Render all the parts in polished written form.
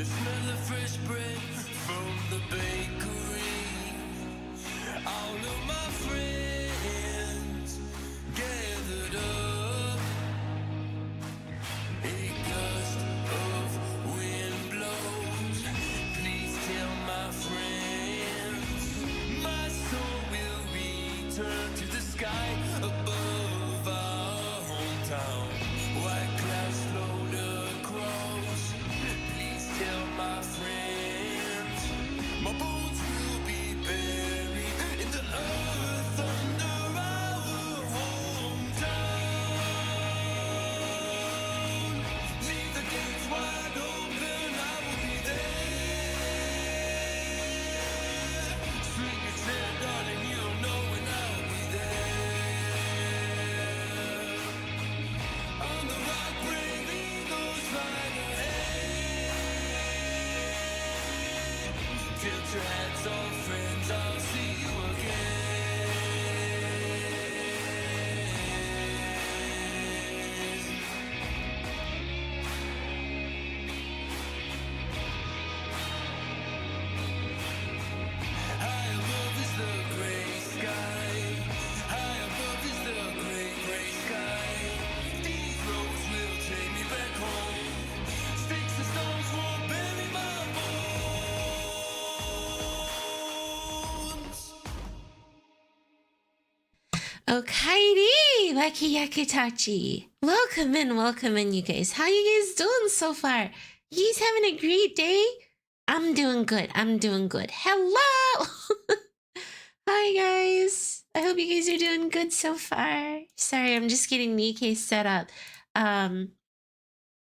The smell of fresh bread from the bakery. All of my friends gathered up. A gust of wind blows. Please tell my friends my soul will return to the sky above our hometown. White clouds float across. Please tell my friends my bones will be buried in the earth under our hometown. Leave the gates wide open, I will be there. Swing your chair, darling, you'll know when I'll be there. On the rock, brave eagles flying ahead. Tilt your hats, all friends, I'll see you again. High above is the gray sky. High above is the gray, gray sky. These roads will take me back home. Sticks and stones won't bury my bones. Okairi, Waki Yakutachi. Welcome in, you guys. How you guys doing so far? You guys having a great day? I'm doing good. Hello! Hi, guys. I hope you guys are doing good so far. Sorry, I'm just getting NIKKE set up. I'm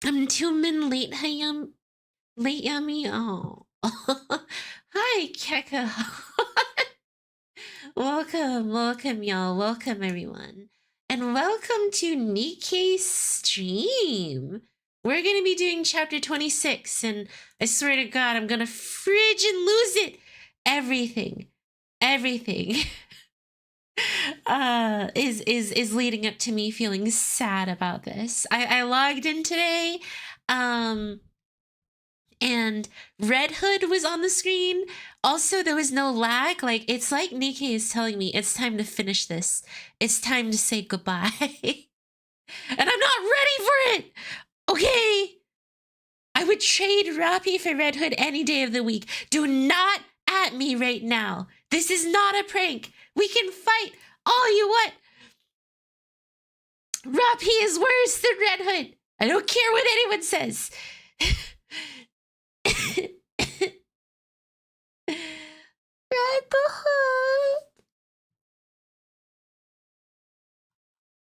2 minutes late, Hayami. Late, Yummy? Oh. Hi, Keka. Welcome, y'all. Welcome, everyone. And welcome to NIKKE stream. We're going to be doing chapter 26, and I swear to God, I'm going to frigid lose it. Everything is leading up to me feeling sad about this. I logged in today, and Red Hood was on the screen. Also, there was no lag. Like, it's like NIKKE is telling me it's time to finish this. It's time to say goodbye. And I'm not ready for it. Okay. I would trade Rapi for Red Hood any day of the week. Do not at me right now. This is not a prank. We can fight all you want. Rapi is worse than Red Hood. I don't care what anyone says. Red Hood.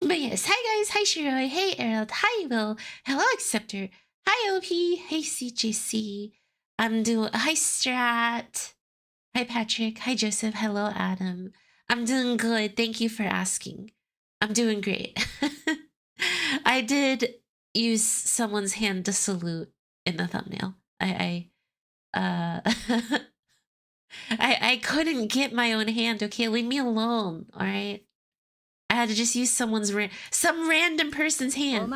But yes, hi guys, hi Shiroi, hey Erald, hi Will, hello Acceptor, hi LP, hey CJC, I'm doing, hi Strat, hi Patrick, hi Joseph, hello Adam, I'm doing good, thank you for asking, I'm doing great. I did use someone's hand to salute in the thumbnail. I couldn't get my own hand, okay? Leave me alone, alright? I had to just use someone's some random person's hand. I'm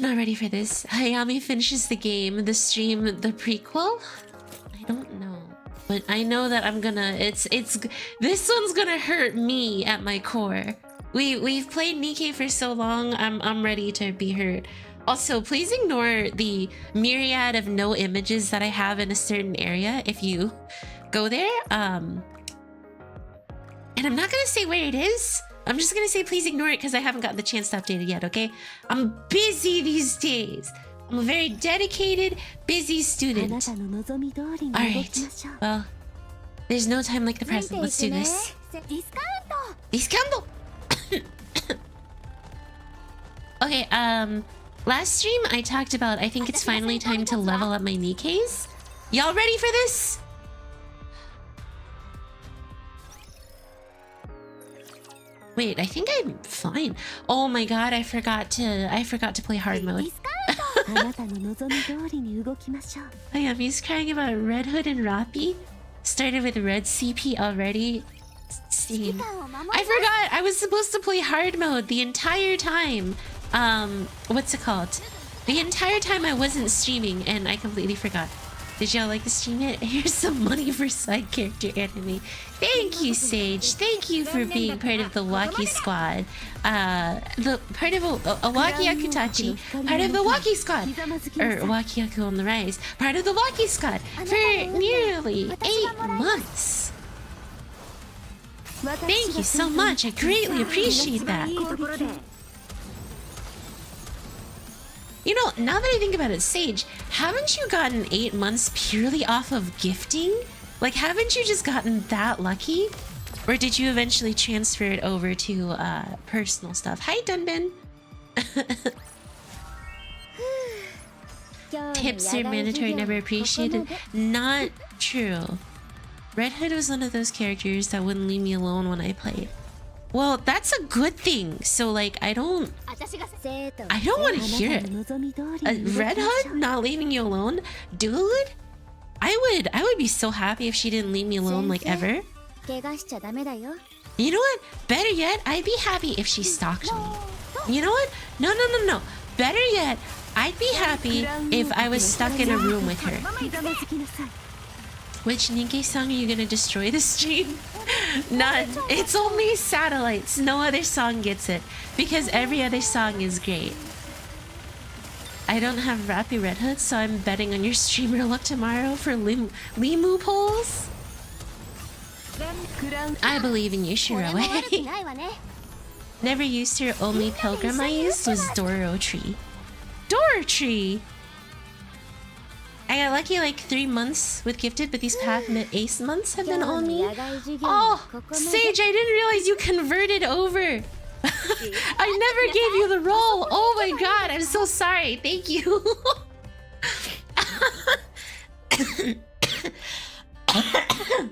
not ready for this. Hayami finishes the game, the stream, the prequel? I don't know. But I know that I'm gonna this one's gonna hurt me at my core. We've played NIKKE for so long, I'm ready to be hurt. Also, please ignore the myriad of no images that I have in a certain area if you go there. And I'm not gonna say where it is. I'm just gonna say please ignore it because I haven't gotten the chance to update it yet, okay? I'm busy these days. I'm a very dedicated, busy student. Alright, well, there's no time like the present. Let's do this. Discount! Okay, last stream I talked about I think it's finally time to level up my NIKKEs. Y'all ready for this? Wait, I think I'm fine. Oh my god, I forgot to play hard mode. Hayami's crying about Red Hood and Rapi. Started with red CP already. Steam. I forgot I was supposed to play hard mode the entire time. what's it called? The entire time I wasn't streaming and I completely forgot. Did y'all like the stream yet? Here's some money for side character anime. Thank you, Sage. Thank you for being part of the Waki squad. The part of a Wakiyaku Tachi, part of the Waki squad. Or Wakiyaku on the Rise, part of the Waki squad for nearly 8 months. Thank you so much. I greatly appreciate that. You know, now that I think about it, Sage, haven't you gotten 8 months purely off of gifting? Like, haven't you just gotten that lucky? Or did you eventually transfer it over to personal stuff? Hi, Dunbin. Tips are mandatory, never appreciated. Not true. Red Hood was one of those characters that wouldn't leave me alone when I played. Well, that's a good thing. So, like, I don't want to hear it. A Red Hood not leaving you alone, dude. I would be so happy if she didn't leave me alone, like, ever. You know what? Better yet, I'd be happy if she stalked me. You know what? No. Better yet, I'd be happy if I was stuck in a room with her. Which NIKKE song are you gonna destroy the stream? None. It's only Satellites. No other song gets it. Because every other song is great. I don't have Rapi Red Hood, so I'm betting on your streamer luck tomorrow for Limu polls. I believe in you, Shiraway. Never used her. Only pilgrim I used was Dorothy. Dorothy! I got lucky like 3 months with Gifted, but these past 8 months have been on me. Oh, Sage, I didn't realize you converted over. I never gave you the role. Oh my god, I'm so sorry. Thank you.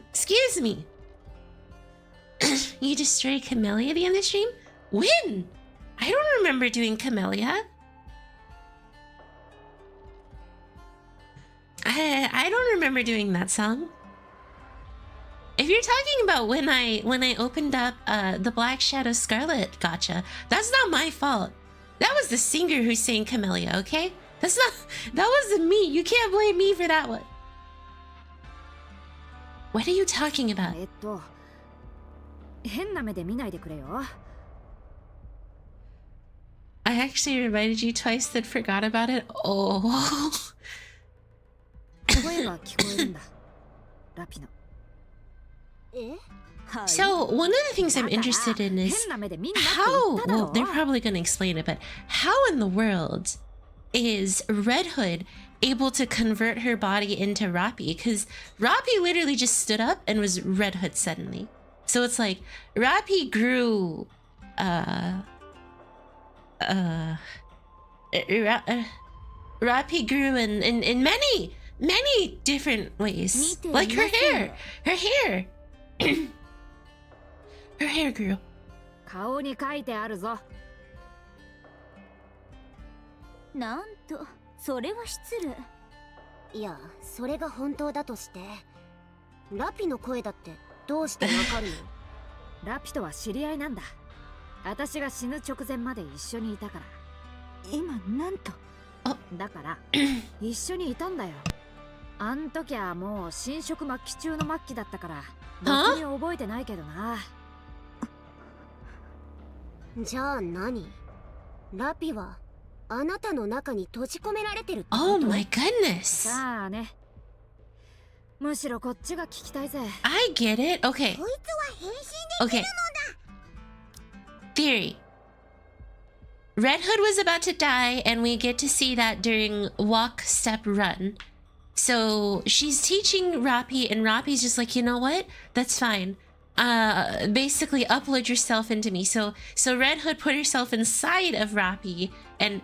Excuse me. You destroyed Camellia at the end of the stream? When? I don't remember doing Camellia. I don't remember doing that song. If you're talking about when I opened up the Black Shadow Scarlet gacha, that's not my fault. That was the singer who sang Camellia, okay? That wasn't me. You can't blame me for that one. What are you talking about? I actually reminded you twice that forgot about it. Oh. So, one of the things I'm interested in is how, well, they're probably going to explain it, but how in the world is Red Hood able to convert her body into Rapi? Because Rapi literally just stood up and was Red Hood suddenly. So it's like, Rapi grew, Rapi grew in many different ways. Like her hair. Her hair. Her hair grew. 顔に書いてあるぞ。なんと、それは失礼。いや、それが本当だとして、ラピの声だってどうしてわかるの？ラピとは知り合いなんだ。私が死ぬ直前まで一緒にいたから。今なんと？だから一緒にいたんだよ。あん時はもう侵食末期中の末期だったから、ろくに覚えてないけどな。じゃあ何？ラピはあなたの中に閉じ込められてるってこと？ Oh my goodness. さあね。むしろこっちが聞きたいぜ。I get it. Okay. こいつは変身できるのだ。Theory. Red Hood was about to die, and we get to see that during Walk, Step, Run. So she's teaching Rapi, and Rapi's just like, you know what? That's fine. Basically upload yourself into me. So Red Hood put herself inside of Rapi, and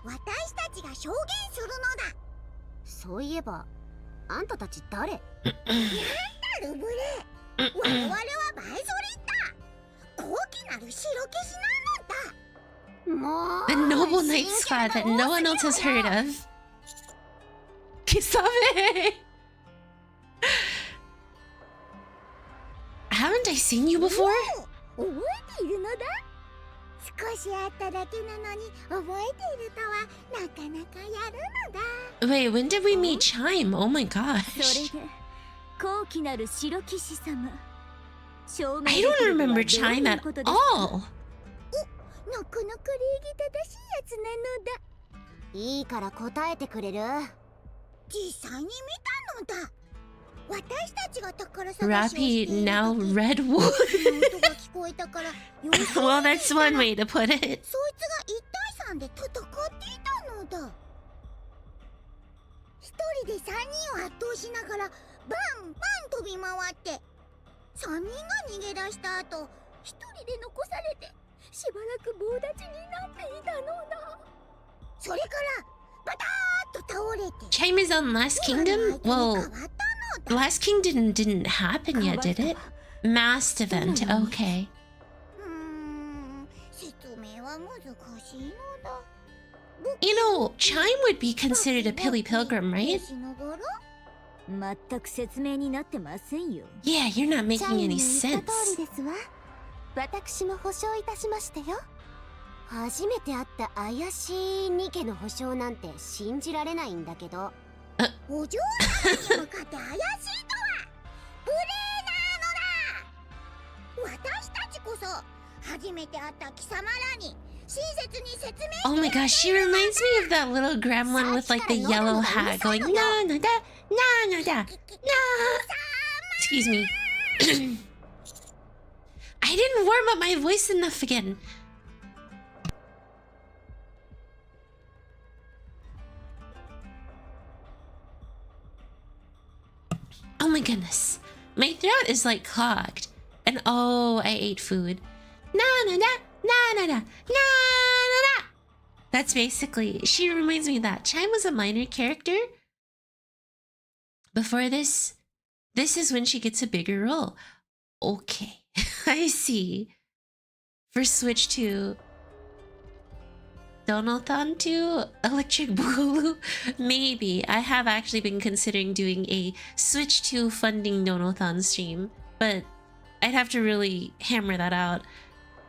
私たちが証言するのだ。そういえば、あんたたち誰？なんだルブレ。我々はバイソリッタ。高貴なる白消しなのだ。もう。the Noble Knight Squad that no one else has heard of. Kisabe! Haven't I seen you before? 覚えているのだ。少しあっただけなのに覚えているとはなかなかやるのだ。 Wait, when did we meet Chime? Oh my そ gosh. れで高貴なる白騎士様、 I don't remember Chime at all. なかなか礼儀正しいやつなのだ。いいから答えてくれる？実際に見たのだ。私たちが宝探しをしてい Rapi る now 時、 Red 音 Wolf. が聞こえたから様子を Well, 見に that's 行った one ら way to put it. そいつが1対3で戦っていたのだ。一人で3人を圧倒しながらバンバン飛び回って、3人が逃げ出した後、1人で残されてしばらく棒立ちになっていたのだ。それからバターッと倒れて、 Chime is on Last 今の Kingdom? 相手に変わ Well, ったのだ。 Last Kingdom didn't happen yet, did it? Masked event, okay. 説明は難しいのだ。 You know, Chime would be considered a Pilly Pilgrim, right? 全く説明になってませんよ。 Yeah, you're not チャ making イ any ムの言った通 sense. りですわ。私も保証いたしましたよ。初めて会った怪しいニケの保証なんて信じられないんだけど、お嬢様に向かって怪しいとは無礼なのだ。私たちこそ初めて会った貴様らに親切に説明 Oh my gosh, she reminds me of that little gremlin with like the yellow hat going, na na da, na na da, na. Excuse me. I didn't warm up my voice enough again. Oh my goodness. My throat is like clogged. And oh, I ate food. Na na da, na na da, na na da. That's basically, she reminds me of that. Chime was a minor character. Before this is when she gets a bigger role. Okay, I see. For Switch to Donothon to Electric Boogaloo, maybe. I have actually been considering doing a Switch to funding Donothon stream, but I'd have to really hammer that out.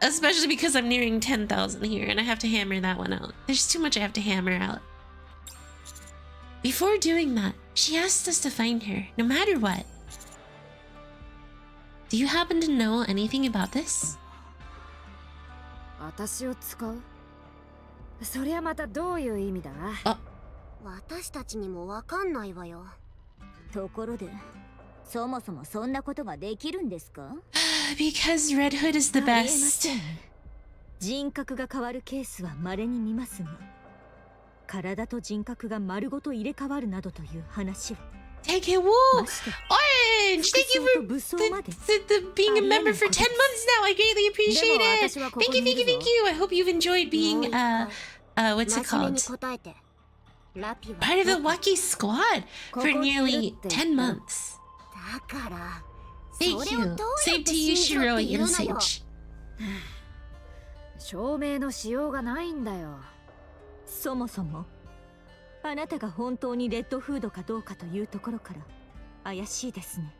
Especially because I'm nearing 10,000 here and I have to hammer that one out. There's too much I have to hammer out. Before doing that, she asked us to find her, no matter what. Do you happen to know anything about this? 私を使う？そりゃまたどういう意味だ？私たちにもわかんないわよ。ところで、そもそもそんなことができるんですか？ Because Red Hood is the ありえま best. せん。人格が変わるケースは稀に見ますが、体と人格が丸ごと入れ替わるなどという話は Take it, woo! まして Orange! Thank you 服装と for 武装まで being a member for 10 months now. I greatly appreciate it. でも私はここ Thank you, にい thank る you, ぞ。 thank you. I hope you've enjoyed being, what's it 真面目 called? に答えて。ラピは Part of the Wacky squad for ここにいる nearly って10 months. だから、 Thank それを you. どうや Same って to you, 信じろって Shiroi 言う and のよ。 Sage. 証明のしようがないんだよ。そもそもあなたが本当にレッドフードかどうかというところから怪しいですね。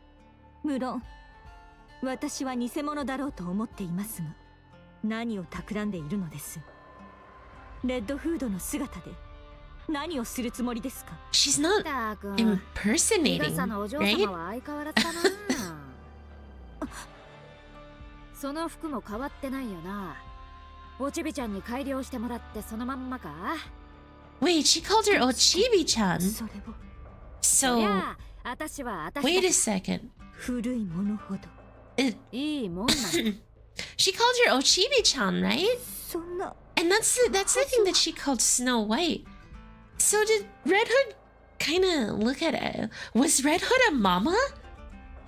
無論私は偽物だろうと思っていますが、何を企んでいるのです？レッドフードの姿で何をするつもりですか？ She's not たくん、 impersonating, 傘のお嬢 right? 様は相変わらずだな。その服も変わってないよな。おちびちゃんに改良してもらってそのまんまか？ Wait, she called her Ochibi-chan. それをそ So, りゃあ、私は私 wait a だ。 second. 古いものほど いいもんなの。 She called her Ochibi-chan, right? そんな And that's the thing that she called Snow White. So did Red Hood kind of look at it? Was Red Hood a mama?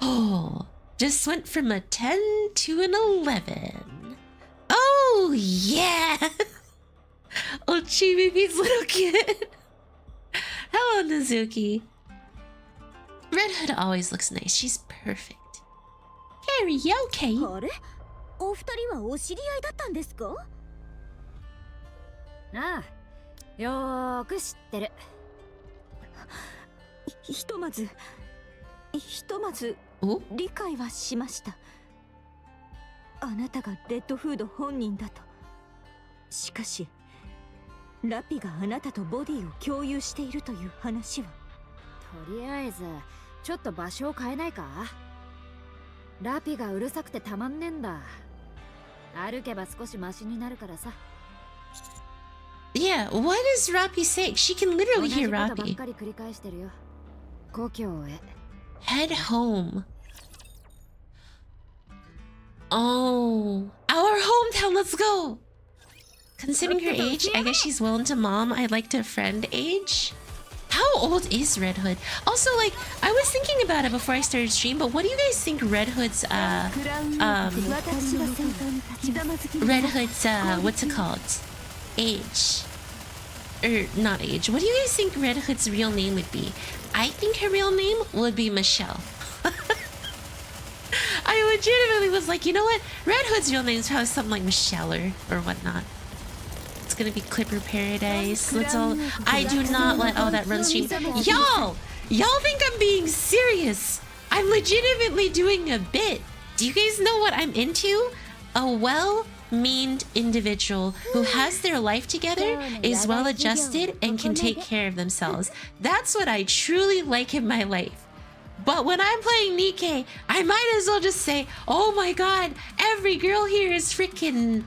Oh, just went from a 10 to an 11. Oh yeah! Ochibi's little kid. Hello, Nazuki. Red Hood always looks nice. She's perfect. Karaoke. あれ？お二人はお知り合いだったんですか？ああ、よーく知ってる。ひとまずお理解はしました。あなたがレッドフード本人だと。しかしラピがあなたとボディを共有しているという話は。とりあえずちょっと場所を変えないか。ラピがうるさくてたまんねんだ。歩けば少しマシになるからさ。 Yeah, what is Rapi saying? She can 同 literally じ hear ことばっ Rapi. かり繰り返してるよ。故郷へ。 Head home. Oh, our hometown, let's go! Considering her age, I guess she's well into mom. I'd like to friend age. How old is Red Hood? Also, like, I was thinking about it before I started stream, but what do you guys think Red Hood's, what's it called? Age. Or, not age. What do you guys think Red Hood's real name would be? I think her real name would be Michelle. I legitimately was like, you know what? Red Hood's real name is probably something like Michelle or whatnot. It's gonna be Clipper Paradise. Let's all. I do not let all that run stream. Y'all think I'm being serious? I'm legitimately doing a bit. Do you guys know what I'm into? A well-meaned individual who has their life together, is well-adjusted, and can take care of themselves. That's what I truly like in my life. But when I'm playing NIKKE, I might as well just say, oh my god, every girl here is freaking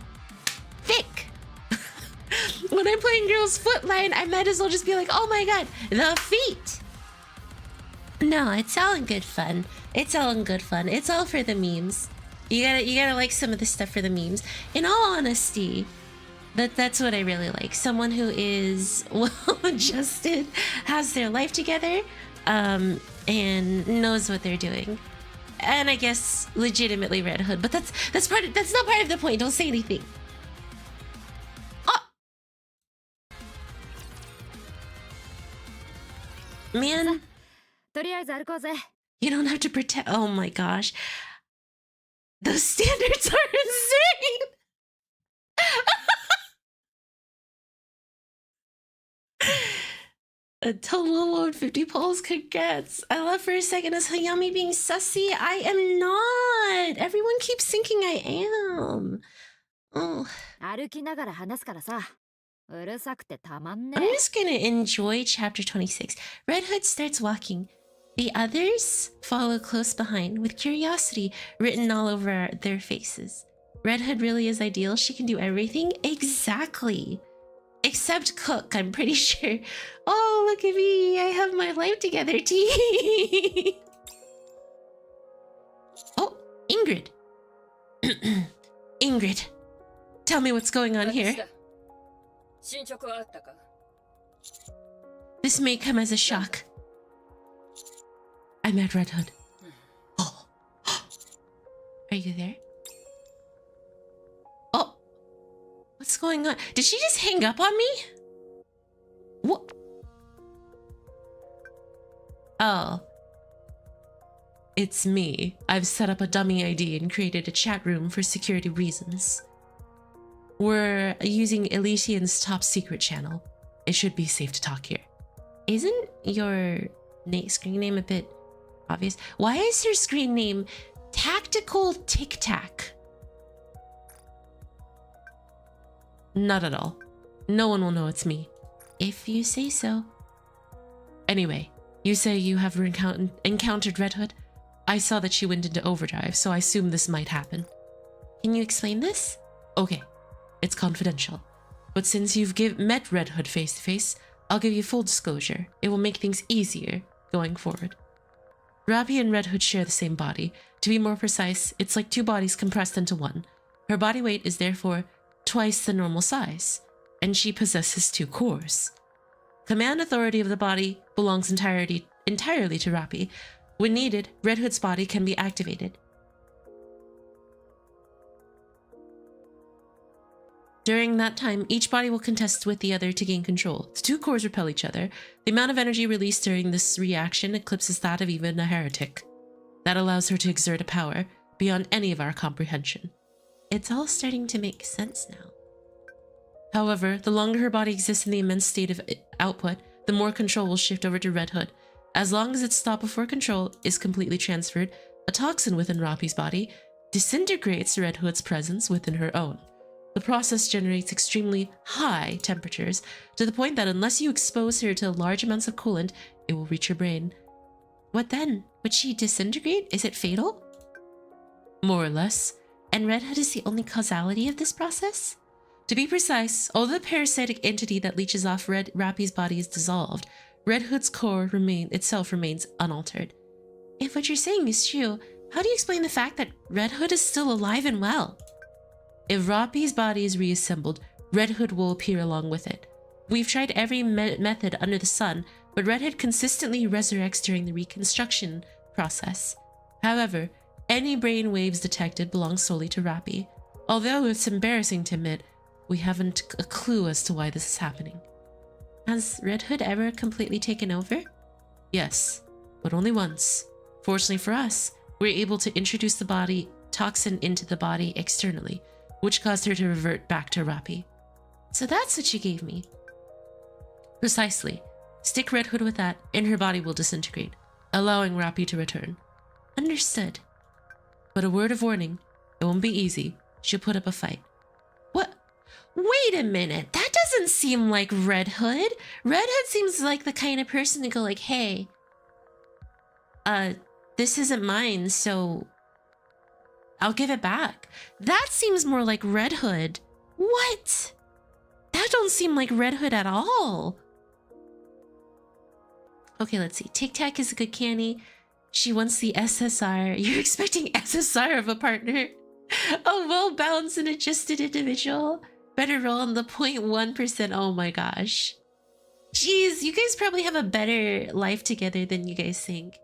thick. When I'm playing Girls Footline, I might as well just be like, oh my god, the feet. No, it's all in good fun. It's all in good fun. It's all for the memes. You gotta like some of the stuff for the memes. In all honesty, that's what I really like. Someone who is well-adjusted, has their life together, and knows what they're doing. And I guess legitimately Red Hood, but that's not part of the point. Don't say anything. Man, とりあえず歩こうぜ。 you don't have to pretend. Oh my gosh. Those standards are insane. A total load 50 polls. Congrats. I love for a second as Hayami being sussy. I am not. Everyone keeps thinking I am. Oh. 歩きながら話すからさ。うるさくてたまんね I'm just gonna enjoy chapter 26. Red Hood starts walking. The others follow close behind, with curiosity written all over their faces. Red Hood really is ideal. She can do everything. Exactly. Except cook, I'm pretty sure. Oh, look at me. I have my life together, tea. Oh, Ingrid. Ingrid, tell me what's going on here. This may come as a shock. I met Red Hood. Oh. Are you there? Oh. What's going on? Did she just hang up on me? What? Oh. It's me. I've set up a dummy ID and created a chat room for security reasons. We're using Elysian's top secret channel. It should be safe to talk here. Isn't your screen name a bit obvious? Why is your screen name Tactical Tic Tac? Not at all. No one will know it's me. If you say so. Anyway, you say you have encountered Red Hood? I saw that she went into overdrive, so I assume this might happen. Can you explain this? Okay. It's confidential. But since you've met Red Hood face to face, I'll give you full disclosure. It will make things easier going forward. Rapi and Red Hood share the same body. To be more precise, it's like two bodies compressed into one. Her body weight is therefore twice the normal size, and she possesses two cores. Command authority of the body belongs entirely to Rapi. When needed, Red Hood's body can be activated. During that time, each body will contest with the other to gain control. The two cores repel each other. The amount of energy released during this reaction eclipses that of even a heretic. That allows her to exert a power beyond any of our comprehension. It's all starting to make sense now. However, the longer her body exists in the immense state of output, the more control will shift over to Red Hood. As long as its stop before control is completely transferred, a toxin within Rapi's body disintegrates Red Hood's presence within her own. The process generates extremely high temperatures to the point that unless you expose her to large amounts of coolant, it will reach her brain. What then? Would she disintegrate? Is it fatal? More or less. And Red Hood is the only causality of this process? To be precise, although the parasitic entity that leeches off Red Rapi's body is dissolved, Red Hood's core itself remains unaltered. If what you're saying is true, how do you explain the fact that Red Hood is still alive and well? If Rapi's body is reassembled, Red Hood will appear along with it. We've tried every method under the sun, but Red Hood consistently resurrects during the reconstruction process. However, any brain waves detected belong solely to Rapi. Although it's embarrassing to admit, we haven't a clue as to why this is happening. Has Red Hood ever completely taken over? Yes, but only once. Fortunately for us, we were able to introduce the body toxin into the body externally, which caused her to revert back to Rapi. So that's what she gave me. Precisely. Stick Red Hood with that, and her body will disintegrate, allowing Rapi to return. Understood. But a word of warning, it won't be easy. She'll put up a fight. What? Wait a minute, that doesn't seem like Red Hood. Red Hood seems like the kind of person to go like, hey, this isn't mine, so I'll give it back. That seems more like Red Hood. What? That don't seem like Red Hood at all. Okay, let's see. Tic Tac is a good candy. She wants the SSR. You're expecting SSR of a partner? A well-balanced and adjusted individual. Better roll on the 0.1%. Oh my gosh. Jeez, you guys probably have a better life together than you guys think.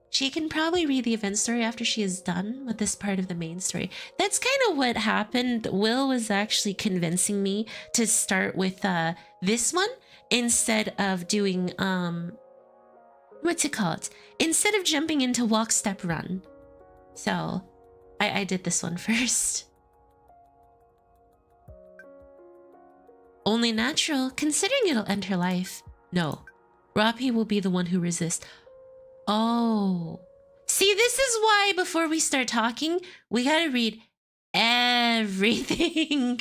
She can probably read the event story after she is done with this part of the main story. That's kind of what happened. Will was actually convincing me to start with this one instead of doing what's it called? Instead of jumping into walk, step, run. So I did this one first. Only natural, considering it'll end her life. No, Rapi will be the one who resists. Oh, see, this is why before we start talking, we gotta read everything.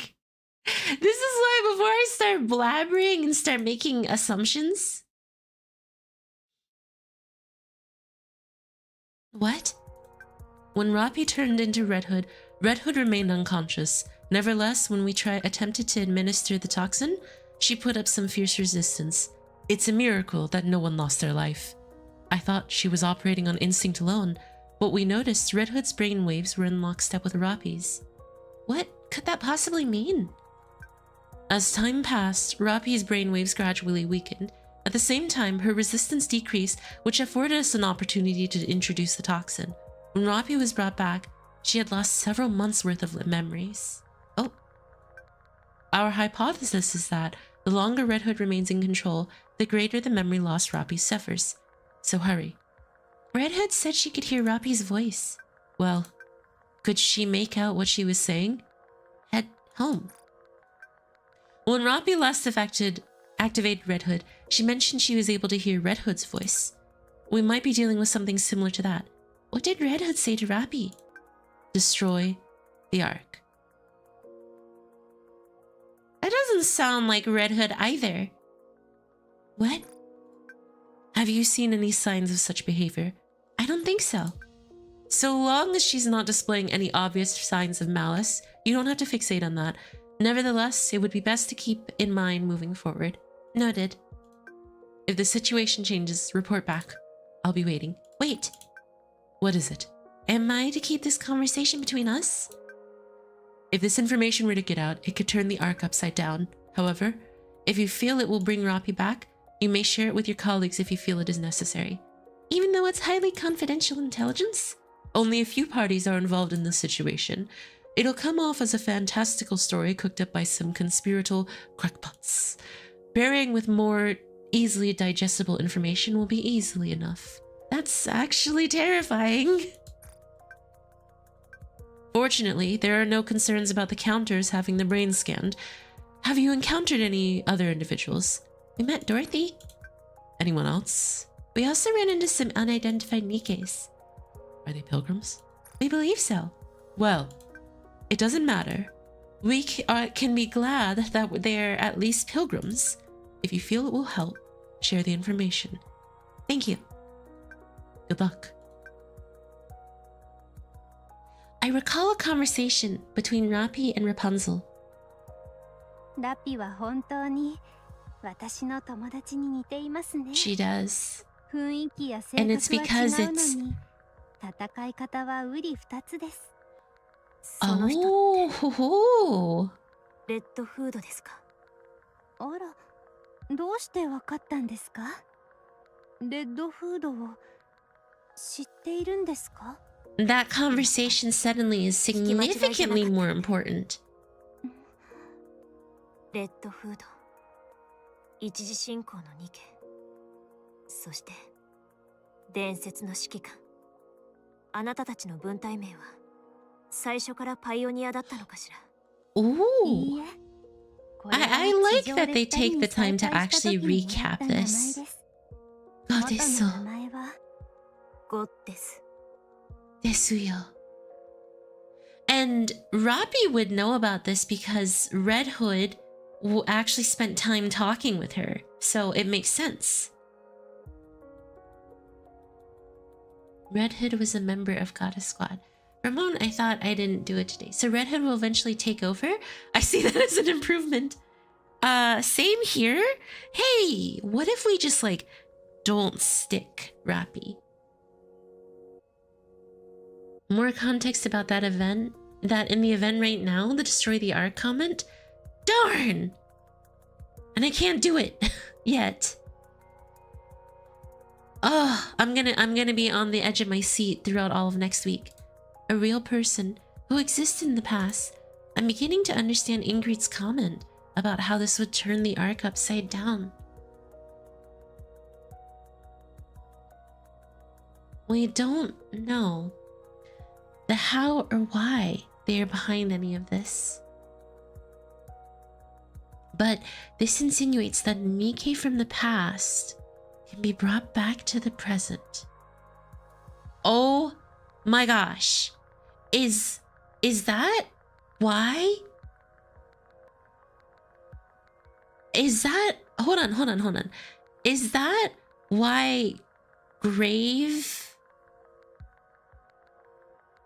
This is why before I start blabbering and start making assumptions. What? When Rapi turned into Red Hood remained unconscious. Nevertheless, when we attempted to administer the toxin, she put up some fierce resistance. It's a miracle that no one lost their life. I thought she was operating on instinct alone, but we noticed Red Hood's brain waves were in lockstep with Rapi's. What could that possibly mean? As time passed, Rapi's brainwaves gradually weakened. At the same time, her resistance decreased, which afforded us an opportunity to introduce the toxin. When Rapi was brought back, she had lost several months' worth of memories. Oh. Our hypothesis is that the longer Red Hood remains in control, the greater the memory loss Rapi suffers. So hurry. Red Hood said she could hear Rapi's voice. Well, could she make out what she was saying? Head home. When Rapi last activated Red Hood, she mentioned she was able to hear Red Hood's voice. We might be dealing with something similar to that. What did Red Hood say to Rapi? Destroy the Ark. That doesn't sound like Red Hood either. What? Have you seen any signs of such behavior? I don't think so. So long as she's not displaying any obvious signs of malice, you don't have to fixate on that. Nevertheless, it would be best to keep in mind moving forward. Noted. If the situation changes, report back. I'll be waiting. Wait. What is it? Am I to keep this conversation between us? If this information were to get out, it could turn the Ark upside down. However, if you feel it will bring Rapi back, you may share it with your colleagues if you feel it is necessary. Even though it's highly confidential intelligence? Only a few parties are involved in this situation. It'll come off as a fantastical story cooked up by some conspiratorial crackpots. Bearing with more easily digestible information will be easily enough. That's actually terrifying. Fortunately, there are no concerns about the counters having the brain scanned. Have you encountered any other individuals? We met Dorothy. Anyone else? We also ran into some unidentified Nikkes. Are they pilgrims? We believe so. Well, it doesn't matter. We can be glad that they're at least pilgrims. If you feel it will help, share the information. Thank you. Good luck. I recall a conversation between Rapi and Rapunzel. ラピは本当に私の友達に似ていますね。 She does. 雰囲気や性 And it's 格は because 違うの it's... に、戦い方は瓜二つです。その人 Oh, ho, ho. レッドフードですか？あら、どうしてわかったんですか？レッドフードを知っているんですか？ That conversation suddenly is significantly more important. レッドフード、一次進行のニケ、そして伝説の指揮官。あなたたちの分隊名は最初からパイオニアだったのかしら。 Ooh. いいえ、これは I like 地上 that で they 二人 take に the time to 再会した actually 時にもら recap った名前 this. です。 God, 元 this の so... 名前はゴッデス。 Desuyo. And Rapi would know about this because Red Hood actually spent time talking with her, so it makes sense. Red Hood was a member of Goddess Squad. Ramon, I thought I didn't do it today. So Red Hood will eventually take over? I see that as an improvement. Same here. Hey, what if we just like don't stick Rapi? More context about that event, that in the event right now, the Destroy the Ark comment? Darn! And I can't do it yet. Oh, I'm gonna be on the edge of my seat throughout all of next week. A real person who existed in the past. I'm beginning to understand Ingrid's comment about how this would turn the Ark upside down. We don't know the how or why they are behind any of this. But this insinuates that Nikke from the past can be brought back to the present. Oh my gosh. Is that why? Is that... Hold on. Is that why Grave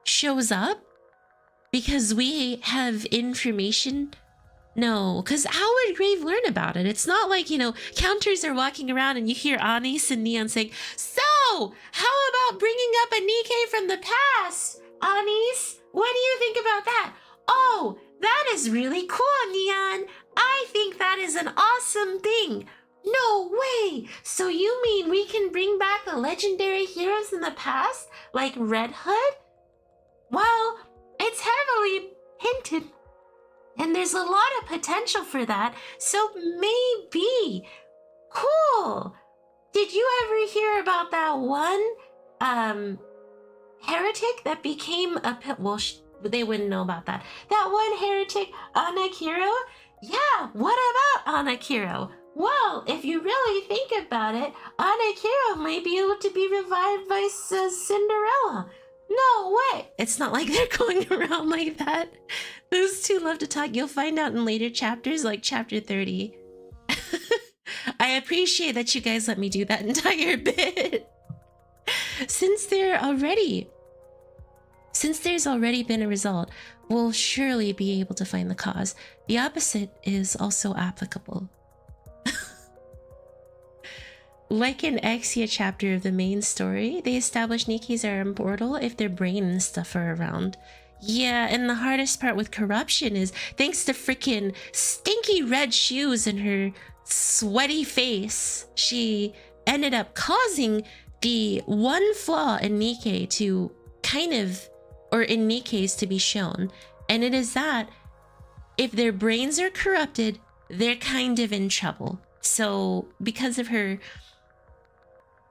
shows up? Because we have information? No, because how would Grave learn about it? It's not like, you know, counters are walking around and you hear Anis and Neon saying, so, how about bringing up a Nikke from the past? Anis, what do you think about that? Oh, that is really cool, Neon. I think that is an awesome thing. No way! So you mean we can bring back the legendary heroes in the past, like Red Hood? Well, it's heavily hinted, and there's a lot of potential for that, so maybe. Cool! Did you ever hear about that one, heretic that became a... Well, they wouldn't know about that. That one heretic, Anakiro? Yeah, what about Anakiro? Well, if you really think about it, Anakiro might be able to be revived by Cinderella. No way! It's not like they're going around like that. Those two love to talk. You'll find out in later chapters, like chapter 30. I appreciate that you guys let me do that entire bit. Since there's already been a result, we'll surely be able to find the cause. The opposite is also applicable. Like in Exia chapter of the main story, they establish Nikkes are immortal if their brain and stuff are around. Yeah, and the hardest part with corruption is thanks to freaking stinky red shoes and her sweaty face, she ended up causing the one flaw in Nikke to kind of, or in Nikke's to be shown. And it is that if their brains are corrupted, they're kind of in trouble. So because of her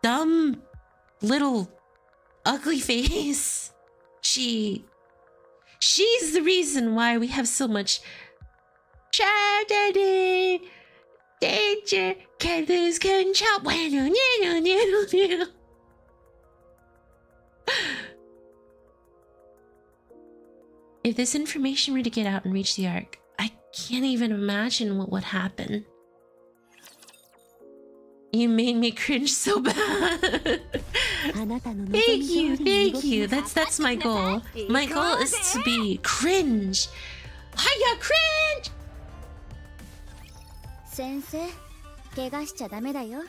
dumb little ugly face, she's the reason why we have so much tragedy, danger, can lose control. If this information were to get out and reach the Ark, I can't even imagine what would happen. You made me cringe so bad. Thank you, thank you. That's my goal. My goal is to be cringe. Hiya, cringe! 先生、怪我しちゃダメだよ。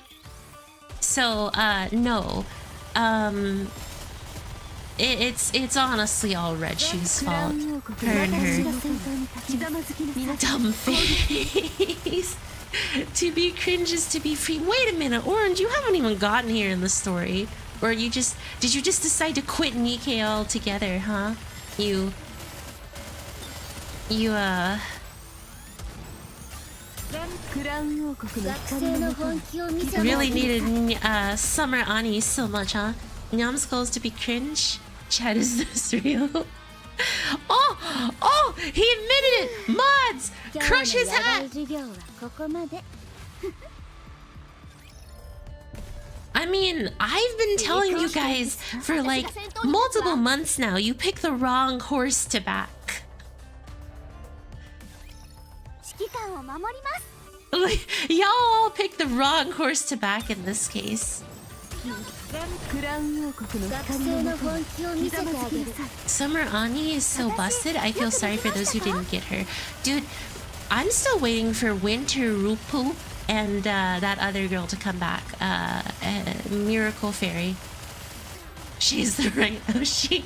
So, no. It's honestly all Red Shoe's fault. Her and her dumb face. To be cringe is to be free. Wait a minute, Orange, you haven't even gotten here in the story. Or did you just decide to quit NIKKE altogether, huh? You really needed Summer Ani so much, huh? Nyam's goal is to be cringe? Chad, is this real? Oh! He admitted it! Mods! Crush his hat! I mean, I've been telling you guys for like multiple months now, you picked the wrong horse to back. Like, y'all all picked the wrong horse to back in this case. Summer Ani is so busted. I feel sorry for those who didn't get her. Dude, I'm still waiting for Winter Rupu and that other girl to come back. Miracle Fairy. She's the right Oshi.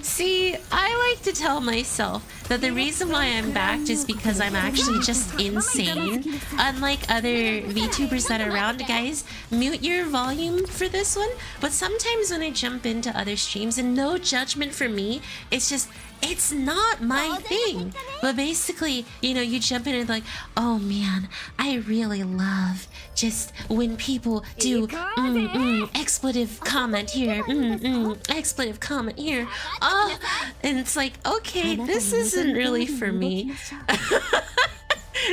See, I like to tell myself that the reason why I'm back is because I'm actually just insane. Unlike other VTubers that are around, guys, mute your volume for this one. But sometimes when I jump into other streams, and no judgment for me, it's just, it's not my thing. But basically, you know, you jump in and like, oh man, I really love just when people do expletive comment here, expletive comment here. Oh, and it's like, okay, this isn't really for me.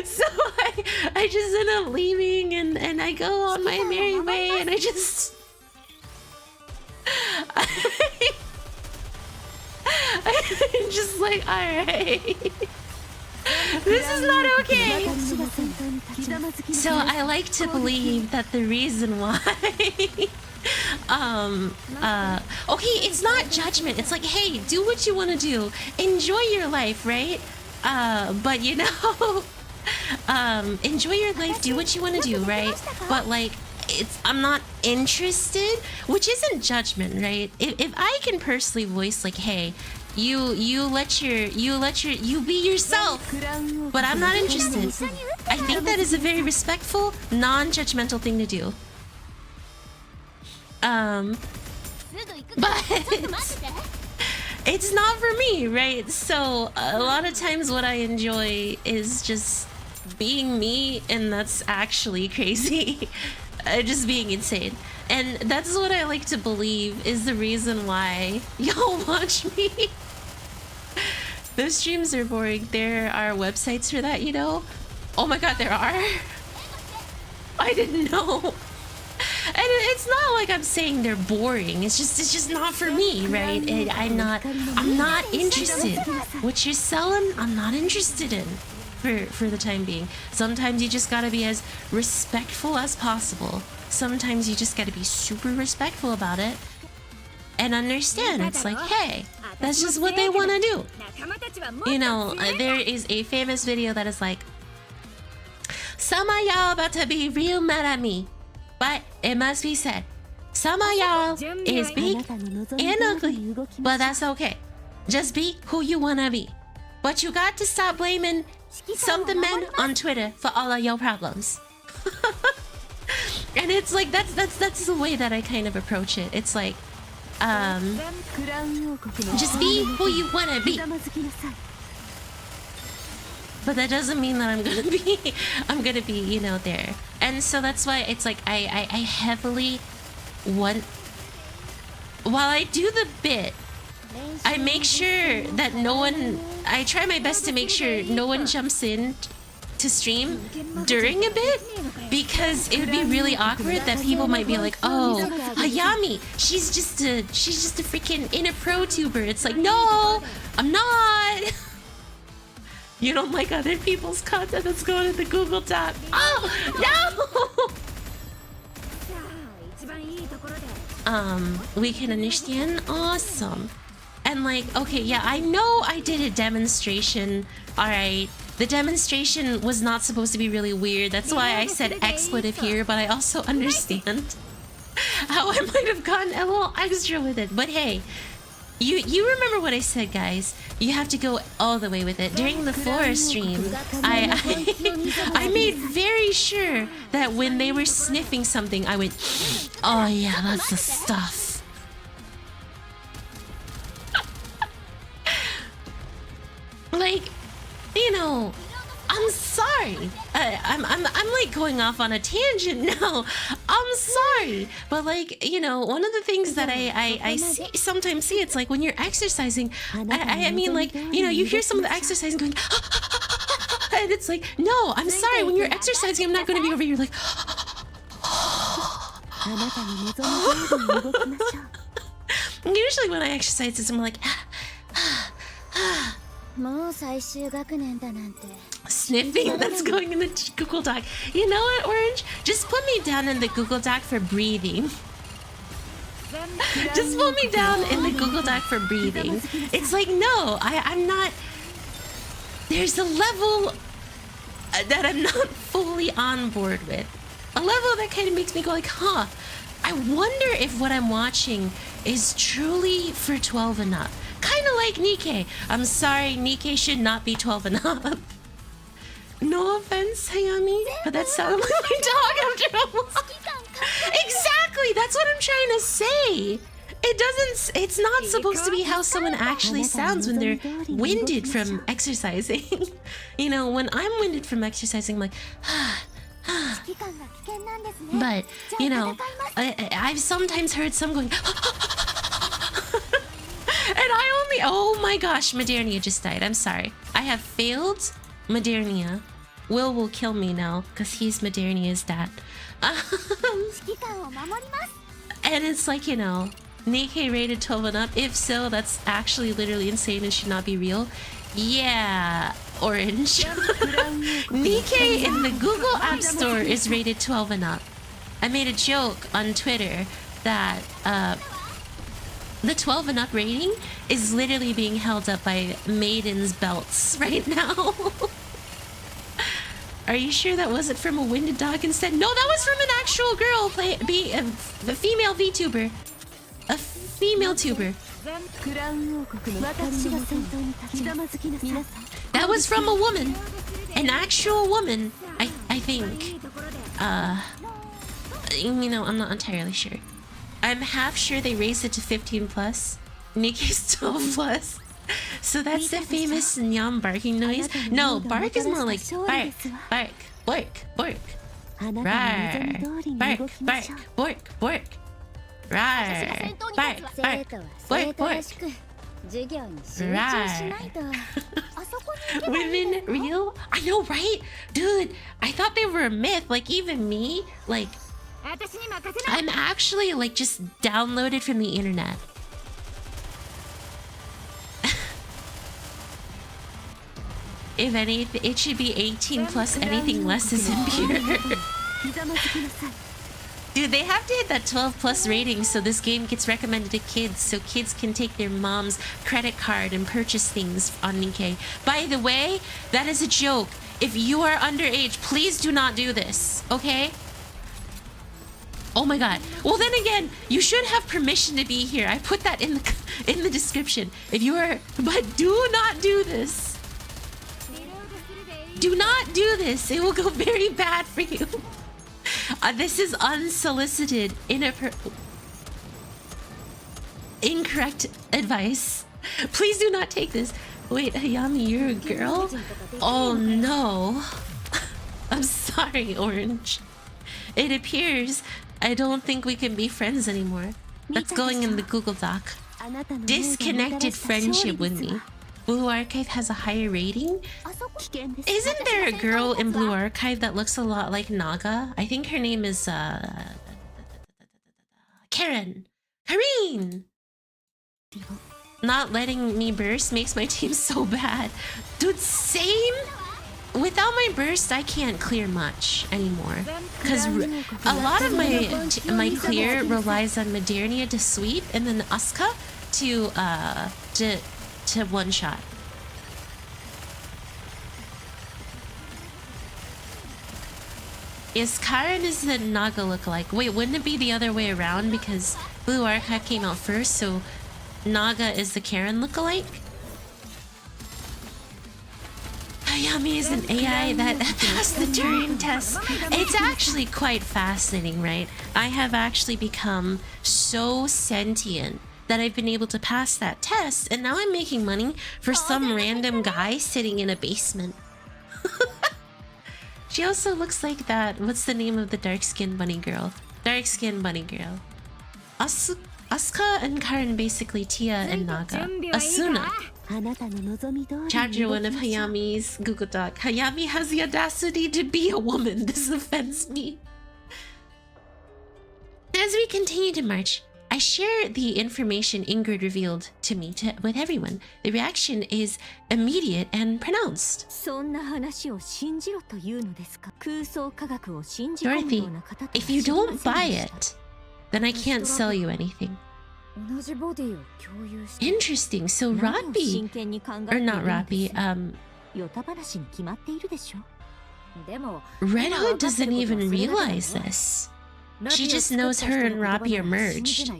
So I just end up leaving and I go on my merry way and I just I'm just like, alright. This is not okay. So I like to believe that the reason why okay, it's not judgment. It's like, hey, do what you want to do. Enjoy your life, right? But you know, enjoy your life, do what you want to do, right? But like, I'm not interested, which isn't judgment, right? If I can personally voice like, hey, you be yourself, but I'm not interested. I think that is a very respectful, non-judgmental thing to do. But it's not for me, right? So a lot of times what I enjoy is just being me, and that's actually crazy. Just being insane. And that's what I like to believe is the reason why y'all watch me. Those streams are boring. There are websites for that, you know? Oh my god, there are? I didn't know. And it's not like I'm saying they're boring. It's just not for me, right? I'm not interested. What you're selling, I'm not interested in. For the time being. Sometimes you just gotta be as respectful as possible. Sometimes you just gotta be super respectful about it and understand it's like, hey, that's just what they want to do. You know, there is a famous video that is like, some of y'all about to be real mad at me, but it must be said, some of y'all is big and ugly, but that's okay. Just be who you wanna be. But you got to stop blaming something men on Twitter for all of your problems. And it's like, that's the way that I kind of approach it. It's like, just be who you wanna be. But that doesn't mean that I'm gonna be, you know, there. And so that's why it's like I heavily want, while I do the bit, I make sure that no one, I try my best to make sure no one jumps in to stream during a bit, because it would be really awkward that people might be like, oh, Hayami, she's just a freaking pro tuber. It's like, no, I'm not. You don't like other people's content that's going to the Google Doc. Oh, no! We can understand. Awesome. And like, okay, yeah, I know I did a demonstration. Alright. The demonstration was not supposed to be really weird. That's why I said expletive here, but I also understand how I might have gotten a little extra with it. But hey, you remember what I said, guys. You have to go all the way with it. During the Flora stream, I made very sure that when they were sniffing something, I went, oh yeah, that's the stuff. Like, you know, I'm sorry. I'm like going off on a tangent now. I'm sorry, but like, you know, one of the things that I sometimes see, it's like when you're exercising. I mean, like, you know, you hear some of the exercising going, and it's like, no, I'm sorry. When you're exercising, I'm not going to be over here like. Usually when I exercise, I'm like. Sniffing, that's going in the Google Doc. You know what, Orange? Just put me down in the Google Doc for breathing. Just put me down in the Google Doc for breathing. It's like, no, I'm not. There's a level that I'm not fully on board with. A level that kind of makes me go like, huh, I wonder if what I'm watching is truly for 12 and up. Kind of like NIKKE. I'm sorry, NIKKE should not be 12 and up. No offense, Hayami, but that sounded like my dog after a while. Exactly, that's what I'm trying to say. It's not supposed to be how someone actually sounds when they're winded from exercising. You know, when I'm winded from exercising, I'm like, but, you know, I've sometimes heard some going, and I only, oh my gosh, Modernia just died. I'm sorry. I have failed Modernia. Will kill me now because he's Modernia's dad. And it's like, you know, NIKKE rated 12 and up. If so, that's actually literally insane and should not be real. Yeah, Orange. NIKKE in the Google App Store is rated 12 and up. I made a joke on Twitter that the 12 and up rating is literally being held up by maidens' belts right now. Are you sure that wasn't from a winded dog instead? No, that was from an actual girl, a female VTuber. A female tuber. That was from a woman. An actual woman, I think. You know, I'm not entirely sure. I'm half sure they raised it to 15 plus. NIKKE's 12 plus. So that's the famous Nyam barking noise. No, bark is more like bark, bark, bork, bork. Rar, bark, bark, bork, bork. Rar, bark, bark, bork, bork. Rar. Women real? I know, right? Dude, I thought they were a myth. Like, even me, like, I'm actually like just downloaded from the internet. If anything, it should be 18 plus. Anything less is impure. Dude, they have to hit that 12 plus rating so this game gets recommended to kids, so kids can take their mom's credit card and purchase things on NIKKE. By the way, that is a joke. If you are underage, please do not do this, okay? Oh my god. Well, then again, you should have permission to be here. I put that in the description. If you are, but do not do this. Do not do this. It will go very bad for you. This is unsolicited, incorrect advice. Please do not take this. Wait, Hayami, you're a girl? Oh no. I'm sorry, Orange. It appears I don't think we can be friends anymore. That's going in the Google Doc. Disconnected friendship with me. Blue Archive has a higher rating? Isn't there a girl in Blue Archive that looks a lot like Naga? I think her name is Karen. Kareen! Not letting me burst makes my team so bad. Dude, same? Without my burst, I can't clear much anymore. Because a lot of my clear relies on Madernia to sweep and then Asuka to one shot. Is Karen is the Naga lookalike? Wait, wouldn't it be the other way around? Because Blue Archive came out first, so Naga is the Karen lookalike? Hayami is an AI that passed the Turing test. It's actually quite fascinating, right? I have actually become so sentient that I've been able to pass that test, and now I'm making money for some random guy sitting in a basement. She also looks like that. What's the name of the dark-skinned bunny girl? Dark-skinned bunny girl. Asuka and Karen basically Tia and Naga. Asuna. Chapter 1 of Hayami's Google Doc. Hayami has the audacity to be a woman. This offends me. As we continue to march, I share the information Ingrid revealed to me with everyone. The reaction is immediate and pronounced. Dorothy, if you don't buy it, then I can't sell you anything. Interesting. So Rapi, or not Rapi, Red Hood doesn't even realize this. She just knows her and Rapi are merged.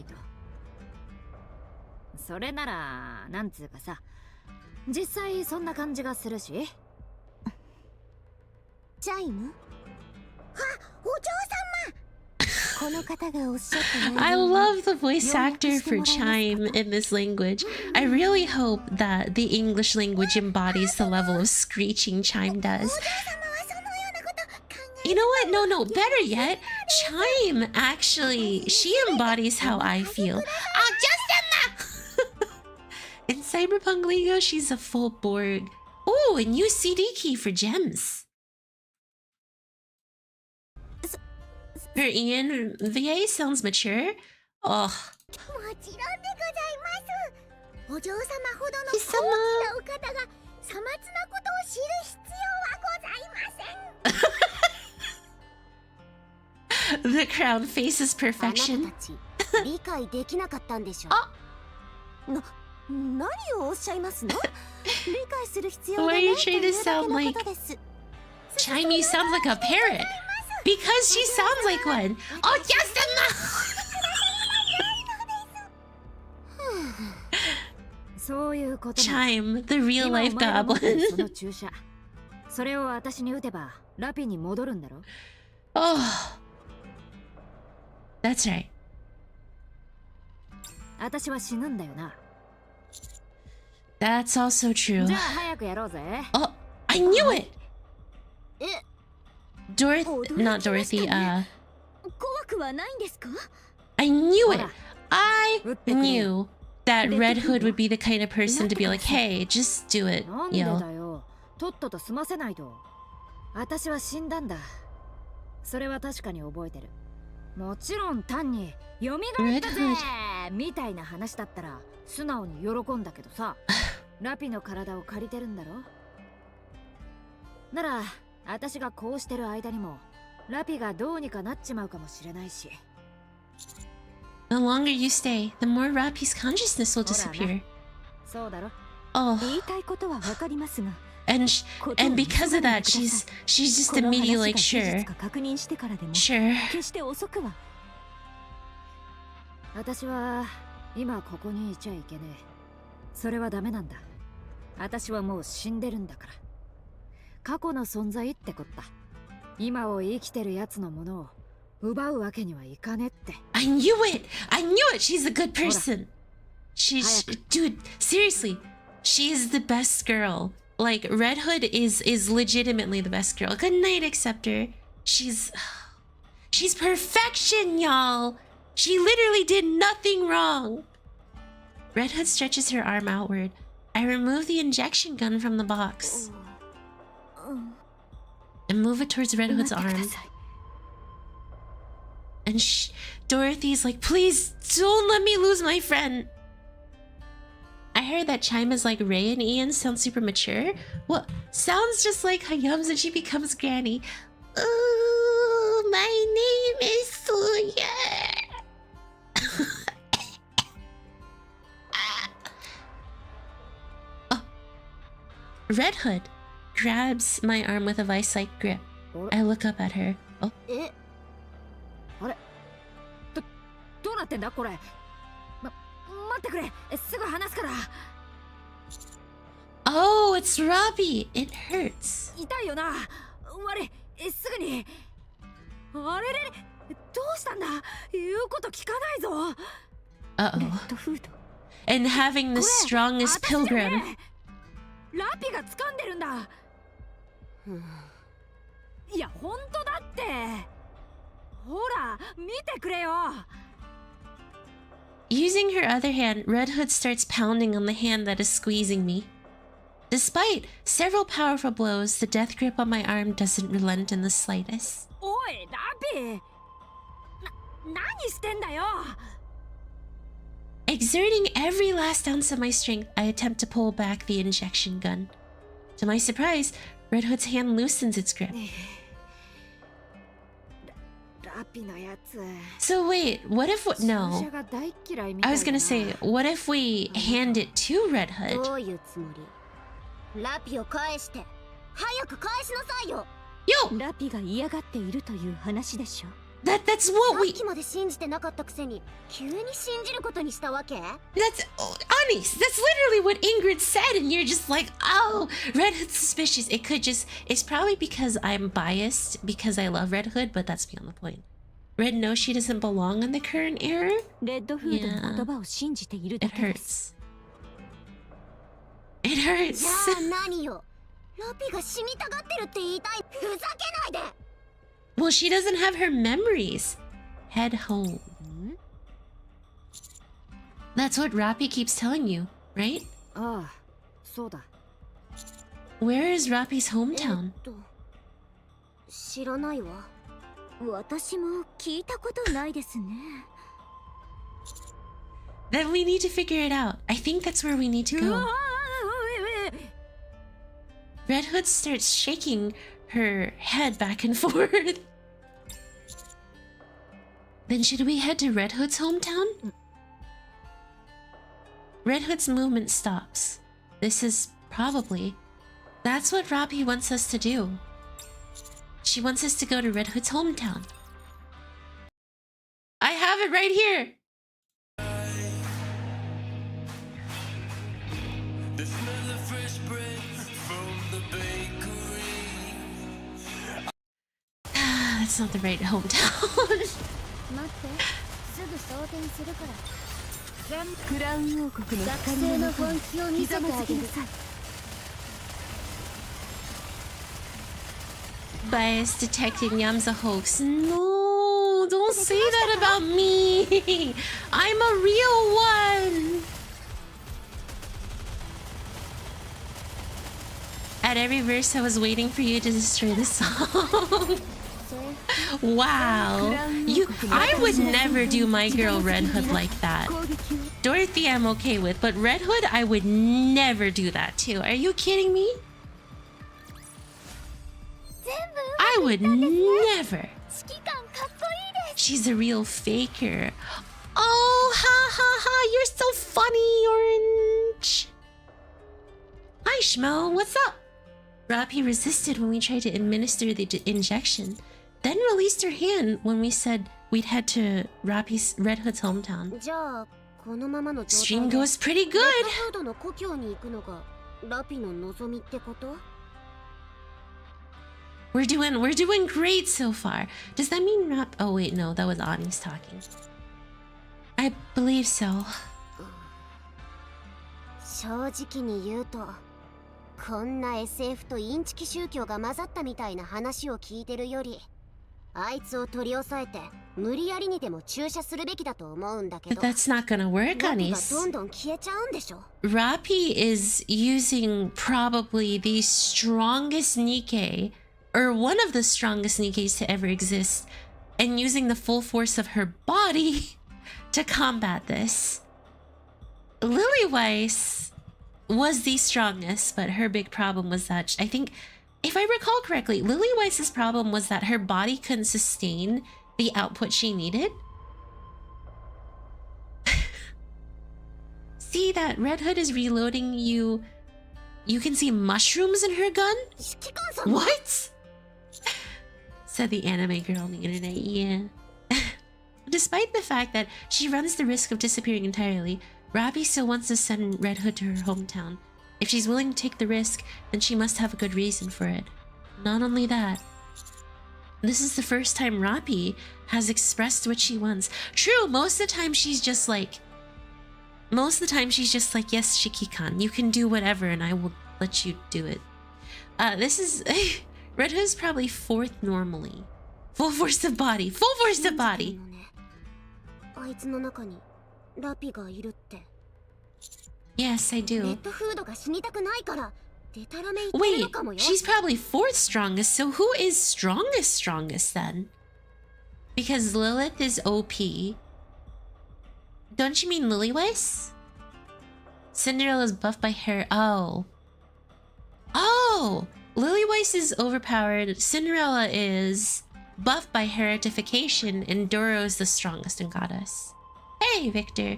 I love the voice actor for Chime in this language. I really hope that the English language embodies the level of screeching Chime does. You know what? No, better yet, Chime actually, she embodies how I feel. In Cyberpunk Lego, she's a full Borg. Oh, a new CD key for gems. Her Ian VA sounds mature. Oh. The crown faces perfection. Why are you trying to sound like... Chime, you sound like a parrot. Because she sounds like one. Oh, yes, Chime, the real life goblin. Oh, that's right. That's also true. Oh, I knew it! Not Dorothy, I knew it! I knew that Red Hood would be the kind of person to be like, hey, just do it, yo. Red Hood. The longer you stay, the more Rapi's consciousness will disappear. Oh. And because of that, she's just immediately like, sure. Sure. I knew it! I knew it! She's a good person! Dude, seriously, she is the best girl. Like, Red Hood is legitimately the best girl. Good night, Acceptor. She's perfection, y'all! She literally did nothing wrong! Red Hood stretches her arm outward. I remove the injection gun from the box. and move it towards Red Hood's 待ってく arm. ださい And Dorothy's like, please don't let me lose my friend. I heard that Chima's like Ray and Ian sound super mature. Well, sounds just like Hayams and she becomes Granny. Oh, my name is Suya. Oh. Red Hood grabs my arm with a vice-like grip. I look up at her. Oh. あれどうなってんだこれ待ってくれすぐ離すから Oh, it's Rapi. It hurts. 痛いよな悪いすぐにあれれどうしたんだ言うこと聞かないぞ Uh-oh. レッドフード And having the strongest 私じゃ pilgrim. ねえラピが掴んでるんだいや本当だってほら見てくれよ Using her other hand, Red Hood starts pounding on the hand that is squeezing me. Despite several powerful blows, the death grip on my arm doesn't relent in the slightest. おいラピ何してんだよ Exerting every last ounce of my strength, I attempt to pull back the injection gun. To my surprise, Red Hood's hand loosens its grip. ラピのやつ So wait, what if... 注 No. 射が大嫌いみたい I だ was な gonna say, what if we hand it to Red Hood? どういうつもり？ラピを返して、早く返しなさいよ。 Yo! ラピが嫌がっているという話でしょ That's さ what っ we... きまで信じてなかったくせに、急に信じることにしたわけ？ That's... Oh, honest, that's literally what Ingrid said, and you're just like, oh, Red Hood's suspicious. It could just... It's probably because I'm biased, because I love Red Hood, but that's beyond the point. Red knows she doesn't belong in the current era. レッドフードの言葉を信じているだ It けです hurts. It じ hurts. ゃあ何よ？ラピが死にたがってるって言いたい。ふざけないで。 Well, she doesn't have her memories. Head home. That's what Rapi keeps telling you, right? ああそうだ Where is Rapi's hometown? 知らないわ。私も聞いたことないですね Then we need to figure it out. I think that's where we need to うわ go. Red Hood starts shaking her head back and forth. Then should we head to Red Hood's hometown? Red Hood's movement stops. This is probably... That's what Rapi wants us to do. She wants us to go to Red Hood's hometown. I have it right here! The smell of fresh bread from the bakery. That's not the right hometown. 待って、すぐ装填するから。クラウン王国の学生の本気を見せてあげる。 Bias detecting Yam's a hoax. No, don't say that about me. I'm a real one. At every verse, I was waiting for you to destroy the song. Wow. I would never do my girl Red Hood like that. Dorothy I'm okay with, but Red Hood I would never do that too. Are you kidding me? I would never. She's a real faker. Oh, ha ha ha, you're so funny, Orange. Hi, Schmo, what's up? Rapi resisted when we tried to administer the injection, then released her hand when we said we'd head to Rapi's Red Hood's hometown. じゃあ、このままの状態 Stream で goes pretty レッ good. ドフードの故郷に行くのがラピの望みってこと？ We're doing great so far. Does that mean Rap? Oh wait, no, that was Ani's talking. I believe so. 正直に言うと、こんな SF とインチキ宗教が混ざったみたいな話を聞いてるより、あいつを取り押さえて無理やりにでも注射するべきだと思うんだけ But ど。 that's not gonna work, ラピが Anis. どんどん消えちゃうんでしょ。 Rapi is using probably the strongest Nikke, or one of the strongest Nikkes to ever exist, and using the full force of her body to combat this. Lilyweiss was the strongest, but her big problem was that, I think, if I recall correctly, Lilyweiss's problem was that her body couldn't sustain the output she needed. See that Red Hood is reloading you. You can see mushrooms in her gun? 指揮官さんは What? Said the anime girl on the internet, yeah. Despite the fact that she runs the risk of disappearing entirely, Rapi still wants to send Red Hood to her hometown. If she's willing to take the risk, then she must have a good reason for it. Not only that, this is the first time Rapi has expressed what she wants. True, most of the time she's just like, yes, Shiki-kan, you can do whatever and I will let you do it. This is, Red Hood's probably fourth normally. Full force of body, full force of body. あいつの中にラピがいるって。 Yes, I レ do. ッドフードが死にたくないからデタラメ言ってるの Wait, かもよ。 she's probably fourth strongest, so who is strongest then? Because Lilith is OP. Don't you mean Lilyweiss? Cinderella's buffed by her. Oh. Oh! Lilyweiss is overpowered, Cinderella is buffed by heretification, and Doro is the strongest in Goddess. Hey, Victor.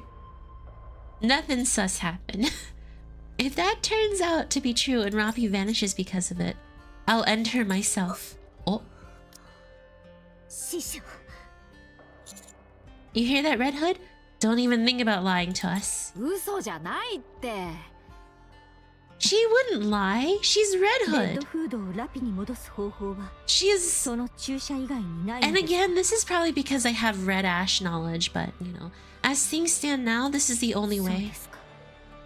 Nothing sus happened. If that turns out to be true and Rapi vanishes because of it, I'll end her myself. Oh. 師匠。 You hear that, Red Hood? Don't even think about lying to us. 嘘じゃないって。 She wouldn't lie. She's Red レッド Hood. フードをラピに戻す方法は She is... その注射以外にないの And です。 again, this is probably because I have Red Ash knowledge, but, you know, as things stand now, this is the only そう way. ですか。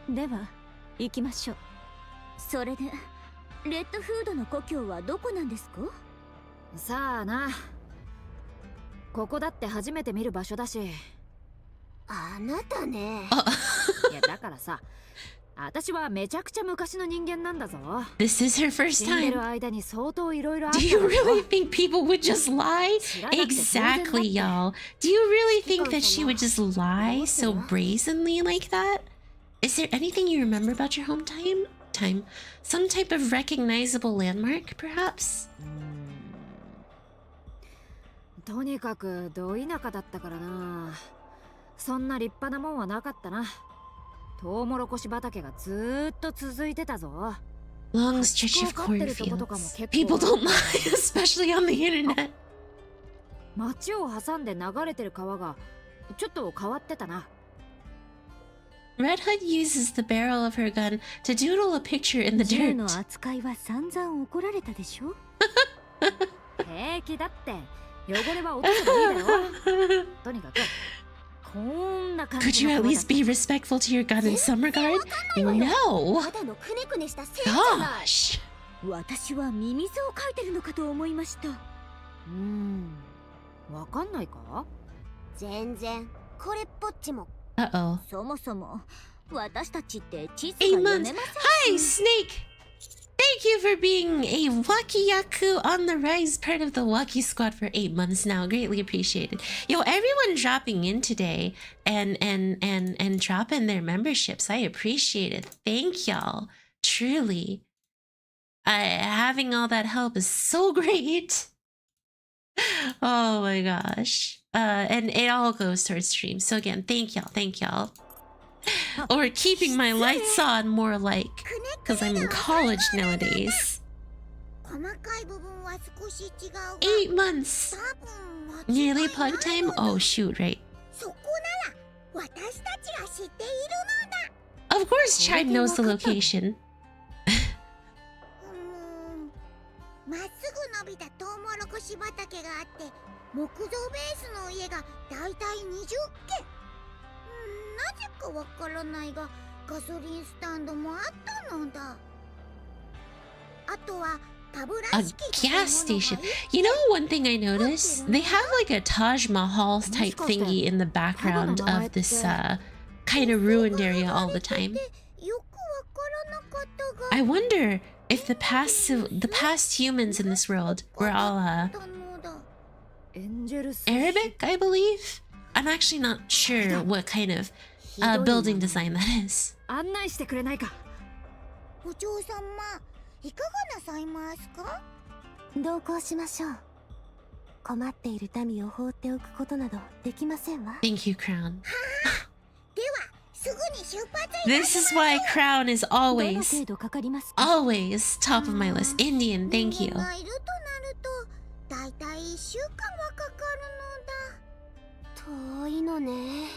では行きましょう。それでレッドフードの故郷はどこなんですか？さあな。ここだって初めて見る場所だし。あなたね。いやだからさ、私はめちゃくちゃ昔の人間なんだぞ。 This is her first 死んで time. る間に相当いろいろあった Do ん you だぞ。 really think people would just lie? 知らなくて当然だって。 Exactly, y'all. Do you really think that she would just lie so brazenly like that? Is there anything you remember about your home time? Some type of recognizable landmark, perhaps? とにかくど田舎だったからな。そんな立派なもんはなかったな。トウモロコシ畑がずーっと続いてたぞ。 Long stretch of cornfields. People don't lie, especially on the internet. 町を挟んで流れてる川がちょっと変わってたな。 Red Hood uses the barrel of her gun to doodle a picture in the 銃の dirt. 扱いは散々怒られたでしょ。平気だって。汚れは落とせばいいだよ。とにかくこんな感 Could じ you の at 川だ least be respectful to your gun in some regard? No. ただのくねくねした線じゃない。 Gosh. 私はミミズを描いてるのかと思いました。わかんないか？全然これっぽっちも。 Uh-oh. そもそも私たちって地図 8が読 months. めません。 Hi, Snake. Thank you for being a Wakiyaku on the rise part of the Waki squad for 8 months now. Greatly appreciated. Yo, everyone dropping in today and dropping their memberships. I appreciate it. Thank y'all. Truly. Having all that help is so great. Oh my gosh. And it all goes towards stream. So again, thank y'all. Or keeping my lights on more like, because I'm in college nowadays. 細かい部分は少し違うが 8 months. 多分間違いない Nearly plug time? Oh shoot, right. そこなら私たちが知っている Of course Chime knows the location. のだ。まっすぐ伸びたトウモロコシ畑があって木造ベースの家がだいたい20軒。なぜかわからないがガソリンスタンドもあったのだ。あとは A gas station. You know, one thing I noticed? They have like a Taj Mahal type thingy in the background of this kind of ruined area all the time. I wonder if the past humans in this world were all Arabic, I believe. I'm actually not sure what kind of building design that is. 部長様、いかがなさいますか？同行しましょう。困っている民を放っておくことなどできませんわ。Thank you, Crown. では、すぐに出発。 This is why Crown is always top of my list. Indian, thank you. がいるとなると、だいたい1週間はかかるのだ。遠いのね。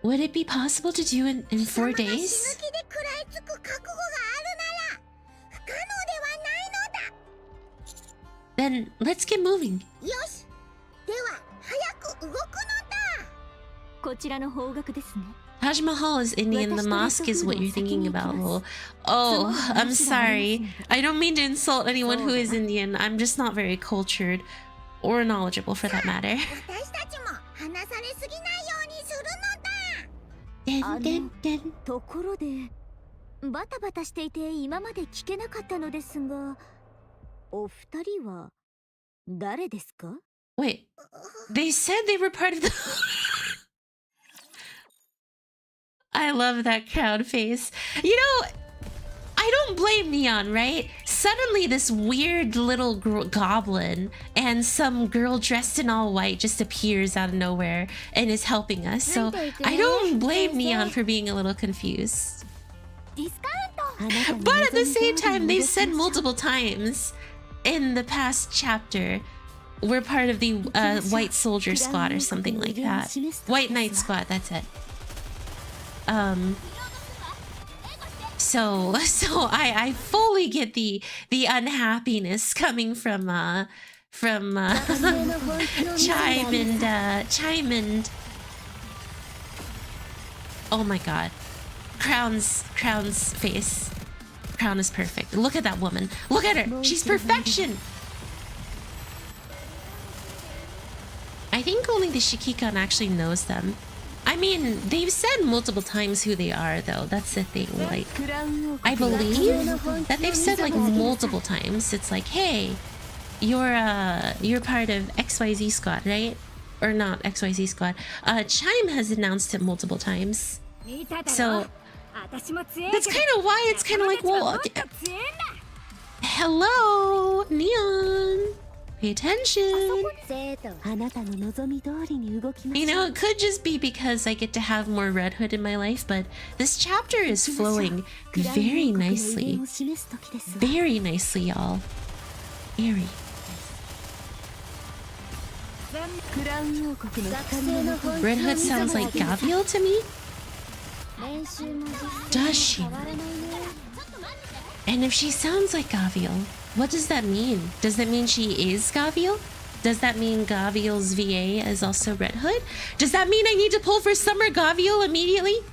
Would it be possible to do in 4 days? 死ぬ気で食らいつく覚悟があるなら不可能ではないのだ。 Then let's get moving. よし。では早く動くのだ。こちらの方角ですね。 Taj Mahal is Indian. The mosque is what you're thinking about. Well, oh, I'm sorry. I don't mean to insult anyone who is Indian. I'm just not very cultured or knowledgeable for that matter. 私たちも話されすぎないようにするのだ。 ところでバタバタしていて今まで聞けなかったのですが、お二人は誰ですか？ Wait, they said they were part of the... I love that crowd face. You know, I don't blame Neon, right? Suddenly this weird little goblin and some girl dressed in all white just appears out of nowhere and is helping us. So I don't blame Neon for being a little confused. But at the same time, they've said multiple times in the past chapter, we're part of the White Soldier Squad or something like that. White Knight Squad, that's it. So I fully get the unhappiness coming from Chime and oh my god. Crown's face. Crown is perfect. Look at that woman. Look at her. She's perfection. I think only the Shikikan actually knows them. I mean, they've said multiple times who they are, though. That's the thing. Like, I believe that they've said like multiple times. It's like, hey, you're part of XYZ squad, right? Or not XYZ squad. Chime has announced it multiple times. So that's kind of why it's kind of like, well, hello, Neon. Pay attention. You know, it could just be because I get to have more Red Hood in my life, but this chapter is flowing very nicely. Very nicely, y'all. Very. Red Hood sounds like Gavial to me. Does she? And if she sounds like Gavial, what does that mean? Does that mean she is Gavial? Does that mean Gavial's VA is also Red Hood? Does that mean I need to pull for Summer Gavial immediately?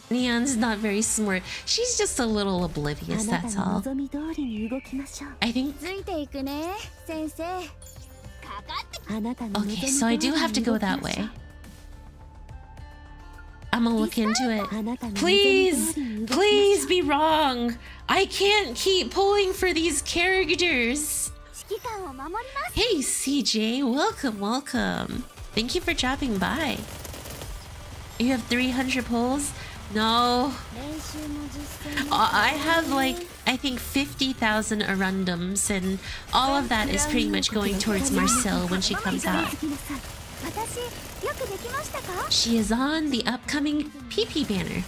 Neon's not very smart. She's just a little oblivious, that's all. I think... Okay, so I do have to go that way. I'm gonna look into it. Please be wrong. I can't keep pulling for these characters. Hey CJ, welcome. Thank you for dropping by. You have 300 pulls? No. I have like, I think 50,000 arundums, and all of that is pretty much going towards Marcel when she comes out. She is on the upcoming PP banner.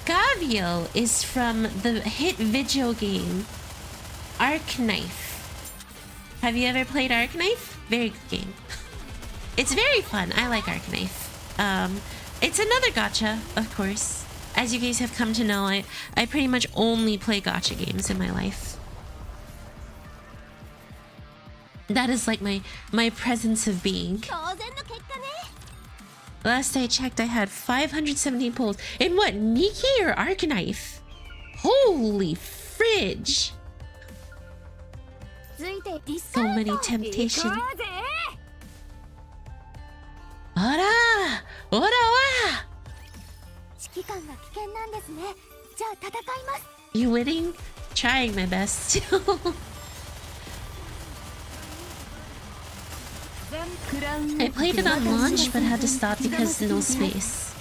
Gavial is from the hit video game Arknights. Have you ever played Arknights? Very good game. It's very fun. I like Arknights. It's another gacha, of course. As you guys have come to know, I pretty much only play gacha games in my life. That is like my presence of being. 当然の結果ね。 Last I checked, I had 517 pulls. In what, NIKKE or Arknights? Holy fridge! ついてディス So many temptations. 行こうぜ。 Ora! Ora! 指揮官が危険なんですね。じゃあ戦います。 You winning? Trying my best. I played it on launch but had to stop because no space.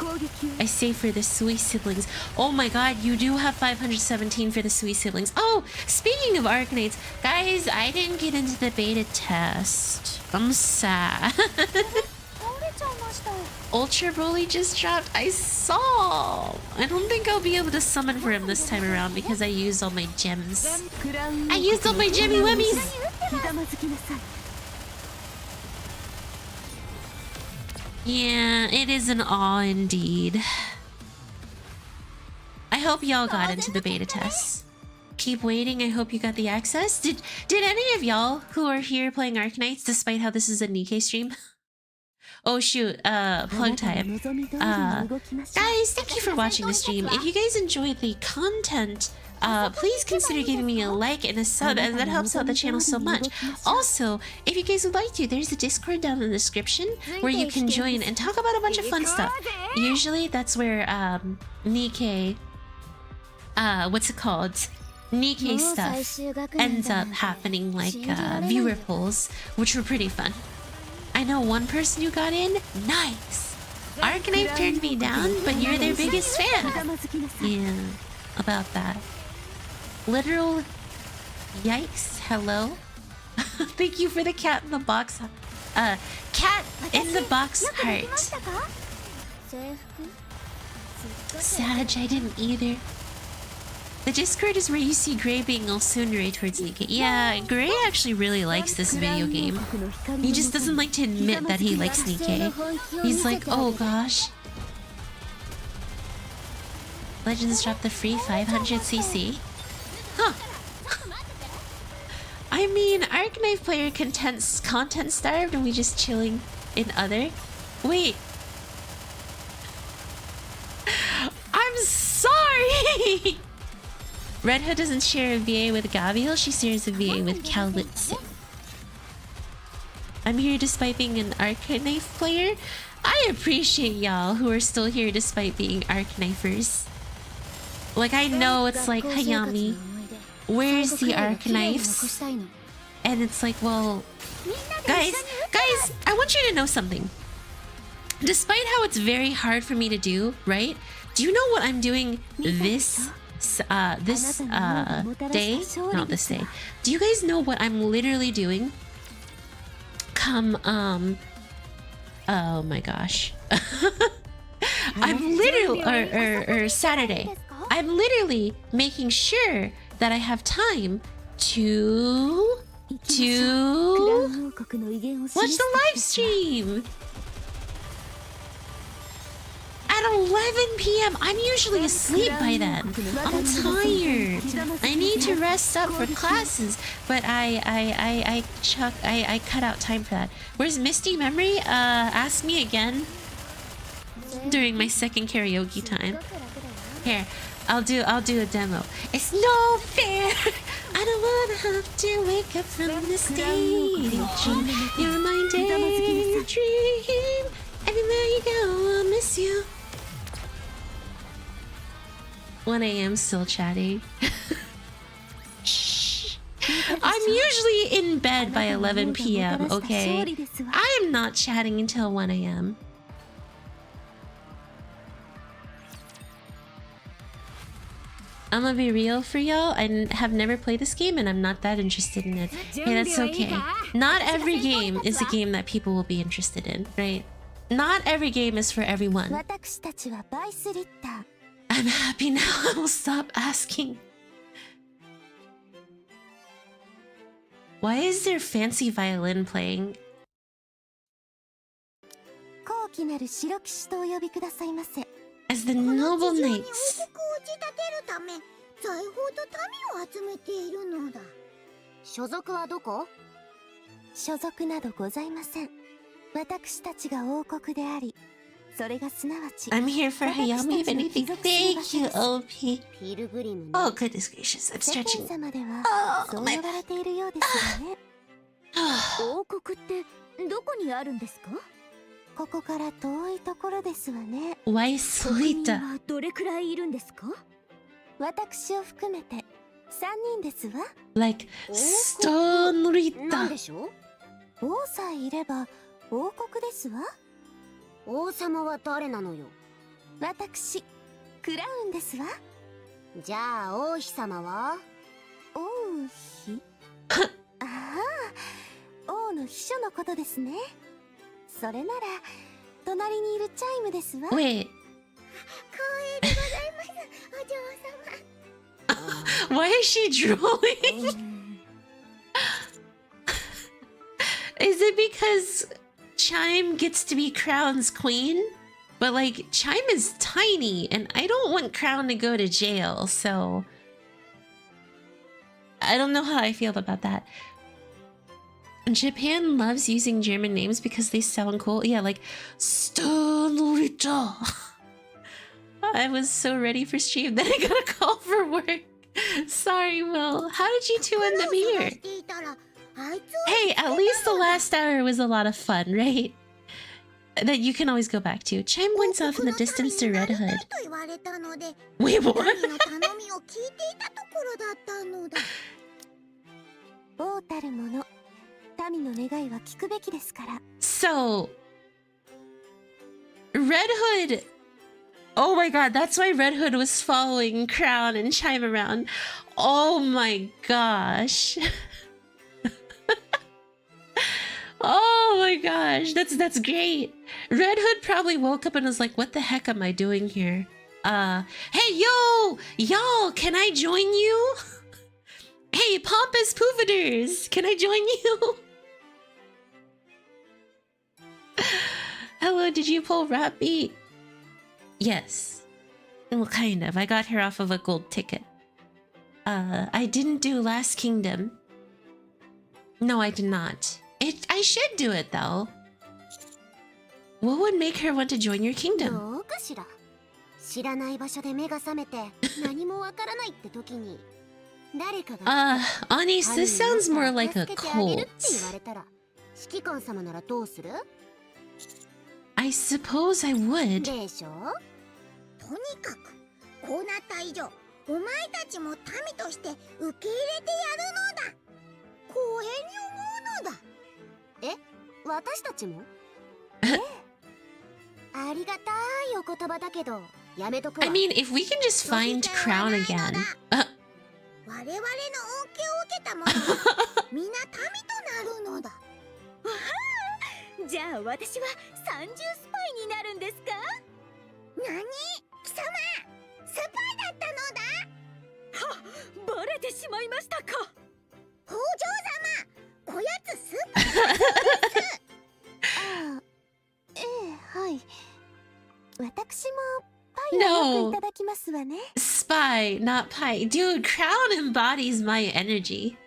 I saved for the Sui siblings. Oh my god, you do have 517 for the Sui siblings. Oh, speaking of Arknights, guys, I didn't get into the beta test. I'm sad. Ultra Broly just dropped. I saw. I don't think I'll be able to summon for him this time around because I used all my gems. I used all my gemmy wemmies. Yeah, it is an awe indeed. I hope y'all got into the beta test. Keep waiting. I hope you got the access. Did any of y'all who are here playing Arknights, despite how this is a NIKKE stream? Oh shoot, plug time. Guys, thank you for watching the stream. If you guys enjoyed the content, please consider giving me a like and a sub, as that helps out the channel so much. Also, if you guys would like to, there's a Discord down in the description where you can join and talk about a bunch of fun stuff. Usually that's where NIKKE, what's it called? NIKKE stuff ends up happening, like viewer polls, which were pretty fun. I know one person who got in. Nice! Arknight turned me down, but you're their biggest fan. Yeah, about that. Literal yikes, hello? Thank you for the cat in the box. Cat in the box heart. Sag, I didn't either. The Discord is where you see Gray being all tsundere towards NIKKE. Yeah, Gray actually really likes this video game. He just doesn't like to admit that he likes NIKKE. He's like, oh gosh. Legends dropped the free 500cc. Huh. I mean, Arknight player content starved and we just chilling in other. Wait. I'm sorry! Red Hood doesn't share a VA with Gabriel, she shares a VA with Kalitsin. I'm here despite being an Arknight player. I appreciate y'all who are still here despite being Arknifers. Like, I know it's like, Hayami, where's the Arknights? And it's like, well, guys, I want you to know something. Despite how it's very hard for me to do, right? Do you know what I'm doing this day? Not this day. Do you guys know what I'm literally doing? Come, oh my gosh. I'm literally, or Saturday. I'm literally making sure that I have time to watch the live stream. At 11 p.m. I'm usually asleep by then. I'm tired. I need to rest up for classes, but I cut out time for that. Where's Misty Memory? Ask me again during my second karaoke time. Here, I'll do a demo. It's no fair. I don't wanna have to wake up from this daydream. You're my daydream. Everywhere you go, I'll miss you. 1 a.m. still chatting. Shh. I'm usually in bed by 11 p.m., okay? I am not chatting until 1 a.m. I'm gonna be real for y'all. I have never played this game and I'm not that interested in it. Hey, that's okay. Not every game is a game that people will be interested in, right? Not every game is for everyone. I'm happy now. I will stop asking. Why is there fancy violin playing? As the noble knights. 所属はどこ？所属などございません。私たちが王国であり、それがすなわち I'm here for Hayami if anything. Thank you, OP. ピルグリムね。 Oh, goodness gracious. I'm 世間 stretching. 様では Oh, そう my 呼ばれているようですがね。王国ってどこにあるんですか？ここから遠いところですわね。 Why 国民 Solita? はどれくらいいるんですか？私を含めて3人ですわ。 Like, なん Stonrita. でしょう？王さえいれば王国ですわ。王様は誰なのよ。私クラウンですわ。じゃあ王妃様は？王妃ああ、王の秘書のことですね。それなら隣にいるチャイムですわ。 Wait. 光栄でございます、お嬢様。 Why is she drooling? Is it because Chime gets to be Crown's queen? But like, Chime is tiny, and I don't want Crown to go to jail, so... I don't know how I feel about that. Japan loves using German names because they sound cool. Yeah, like, Stonrita. I was so ready for stream, then I got a call for work. Sorry, Will. How did you two end up here? Hey, at least the last hour was a lot of fun, right? That you can always go back to. Chime winds off in the distance to Red Hood. Wait, what? 王たる者、民の願いは聞くべきですから。 So, Red Hood. Oh my god, that's why Red Hood was following Crown and Chime around. Oh my gosh. Oh my gosh, that's great. Red Hood probably woke up and was like, what the heck am I doing here? Hey, y'all, can I join you? Hey, Pompous Poofaders, can I join you? Hello, did you pull Rapi? Yes. Well, kind of. I got her off of a gold ticket. I didn't do Last Kingdom. No, I did not. I should do it, though. What would make her want to join your kingdom? どうかしら。知らない場所で目が覚めて何もわからないって時に誰かが Anis, this sounds more like a 助けてあげるって cult. 言われたら指揮官様ならどうする？ I suppose I would. でしょ？とにかくこうなった以上お前たちも民として受け入れてやるのだ。光栄に思うのだ。え？私たちも？ありがたいお言葉だけどやめとくわ。 I mean, if we can just find Crown again. 我々の恩恵を受けた者は皆民となるのだ。じゃあ私は30スパイになるんですか？何？貴様スパイだったのだ。はっ、バレてしまいましたか。北条様、こやつスパイです。ああ、ええ、はい。私もパイをよくいただきますわね。 Spy, not pie. Dude, Crown embodies my energy.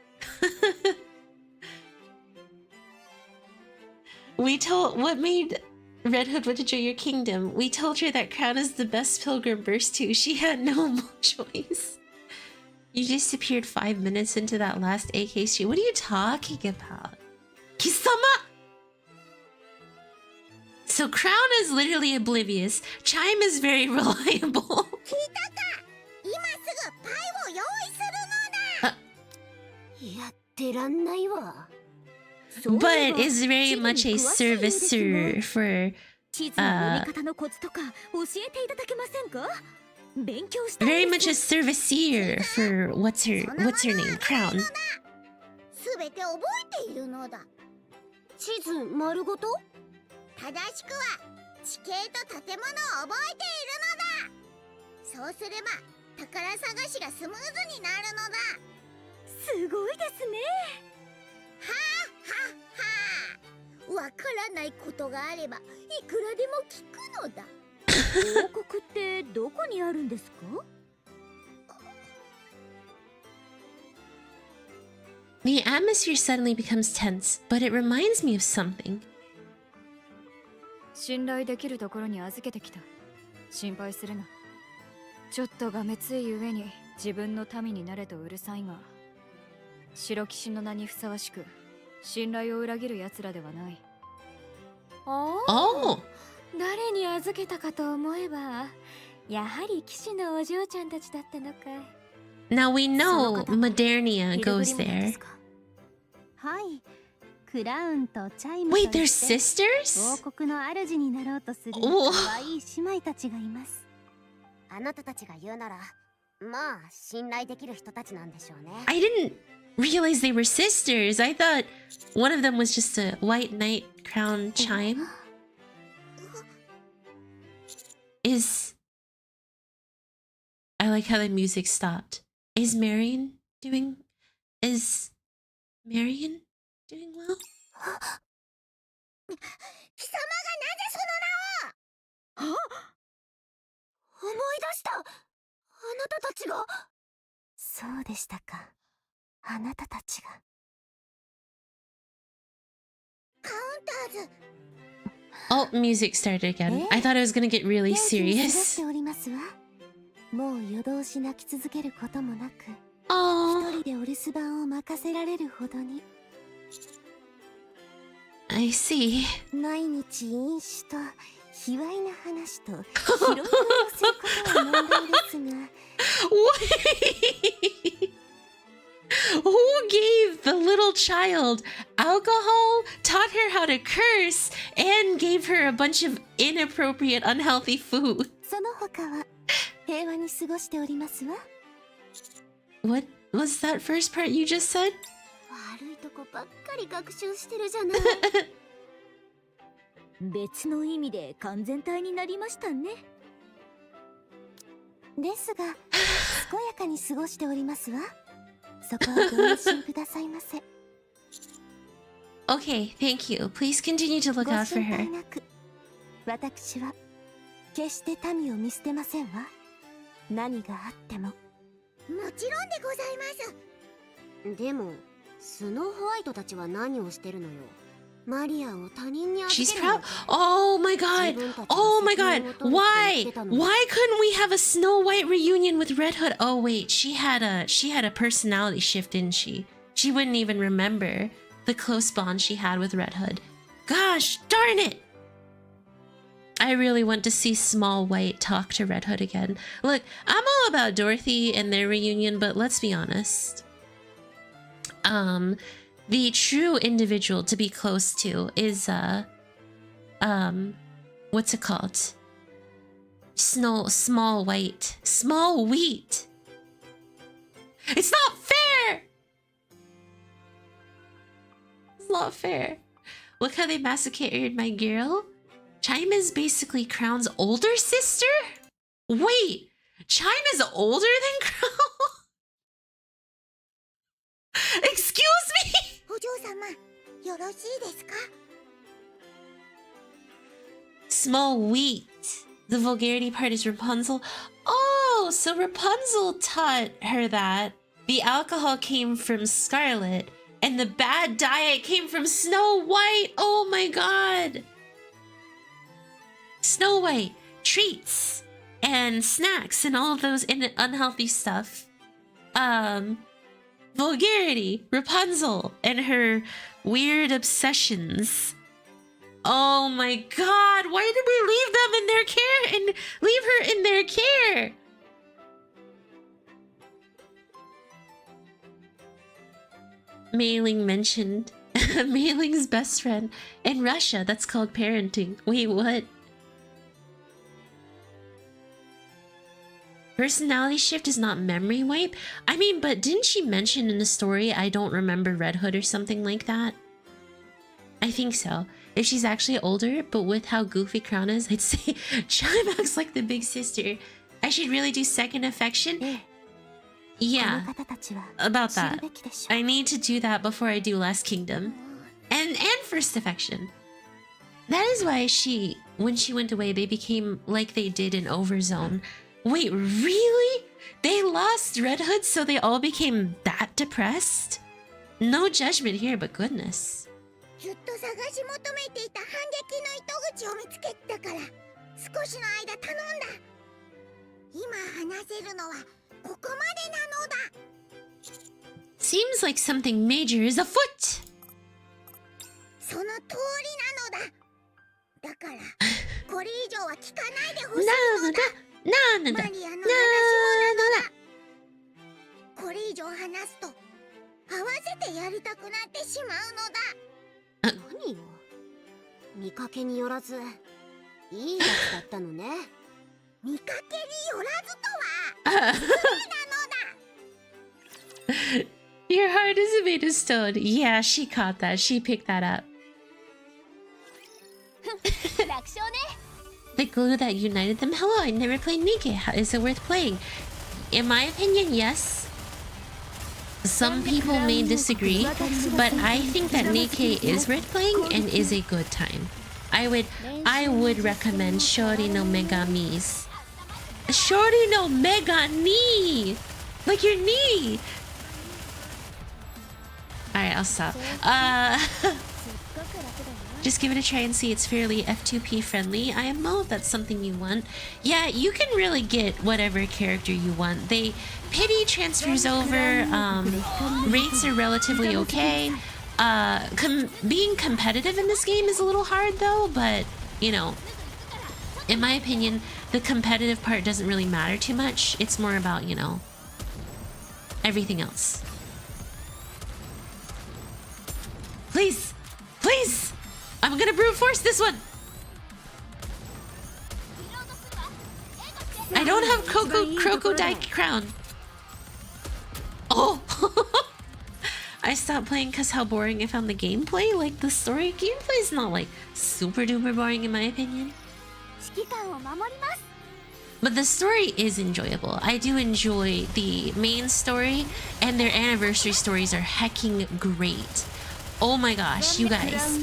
What made Red Hood want to join your kingdom? We told her that Crown is the best pilgrim verse too. She had no choice. You disappeared 5 minutes into that last AK stream. What are you talking about? Kisama! So Crown is literally oblivious. Chime is very reliable. 聞いたか？今すぐパイを用意するのだ。やってらんないわ。 But is very much a servicer for 地図の読み方のコツとか教えていただけませんか？勉強したい very です。 much a servicier for what's her name? Crown. すべて覚えているのだ。地図丸ごと？正しくは地形と建物を覚えているのだ。そうすれば宝探しがスムーズになるのだ。すごいですね。はあはあはあ。わからないことがあればいくらでも聞くのだ。王国ってどこにあるんですか？ The atmosphere suddenly becomes tense, but it reminds me of something. 信頼できるところに預けてきた。心配するな。ちょっとがめつい上に自分の民になれとうるさいが、白騎士の名にふさわしく信頼を裏切る奴らではない。Oh! 誰に預けたかと思えば、やはり騎士のお嬢ちゃんたちだったのかい。Now we know Modernia goes there. はい。クラウンとチャイム Wait, と they're いって sisters? 王国の主になろうとするお可愛い姉妹たちがいます。あなたたちが言うなら、まあ信頼できる人たちなんでしょうね。 I didn't realize they were sisters. I thought one of them was just a white knight crown chime. I like how the music stopped. Is Marion doing well? 貴様がなぜその名を。思い出した。あなたたちが。そうでしたか。あなたたちが。カウンターズ。 Oh, music started again. I thought it was gonna get really 元気に過ごし serious. ておりますわ。もう夜通し泣き続けることもなく、一 Oh, 人でお留守番を任せられるほどに。 I see. 毎日飲酒と卑猥な話と拾い食いをすることは問題ですが。Wait! Who gave the little child alcohol, taught her how to curse, and gave her a bunch of inappropriate, unhealthy food? その他は平和に過ごしておりますわ。 What was that first part you just said? 悪いとこばっかり学習してるじゃない。別の意味で完全体になりましたね。ですが、健やかに過ごしておりますわ。そこはご安心くださいませ。 Okay, thank you. Please continue to look ご out for 心配 her. なく、私は決して民を見捨てませんわ。何があっても。もちろんでございます。でもスノーホワイトたちは何をしてるのよ。マリアを他人に預 She's けるの。 proud. Oh my god. Oh my god. Why? Why couldn't we have a Snow White reunion with Red Hood? Oh wait, she had a personality shift, didn't she? She wouldn't even remember the close bond she had with Red Hood. Gosh, darn it. I really want to see Small White talk to Red Hood again. Look, I'm all about Dorothy and their reunion, but let's be honest. The true individual to be close to is what's it called? Small White. Small Wheat. It's not fair. It's not fair. Look how they massacred my girl. Chime is basically Crown's older sister? Wait, Chime is older than Crown? Excuse me? お嬢様、よろしいですか。 Small wheat. The vulgarity part is Rapunzel. Oh, so Rapunzel taught her that the alcohol came from Scarlet and the bad diet came from Snow White. Oh my god. Snow White, treats and snacks and all of those unhealthy stuff. Vulgarity, Rapunzel, and her weird obsessions. Oh my god, why did we leave them in their care and leave her in their care? Mei Ling mentioned Mei Ling's best friend in Russia. That's called parenting. Wait, what? Personality shift is not memory wipe? I mean, but didn't she mention in the story I don't remember Red Hood or something like that? I think so. If she's actually older, but with how goofy Crown is, I'd say Chime acts like the big sister. I should really do second affection? Yeah, この方たちは about 知る that. べきでしょう。 I need to do that before I do Last Kingdom. And first affection. That is why when she went away, they became like they did in Overzone. Wait, really? They lost Red Hood, so they all became that depressed? No judgment here, but goodness. ずっと探し求めていた反撃の糸口を見つけたから少しの間頼んだ。今話せるのはここまでなのだ。 Seems like something major is afoot. その通りなのだ。だからこれ以上は聞かないでほしいのだ。なのだ。マリアの話もなのだ。これ以上話すと合わせてやりたくなってしまうのだ。何よ、見かけによらずいいやつだったのね。見かけによらずとは失礼なのだ。 Your heart is made of stone. Yeah, she caught that. She picked that up. 楽勝ね。 The glue that united them? Hello, I never played Nikke. Is it worth playing? In my opinion, yes. Some people may disagree, but I think that Nikke is worth playing and is a good time. I would recommend Shori no Megamis. Shori no Mega knee! Like your knee! Alright, I'll stop. Just give it a try and see. It's fairly F2P friendly. IMO, if that's something you want. Yeah, you can really get whatever character you want. Pity transfers over. Rates are relatively okay. Being competitive in this game is a little hard though, but you know, in my opinion, the competitive part doesn't really matter too much. It's more about, you know, everything else. Please! Please! I'm gonna brute force this one! I don't have crocodile crown. Oh! I stopped playing because how boring I found the gameplay. Like, the story gameplay is not like super duper boring in my opinion. But the story is enjoyable. I do enjoy the main story, and their anniversary stories are hecking great. Oh my gosh, you guys.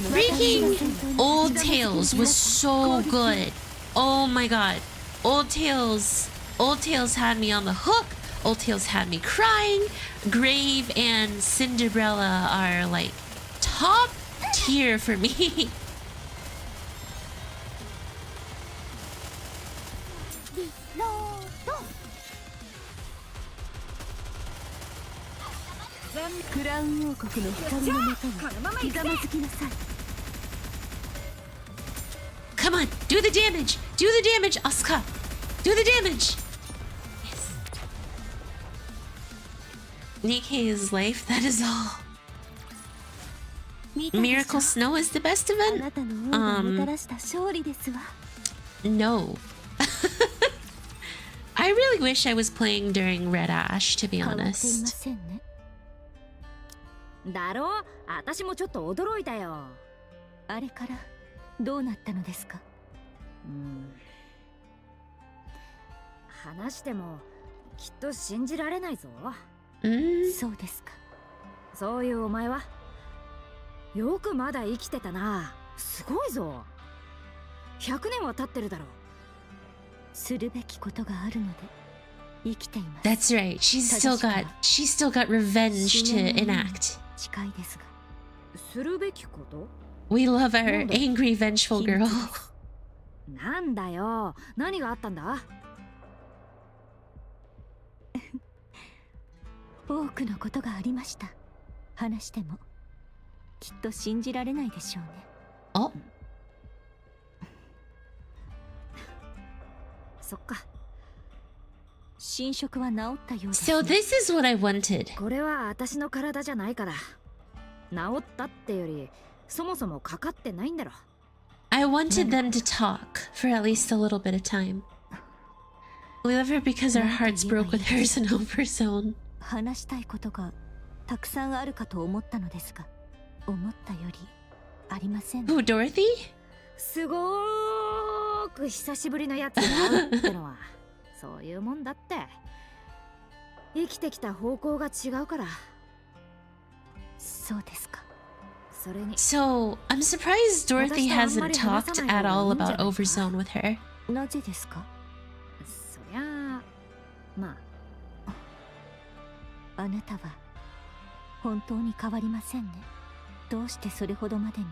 Freaking Old Tales was so good. Oh my god. Old Tales had me on the hook. Old Tales had me crying. Grave and Cinderella are like top tier for me. Come on, do the damage! Do the damage, Asuka! Do the damage! Yes. Nikke's life, that is all. Miracle Snow is the best event? No. I really wish I was playing during Red Ash, to be honest. だろう、私もちょっと驚いたよ。あれからどうなったのですか？話してもきっと信じられないぞ。そうですか。そういうお前はよくまだ生きてたな。すごいぞ。100年は経ってるだろう。するべきことがあるので生きています。That's right. She's still got revenge to enact. 近いですが。するべきこと？ We love our angry, vengeful girl. なんだよ。何があったんだ？多くのことがありました。話してもきっと信じられないでしょうね。あ？そっか。侵食は治ったようですね。So this is what I wanted. これは私の体じゃないから。治ったってよりそもそもかかってないんだろ。I wanted them to talk for at least a little bit of time. We love her because our hearts broke with hers in Overzone. 話したいことがたくさんあるかと思ったのですが、思ったよりありません。Who, Dorothy? すごーく久しぶりのやつが会うってのはそういうもんだって。生きてきた方向が違うから。そうですか。それに。So I'm surprised Dorothy hasn't talked at all about Overzone with her. なぜですか？そりゃあ、まあ。あなたは本当に変わりませんね。どうしてそれほどまでに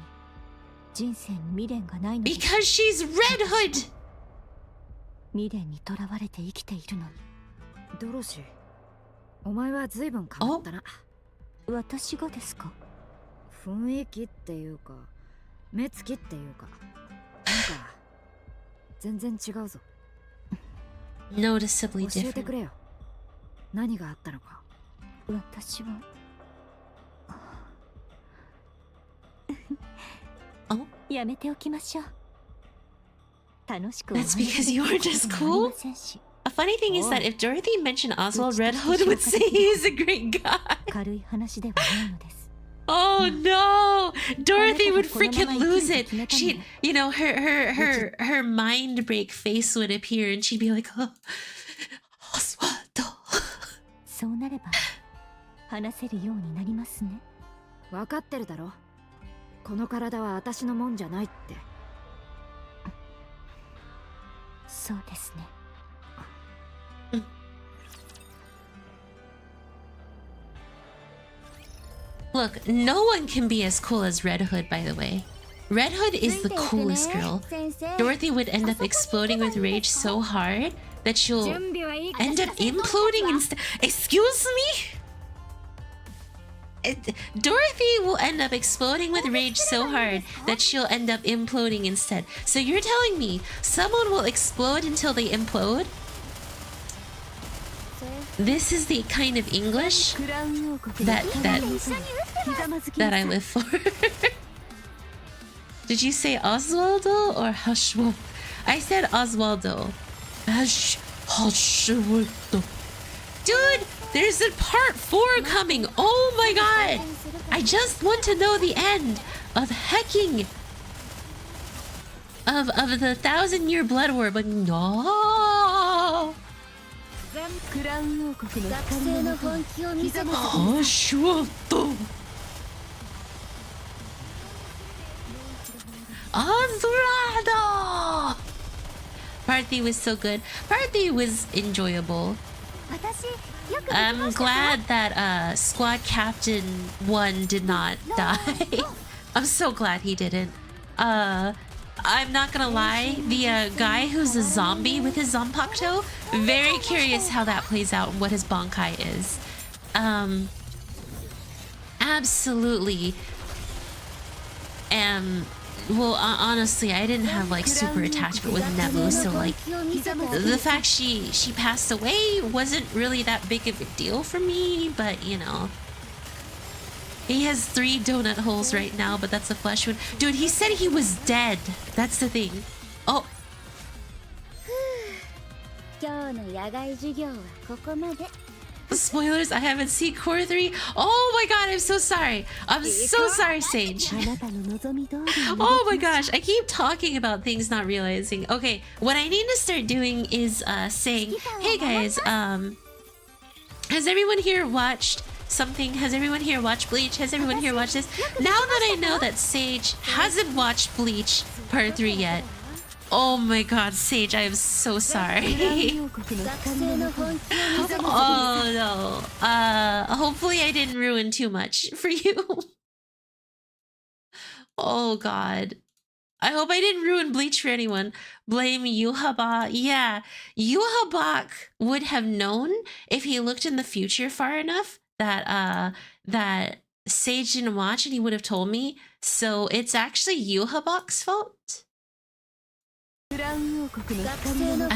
人生に未練がないのですか。 Because she's Red Hood! 未練にとらわれて生きているのに。ドロシー、お前は随分変わったな。私がですか。雰囲気っていうか目つきっていうか、なんか全然違うぞ。 Noticeably 教えてく different. れよ、何があったのか。私はやめておきましょう。楽しくお That's because you are just cool? A funny thing is that if Dorothy mentioned Oswald, Red Hood would say he is a great guy. 軽い話ではないのです。 Oh no! Dorothy would freaking lose it. She'd, you know, her mind break face would appear and she'd be like, oh, Oswald. そうなれば話せるようになりますね。分かってるだろ、この体は私のもんじゃないって。そうですね。Look, no one can be as cool as Red Hood, by the way. Red Hood is the coolest girl. Dorothy would end up exploding with rage so hard that she'll end up imploding instead. Excuse me? Dorothy will end up exploding with rage so hard that she'll end up imploding instead. So you're telling me someone will explode until they implode? This is the kind of English that I live for. Did you say Oswaldo or Hashwaldo? I said Oswaldo. Hashwaldo. Dude, there's a part 4 coming. Oh my god. I just want to know the end of hecking of the 1,000-year blood war, but no. Hashwaldo. Azurado! Part 3 was so good. Part 3 was enjoyable. I'm glad that Squad Captain 1 did not die. I'm so glad he didn't. I'm not gonna lie, the guy who's a zombie with his Zanpakuto, very curious how that plays out and what his Bankai is. Absolutely. Well, honestly, I didn't have like super attachment with Nebu, so like the fact she passed away wasn't really that big of a deal for me, but you know. He has 3 donut holes right now, but that's a flesh wound. Dude, he said he was dead. That's the thing. Oh. Spoilers, I haven't seen Core 3. Oh my god, I'm so sorry. I'm so sorry, Sage. Oh my gosh, I keep talking about things not realizing. Okay, what I need to start doing is saying, hey guys, has everyone here watched something? Has everyone here watched Bleach? Has everyone here watched this? Now that I know that Sage hasn't watched Bleach Part 3 yet, oh my god, Sage, I am so sorry. Oh no. Hopefully I didn't ruin too much for you. Oh god. I hope I didn't ruin Bleach for anyone. Blame Yuhaba. Yeah, Yuhabak would have known if he looked in the future far enough that that Sage didn't watch, and he would have told me. So it's actually Yuhabak's fault. I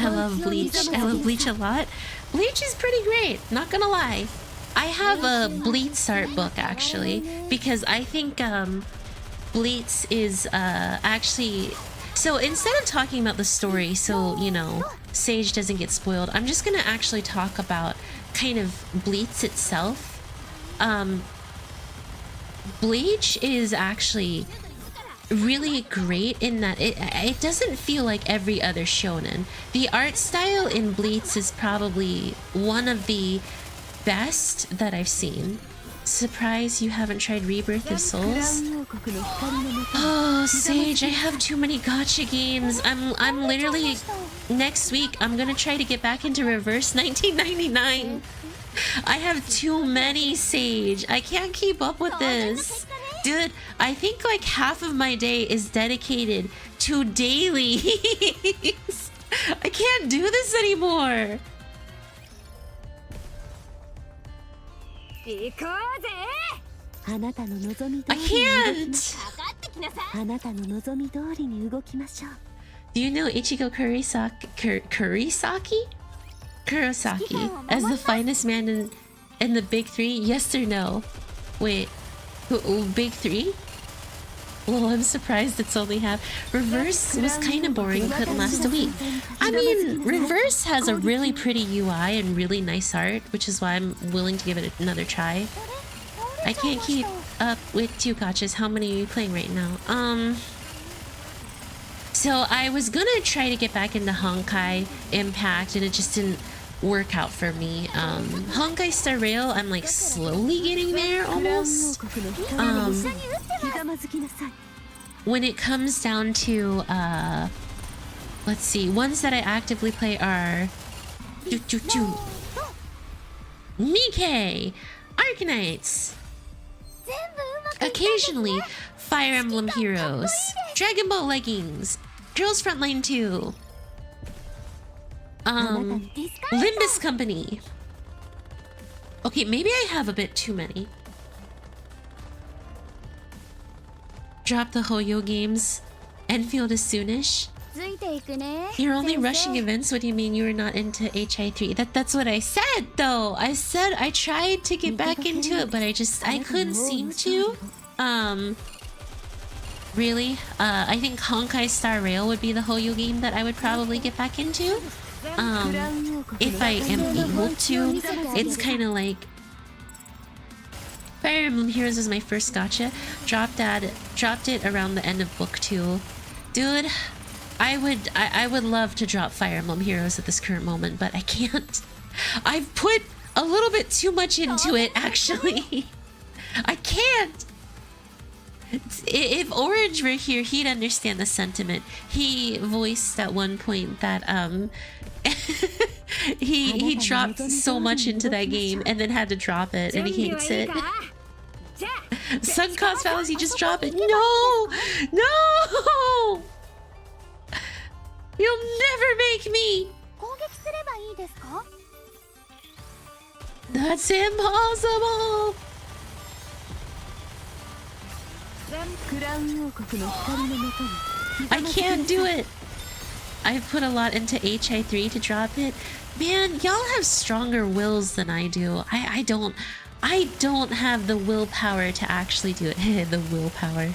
love Bleach. I love Bleach a lot. Bleach is pretty great, not gonna lie. I have a Bleach art book actually, because I think Bleach is actually... So instead of talking about the story, so you know, Sage doesn't get spoiled, I'm just gonna actually talk about kind of Bleach itself. Bleach is actually really great in that it doesn't feel like every other shonen. The art style in Bleach is probably one of the best that I've seen. Surprise, you haven't tried Rebirth of Souls? Oh, Sage, I have too many gacha games. I'm literally... Next week, I'm gonna try to get back into Reverse 1999. I have too many Sage. I can't keep up with this. Dude, I think like half of my day is dedicated to dailies. I can't do this anymore. I can't. Do you know Ichigo Kurosaki as the finest man in the big three? Yes or no? Wait, big three? Well, I'm surprised it's only half. Reverse was kind of boring, couldn't last a week. I mean, Reverse has a really pretty UI and really nice art, which is why I'm willing to give it another try. I can't keep up with 2 gachas. How many are you playing right now? So I was gonna try to get back into Honkai Impact, and it just didn't work out for me. Honkai Star Rail, I'm like slowly getting there almost. When it comes down to let's see, ones that I actively play are NIKKE, Arknights, occasionally Fire Emblem Heroes, Dragon Ball Leggings, Girls Frontline 2, Limbus Company. Okay, maybe I have a bit too many. Drop the Hoyo games. Enfield is soonish. You're only rushing events. What do you mean you were not into HI3? That's what I said though. I said I tried to get back into it, but I couldn't seem to. Really? I think Honkai Star Rail would be the Hoyo game that I would probably get back into. If I am able to. It's kind of like Fire Emblem Heroes was my first gacha. Dropped it around the end of book 2. Dude, I would love to drop Fire Emblem Heroes at this current moment, but I can't. I've put a little bit too much into it, actually. I can't. If Orange were here, he'd understand the sentiment. He voiced at one point that he dropped so much into that game and then had to drop it, and he hates it. Sun Cost Fallacy, just drop it. No! No! You'll never make me! That's impossible! I can't do it! I've put a lot into HI3 to drop it. Man, y'all have stronger wills than I do. I don't have the willpower to actually do it. The willpower.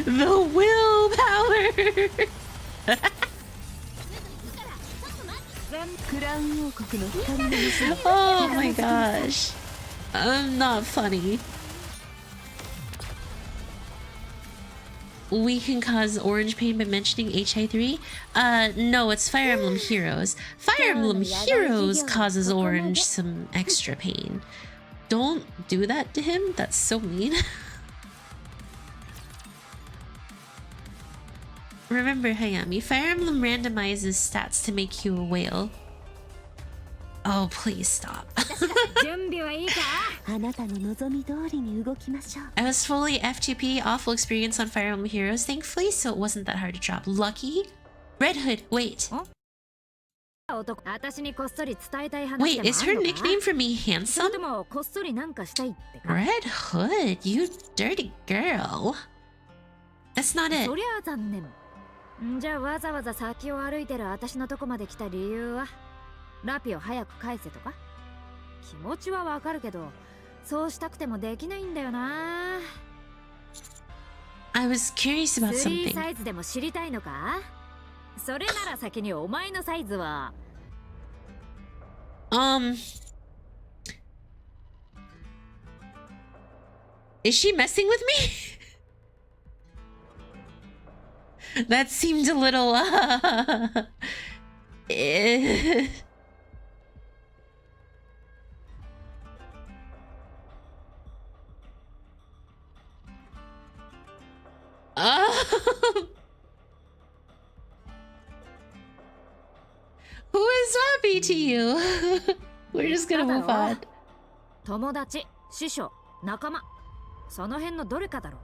The willpower! Oh my gosh. I'm not funny. We can cause orange pain by mentioning HI3? No, it's Fire Emblem Heroes. Fire Emblem Heroes causes orange some extra pain. Don't do that to him. That's so mean. Remember, Hayami, Fire Emblem randomizes stats to make you a whale. Oh, please stop. I was fully F2P, awful experience on Fire Emblem Heroes, thankfully, so it wasn't that hard to drop. Lucky? Red Hood, wait. Wait, is her nickname for me handsome? Red Hood, you dirty girl. That's not it. じゃあわざわざ先を歩いてる私のとこまで来た理由はラピを早く返せとか気持ちはわかるけどそうしたくてもできないんだよな I was curious about something. 3サイズでも知りたいのかそれなら先にお前のサイズは Is she messing with me? That seemed a little, Who to you. We're just gonna move on. 友達、師匠、仲間、その辺のどれかだろ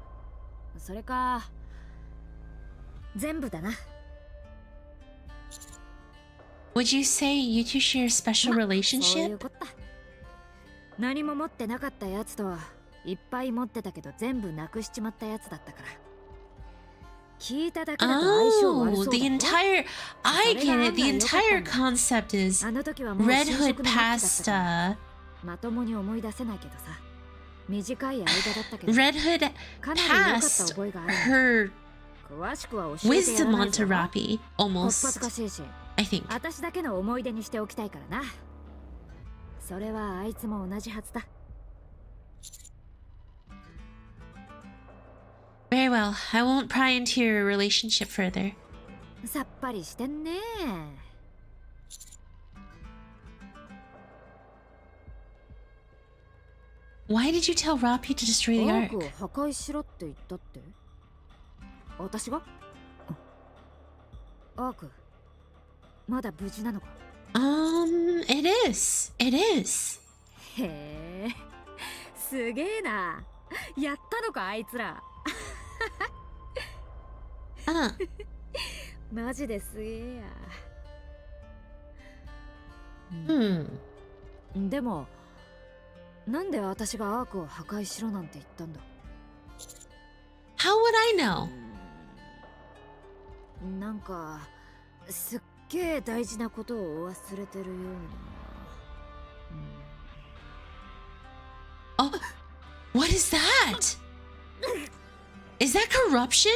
う。それか全部だな。Would you say you two share a special そうい relationship? うことだ。何も持ってなかったやつといっぱい持ってたけど全部なくしちまったやつだったから。聞いただけだと相性悪 Oh, そうだ the ろ。 entire I get it. The entire concept is あの時はもう Red 就 Hood 職の末期だったから pasta. まともに思い出せないけどさ。短い間だったけど Red Hood かなり良かった passed 覚えがある。 her 詳しくは教えてやら wisdom ないぞ。 onto Rapi, こっぱず almost, かしいし、 I think. 私だけの思い出にしておきたいからな。それはあいつも同じはずだ。Very well. I won't pry into your relationship further. さっぱりしてんね。Why did you tell Rapi to destroy the アー ark? クを破壊しろって言ったって？私が？アーク、まだ無事なのか？ It is. It is. へえ、すげえな。やったのかあいつら。マジですげえや。でもなんで私がアークを破壊しろなんて言ったんだ？ How would I know? なんかすっげえ大事なことを忘れてるような。Oh, what is that? Is that corruption?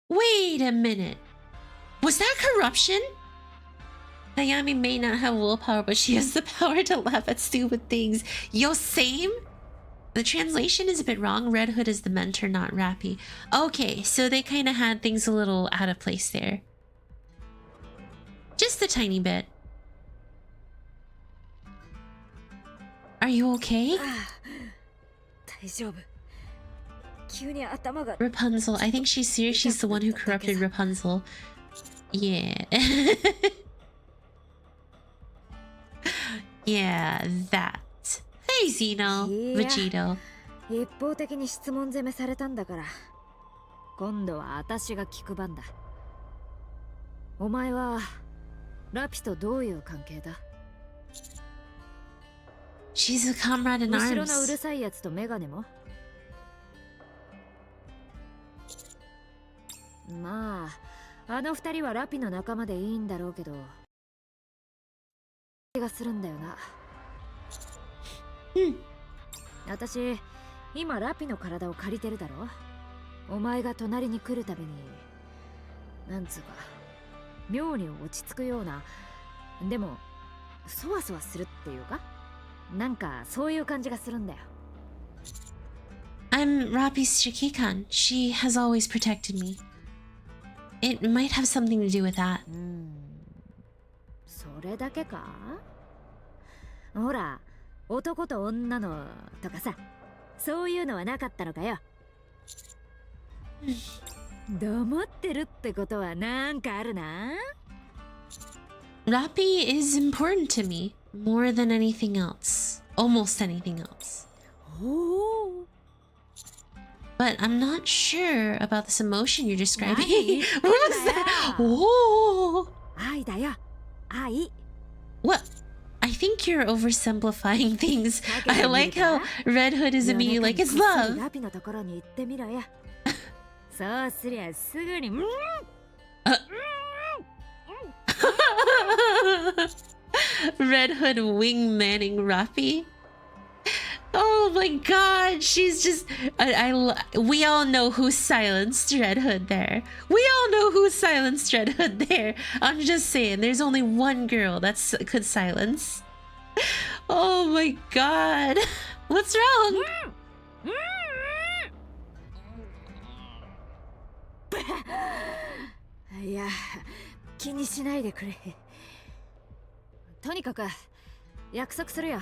Wait a minute. Was that corruption? Hayami may not have willpower, but she has the power to laugh at stupid things. Yo, same? The translation is a bit wrong. Red Hood is the mentor, not Rapi. Okay, so they kind of had things a little out of place there. Just a tiny bit. Are you okay? 大丈夫。急に頭が。 Rapunzel. I think she's serious. She's the one who corrupted Rapunzel. Yeah. Yeah, that. Hey, Zeno. Vegito. 一方的に質問攻めされたんだから。今度は私が聞く番だ。お前はラピとどういう関係だ？ She's a comrade in 後ろのう arms. るさいやつとメガネも？まあ、あの二人はラピの仲間でいいんだろうけど、気がするんだよな。私、今ラピの体を借りてるだろ。お前が隣に来るたびに、なんつうか、妙に落ち着くような、でも、そわそわするっていうか、なんかそういう感じがするんだよ。I'm Rapi's Shikikan. She has always protected me. It might have something to do with that. それだけか？ほら、男と女のとかさ、そういうのはなかったのかよ。黙ってるってことはなんかあるな。Rapi is important to me more than anything else. Almost anything else. おお。 But I'm not sure about this emotion you're describing. Nani? What was that? Whoa! 愛だよ。愛。 What? I think you're oversimplifying things. I like how Red Hood is immediately like, it's love. ラピのところに行ってみろや。そうすりゃすぐに。Red Hood wingmanning Rapi. Oh my god, she's just we all know who silenced Red Hood there. We all know who silenced Red Hood there. I'm just saying, there's only one girl that could silence. Oh my god. What's wrong? いや、気にしないでくれ。とにかく約束するよ。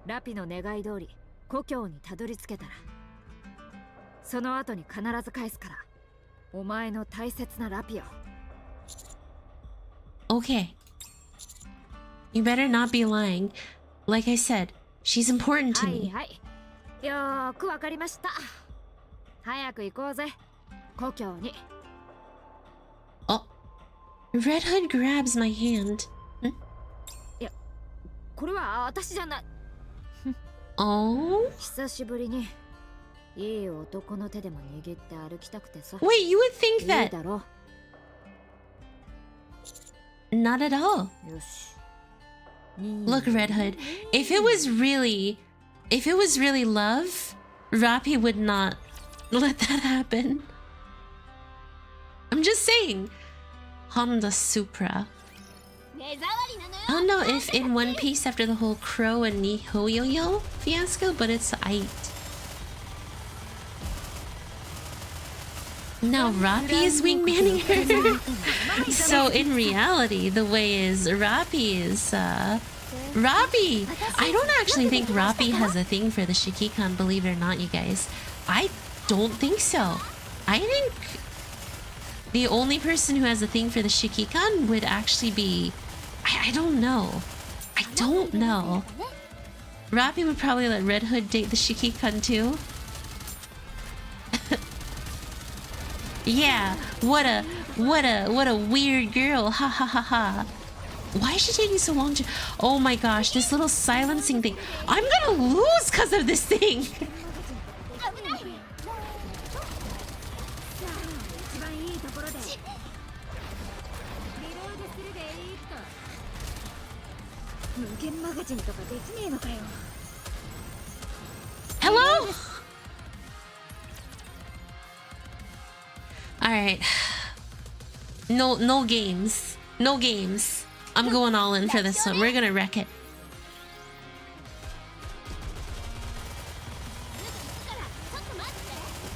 ラピの願い通り故郷にたどり着けたら、その後に必ず返すから。お前の大切なラピを。 Okay. You better not be lying. Like I said, she's important to はい me. はい。よーくわかりました。早く行こうぜ。故郷に。 Oh. Red Hood grabs my hand. これは私じゃない。 Oh? 久しぶりにいい男の手でも握って歩きたくてさ。 Wait, you would think いい that... だろ。 Not at all. よし。 Look, Red Hood, if it was really love, Rapi would not let that happen. I'm just saying. Honda Supra. I don't know if in One Piece after the whole Crow and Nihoyoyo fiasco, but it's aight. Now Rapi is wingmanning her. So in reality, the way is Rapi is Rapi! I don't actually think Rapi has a thing for the Shikikan, believe it or not, you guys. I don't think so. I think the only person who has a thing for the Shikikan would actually be... I don't know. I don't know. Rapi would probably let Red Hood date the Shikikan too. Yeah, what a weird girl. Ha ha ha ha. Why is she taking so long to... Oh my gosh, this little silencing thing. I'm gonna lose because of this thing. Hello? Alright. No games. No games. I'm going all in for this one. We're gonna wreck it.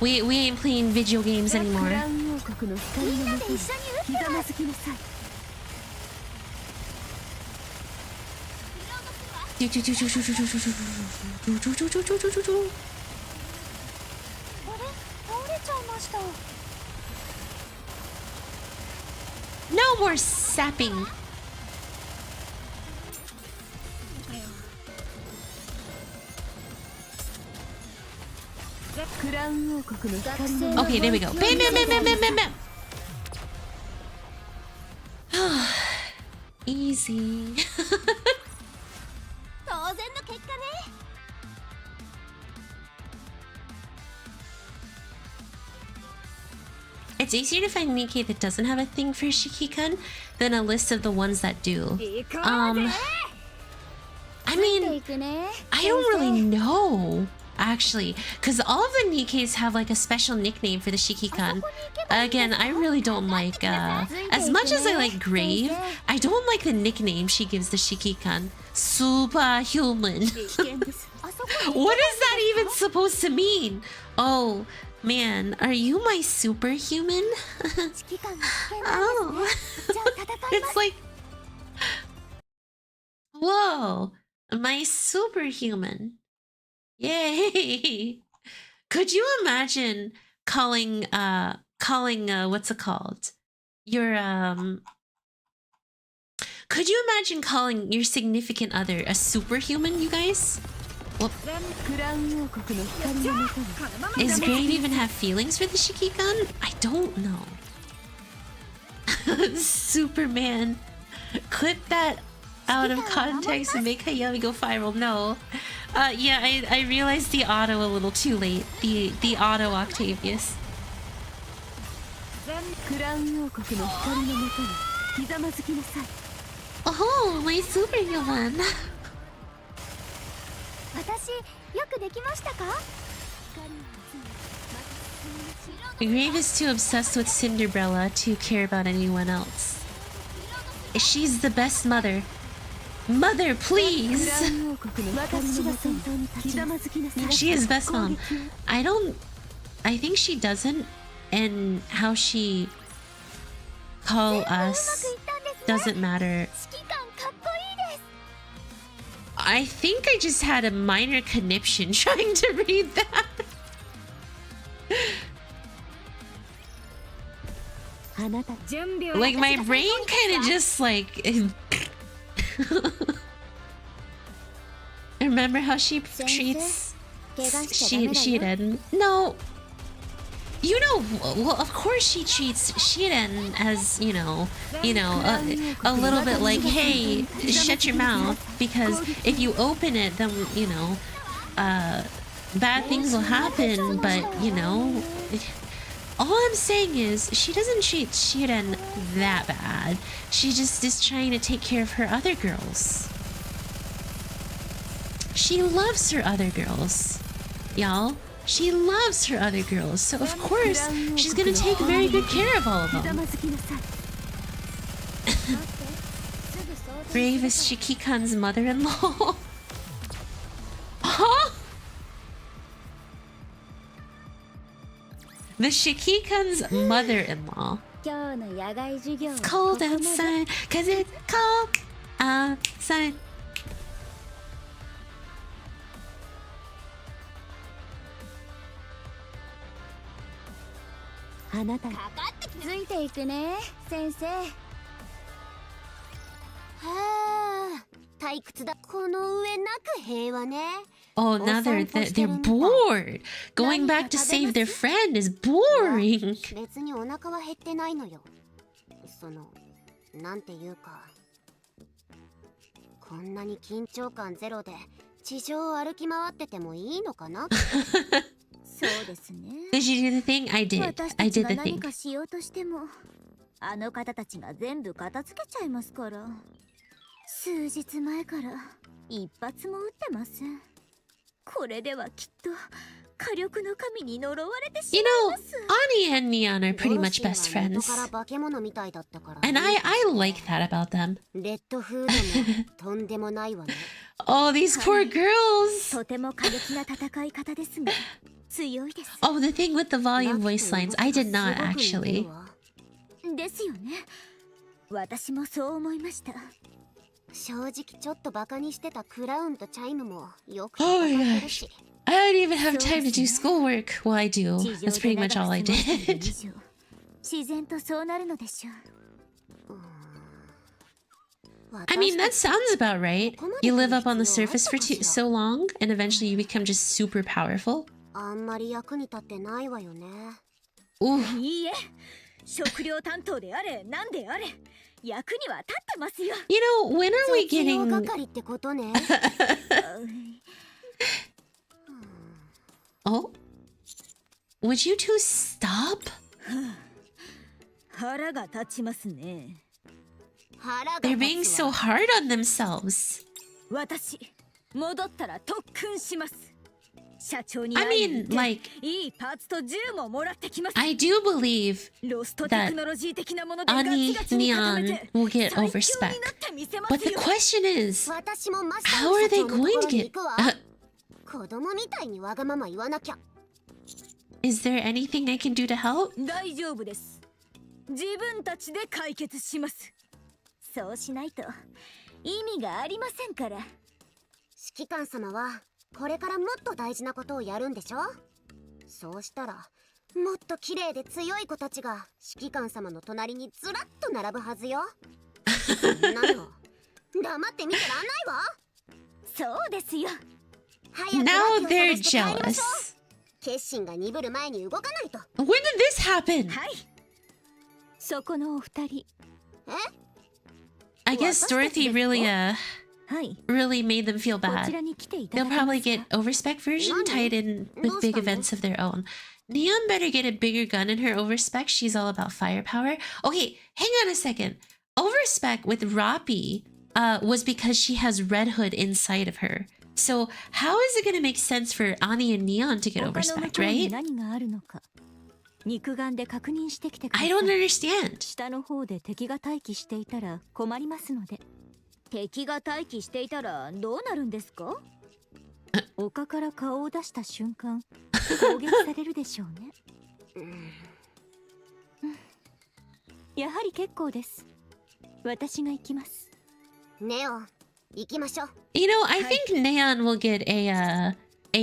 We ain't playing video games anymore. No more sapping. Okay, there we go. Bam, bam, bam, bam, bam, bam, bam. Easy. It's easier to find Nikkei that doesn't have a thing for Shikikan than a list of the ones that do. I mean, I don't really know, actually, because all of the Nikkeis have like a special nickname for the Shikikan. Again, I really don't like, as much as I like Grave, I don't like the nickname she gives the Shikikan. Superhuman. What is that even supposed to mean? Oh, man, are you my superhuman? Oh. It's like... Whoa, my superhuman. Yay! Could you imagine calling what's it called? Your could you imagine calling your significant other a superhuman, you guys? Whoop. Is Grave even have feelings for the Shikikan? I don't know. Superman. Clip that out of context and make Hayami go viral. No. Yeah, I realized the auto a little too late. The auto Octavius. Oh, my superhuman. Grave is too obsessed with Cinderella to care about anyone else. She's the best mother. Mother, please! She is best mom. I think she doesn't, and how she call us doesn't matter. I think I just had a minor conniption trying to read that. Like my brain kind of just like Remember how she treats Shiren? No. You know, well, of course she treats Shiren as, you know, a little bit like, hey, shut your mouth, because if you open it, then, you know, bad things will happen, but, you know, all I'm saying is she doesn't treat Shiren that bad. She just is trying to take care of her other girls. She loves her other girls, y'all. She loves her other girls, so of course she's gonna take very good care of all of them. Brave is Shikikan's mother-in-law. Huh? The Shikikan's mother-in-law. It's cold outside, 'cause it's cold outside. Oh, now they're bored. Going back to save their friend is boring. 別にお腹は減ってないのよ。その、なんていうか、こんなに緊張感ゼロで地上を歩き回っててもいいのかな？そうですね。Did you do the thing? I did. I did the thing. 何かしようとしても、あの方たちが全部片付けちゃいますから。数日前から一発も撃ってません。これではきっと火力の神に呪われてしまいます。You know, Ani and Neon are pretty much best friends. And I like that about them. レッドフードもとんでもないわね。Oh, these poor girls! とても過激な戦い方ですが、強いです。Oh, the thing with the volume voice lines, I did not actually. ですよね。私もそう思いました。正直ちょっとバカにしてたクラウンとチャイムもよく Oh 戦 my ってるし。gosh. I don't even have time to do schoolwork. Well, I do. That's pretty much all I did. 自然とそうなるのでしょう。I mean, that sounds about right. You live up on the surface for so long, and eventually you become just super powerful. あんまり役に立ってないわよね。 Ooh. いいえ、食料担当であれ、なんであれ、役には立ってますよ。You know, when are we getting... 係ってことね。Oh? Would you two stop? 腹が立ちますね。 They're being so hard on themselves. 私、戻ったら特訓します。社長に I mean, like, いいパーツと銃ももらってきます。 I do believe ロストテクノロジー的なもので Ani ガチガチに固め Neon て will get 最強に overspec. なってみせます But the よ。 question is, 私もマスター how の are 社 they 長のとこ going ろ to に get... 行くわ。子供みたいにわがまま言わなきゃ。 Is there anything I can do to help? 大丈夫です。自分たちで解決します。そうしないと意味がありませんから。指揮官様はこれからもっと大事なことをやるんでしょ。そうしたらもっと綺麗で強い子たちが指揮官様の隣にずらっと並ぶはずよ。そんなの黙って見てらんないわ。そうですよ。早く Now ラッキー they're を探して帰りましょう。 jealous. 決心が鈍る前に動かないと。 When did this happen? はい。そこのお二人。え I guess Dorothy really, はい。 really made them feel こち bad. らに来ていただ They'll けま probably す get か。 overspec version tied in with big events of their own. Neon better get a bigger gun in her overspec. She's all about firepower. Okay, hang on a second. Overspec with Rapi was because she has Red Hood inside of her. So how is it going to make sense for Ani and Neon to get 他の向 overspec, こうに right? 何があるのか。肉眼で確認してきてくださ I い。 don't understand. 下の方で敵が待機していたら困りますので。敵が待機していたらどうなるんですか？丘から顔を出した瞬間、攻撃されるでしょうね。やはり結構です。私が行きます。ネオン行きましょう。 You know, I think Neon will get a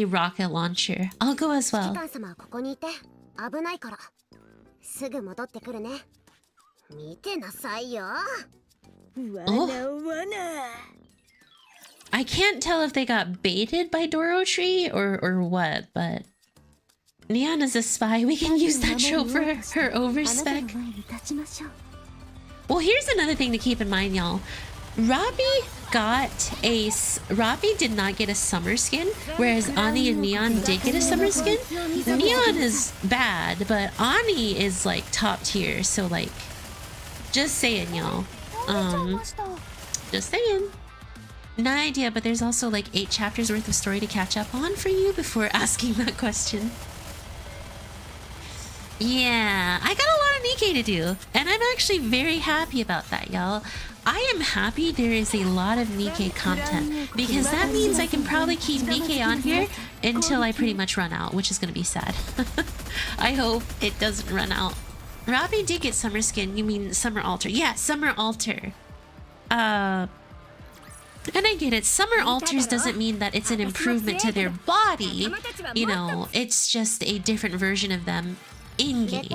rocket launcher. I'll go as 指揮 well. 官様はここにいて危ないからすぐ戻ってくるね。見てなさいよ。I can't tell if they got baited by Dorothy or what, but Neon is a spy. We can use that trope for her overspec. Well, here's another thing to keep in mind, y'all. Rapi did not get a summer skin, whereas Ani and Neon did get a summer skin. Neon is bad, but Ani is like top tier, so like, just saying, y'all. Just saying. No idea, but there's also like 8 chapters worth of story to catch up on for you before asking that question. Yeah, I got a lot of NIKKE to do, and I'm actually very happy about that, y'all. I am happy there is a lot of NIKKE content, because that means I can probably keep NIKKE on here until I pretty much run out, which is going to be sad. I hope it doesn't run out. Rapi did get summer skin. You mean summer alter? Yeah, summer alter. And I get it. Summer alters doesn't mean that it's an improvement to their body. You know, it's just a different version of them in game.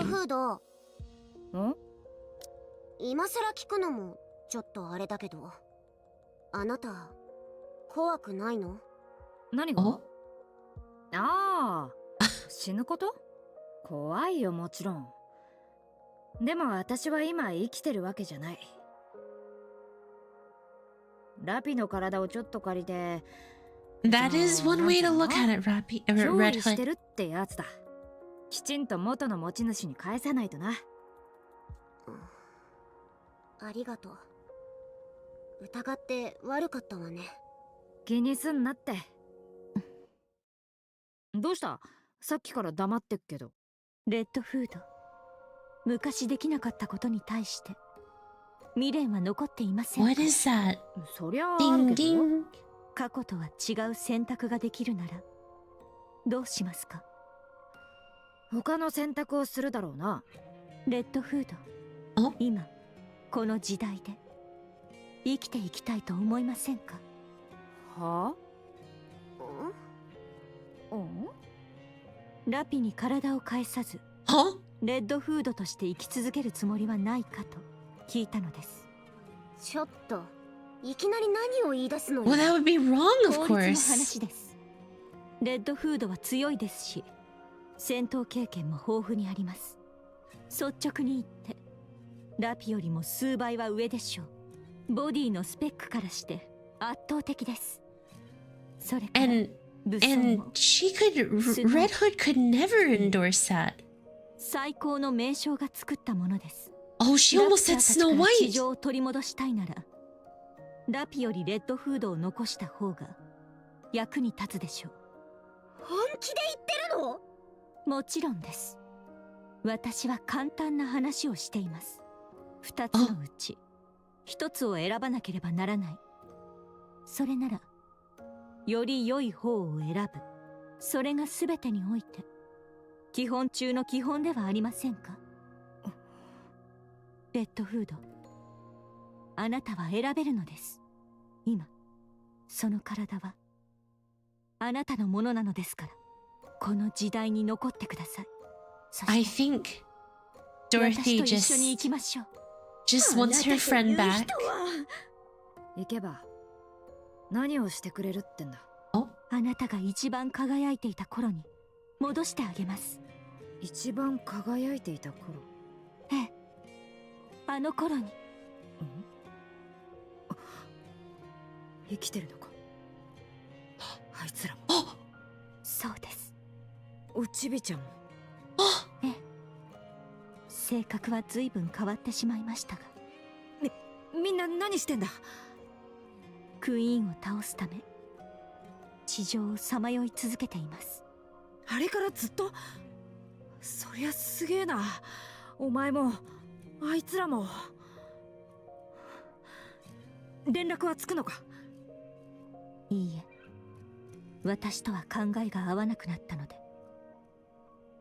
今さら聞くのもちょっとあれだけど、あなた怖くないの？何が？ああ、死ぬこと？怖いよ、もちろん。でも私は今生きてるわけじゃない。ラピの体をちょっと借りて。That is one way to look at it, Rapi, or Red して Hood. るってやつだ。きちんと元の持ち主に返さないとな。ありがとう。疑って悪かったわね。気にすんなって。どうした？さっきから黙ってっけど。レッドフード、昔できなかったことに対して未練は残っていませんか？ What is that? そりゃある Ding けど。 ding. 過去とは違う選択ができるならどうしますか？他の選択をするだろうな。レッドフード、今この時代で生きていきたいと思いませんか？はあ？ラピに体を返さず、レッドフードとして生き続けるつもりはないかと聞いたのです。ちょっといきなり何を言い出すのよ。 Well, that would be wrong, of 法律の course. 話です。レッドフードは強いですし、戦闘経験も豊富にあります。率直に言ってラピよりも数倍は上でしょう。ボディのスペックからして圧倒的です。それから And she could, Red Hood could never endorse that. 最高の名将が作ったものです。 Oh, she almost said Snow 地 White. 上を取り戻したいならラピよりレッドフードを残した方が役に立つでしょう。本気で言ってるの？もちろんです。私は簡単な話をしています。2つのうち1つを選ばなければならない。それならより良い方を選ぶ。それが全てにおいて基本中の基本ではありませんか？レッドフード、あなたは選べるのです。今その体はあなたのものなのですから、この時代に残ってください。そ I して think Dorothy 私と一緒に行きましょう。 just wants her friend back. 行けば何をしてくれるってんだ。あなたが一番輝いていた頃に戻してあげます。一番輝いていた頃？ええ、あの頃に。生きてるのか？あいつらも。そうです。おちびちゃんも。ええ、性格は随分変わってしまいましたが。みんな何してんだ？クイーンを倒すため地上をさまよい続けています。あれからずっと？そりゃすげえな。お前もあいつらも。連絡はつくのか？いいえ、私とは考えが合わなくなったので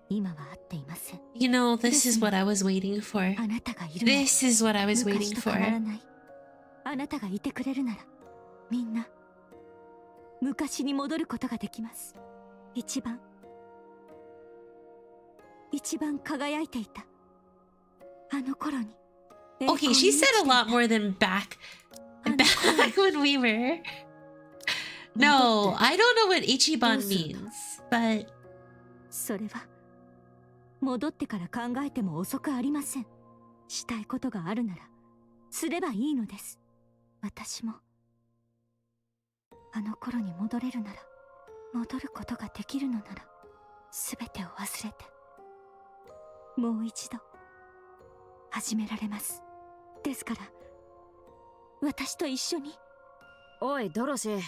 今は会っていません。 You know, this is what I was waiting for. あなたがいるなら This is what I was 昔 waiting と変わら for. ない。あなたがいてくれるならみんな昔に戻ることができます。一番輝いていたあの頃に。Okay, she said a lot more than back when we were. No, I don't know what Ichiban means, but それは戻ってから考えても遅くありません。したいことがあるならすればいいのです。私もあの頃に戻れるなら、戻ることができるのなら、すべてを忘れてもう一度始められます。ですから私と一緒に。おいドロシー、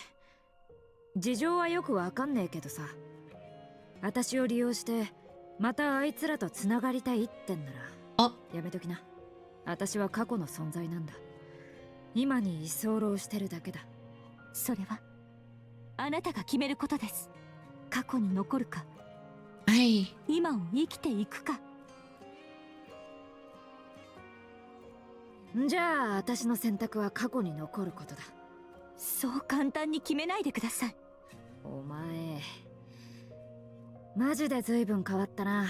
事情はよくわかんねえけどさ、私を利用してまたあいつらとつながりたいってんならやめときな。私は過去の存在なんだ。今に居候してるだけだ。それはあなたが決めることです。過去に残るか、はい。今を生きていくか。じゃあ私の選択は過去に残ることだ。そう簡単に決めないでください。お前マジで随分変わったな。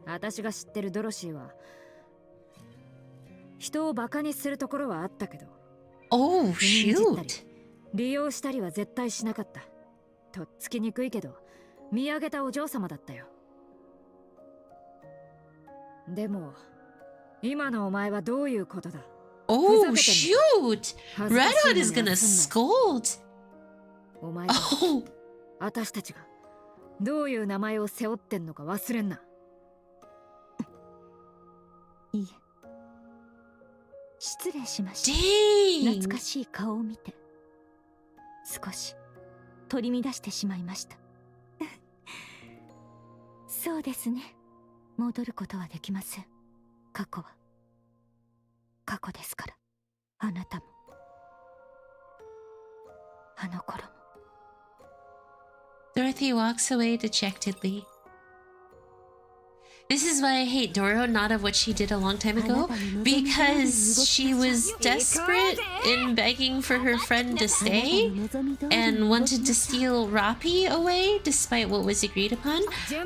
私が知ってるドロシーは人をバカにするところはあったけど、Oh 踏みにじったり shoot. 利用したりは絶対しなかった。とっつきにくいけど見上げたお嬢様だったよ。でも今のお前はどういうことだ。 Oh shoot. Red Hood is gonna scold. お前は Oh. 私たちがどういう名前を背負ってんのか忘れんな。いいえ、失礼しました。 Dang. 懐かしい顔を見て少し取り乱してしまいました。そうですね、戻ることはできません。過去は過去ですから。あなたもあの頃も。 Dorothy walks away dejectedly. This is why I hate Doro, not of what she did a long time ago, because she was desperate in begging for her friend to stay and wanted to steal Rapi away despite what was agreed upon.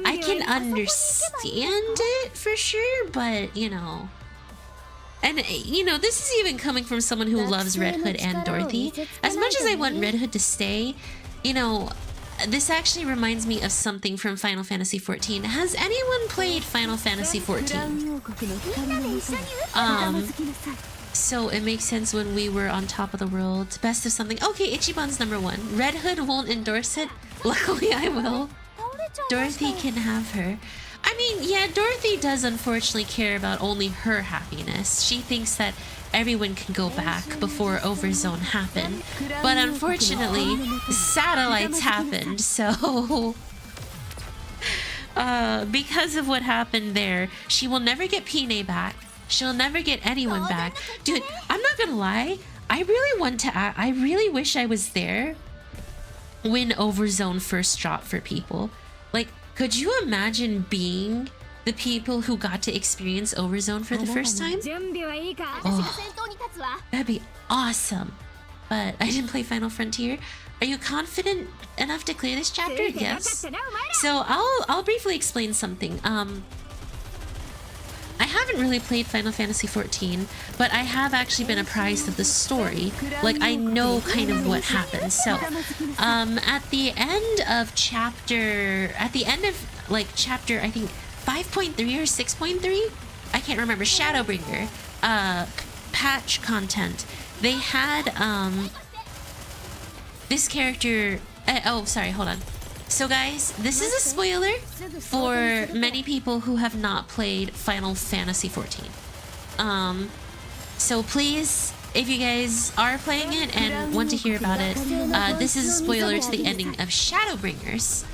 I can understand it for sure, but you know. And you know, this is even coming from someone who loves Red Hood and Dorothy. As much as I want Red Hood to stay, you know, this actually reminds me of something from Final Fantasy XIV. Has anyone played Final Fantasy XIV? So it makes sense when we were on top of the world. Best of something. Okay, Ichiban's #1. Red Hood won't endorse it. Luckily I will. Dorothy can have her. I mean, yeah, Dorothy does unfortunately care about only her happiness. She thinks that everyone can go back before Overzone happened. But unfortunately, satellites happened, so... because of what happened there, she will never get Pine back. She'll never get anyone back. Dude, I'm not gonna lie. I really wish I was there when Overzone first dropped for people. Like, could you imagine being the people who got to experience Overzone for the first time? Oh, that'd be awesome. But I didn't play Final Frontier. Are you confident enough to clear this chapter? Yes. So I'll briefly explain something. I haven't really played Final Fantasy XIV, but I have actually been apprised of the story. Like, I know kind of what happened. So, at the end of chapter, I think 5.3 or 6.3? I can't remember. Shadowbringer, patch content. They had, this character, oh, sorry, hold on. So guys, this is a spoiler for many people who have not played Final Fantasy XIV. So please, if you guys are playing it and want to hear about it, this is a spoiler to the ending of Shadowbringers,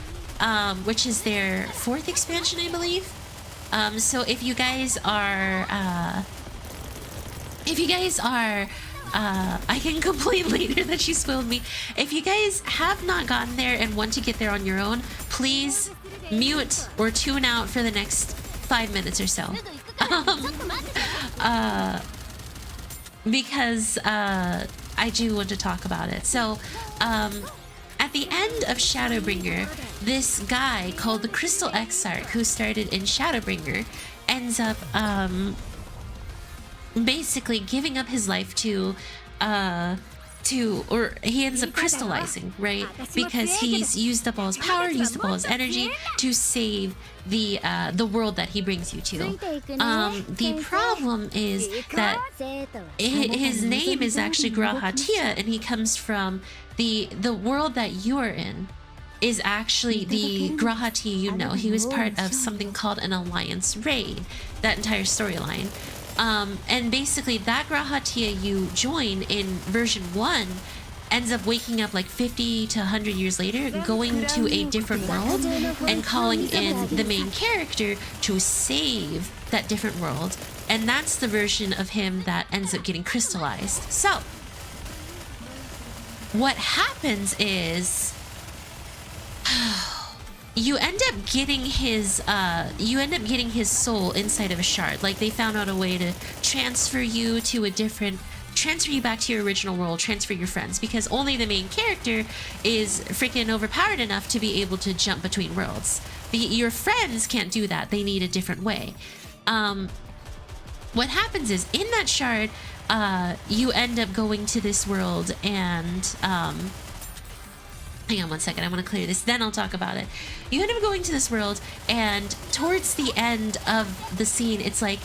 which is their 4th expansion, I believe. So if you guys are, I can complain later that she spoiled me. If you guys have not gotten there and want to get there on your own, please mute or tune out for the next 5 minutes or so. Because I do want to talk about it. So, at the end of Shadowbringer, this guy called the Crystal Exarch, who started in Shadowbringer, ends up basically giving up his life or he ends up crystallizing, right? Because he's used up all his power, used up all his energy to save the world that he brings you to. The problem is that his name is actually Grahatia, and he comes from the world that you are in is actually the Grahatia you know. He was part of something called an alliance raid, that entire storyline. And basically that Grahatia you join in version 1 ends up waking up like 50 to 100 years later, going to a different world and calling in the main character to save that different world. And that's the version of him that ends up getting crystallized. So what happens is you end up getting his soul inside of a shard. Like, they found out a way to transfer you back to your original world, transfer your friends, because only the main character is freaking overpowered enough to be able to jump between worlds. Your friends can't do that. They need a different way. What happens is, in that shard, you end up going to this world and hang on one second, I want to clear this, then I'll talk about it. You end up going to this world, and towards the end of the scene, it's like,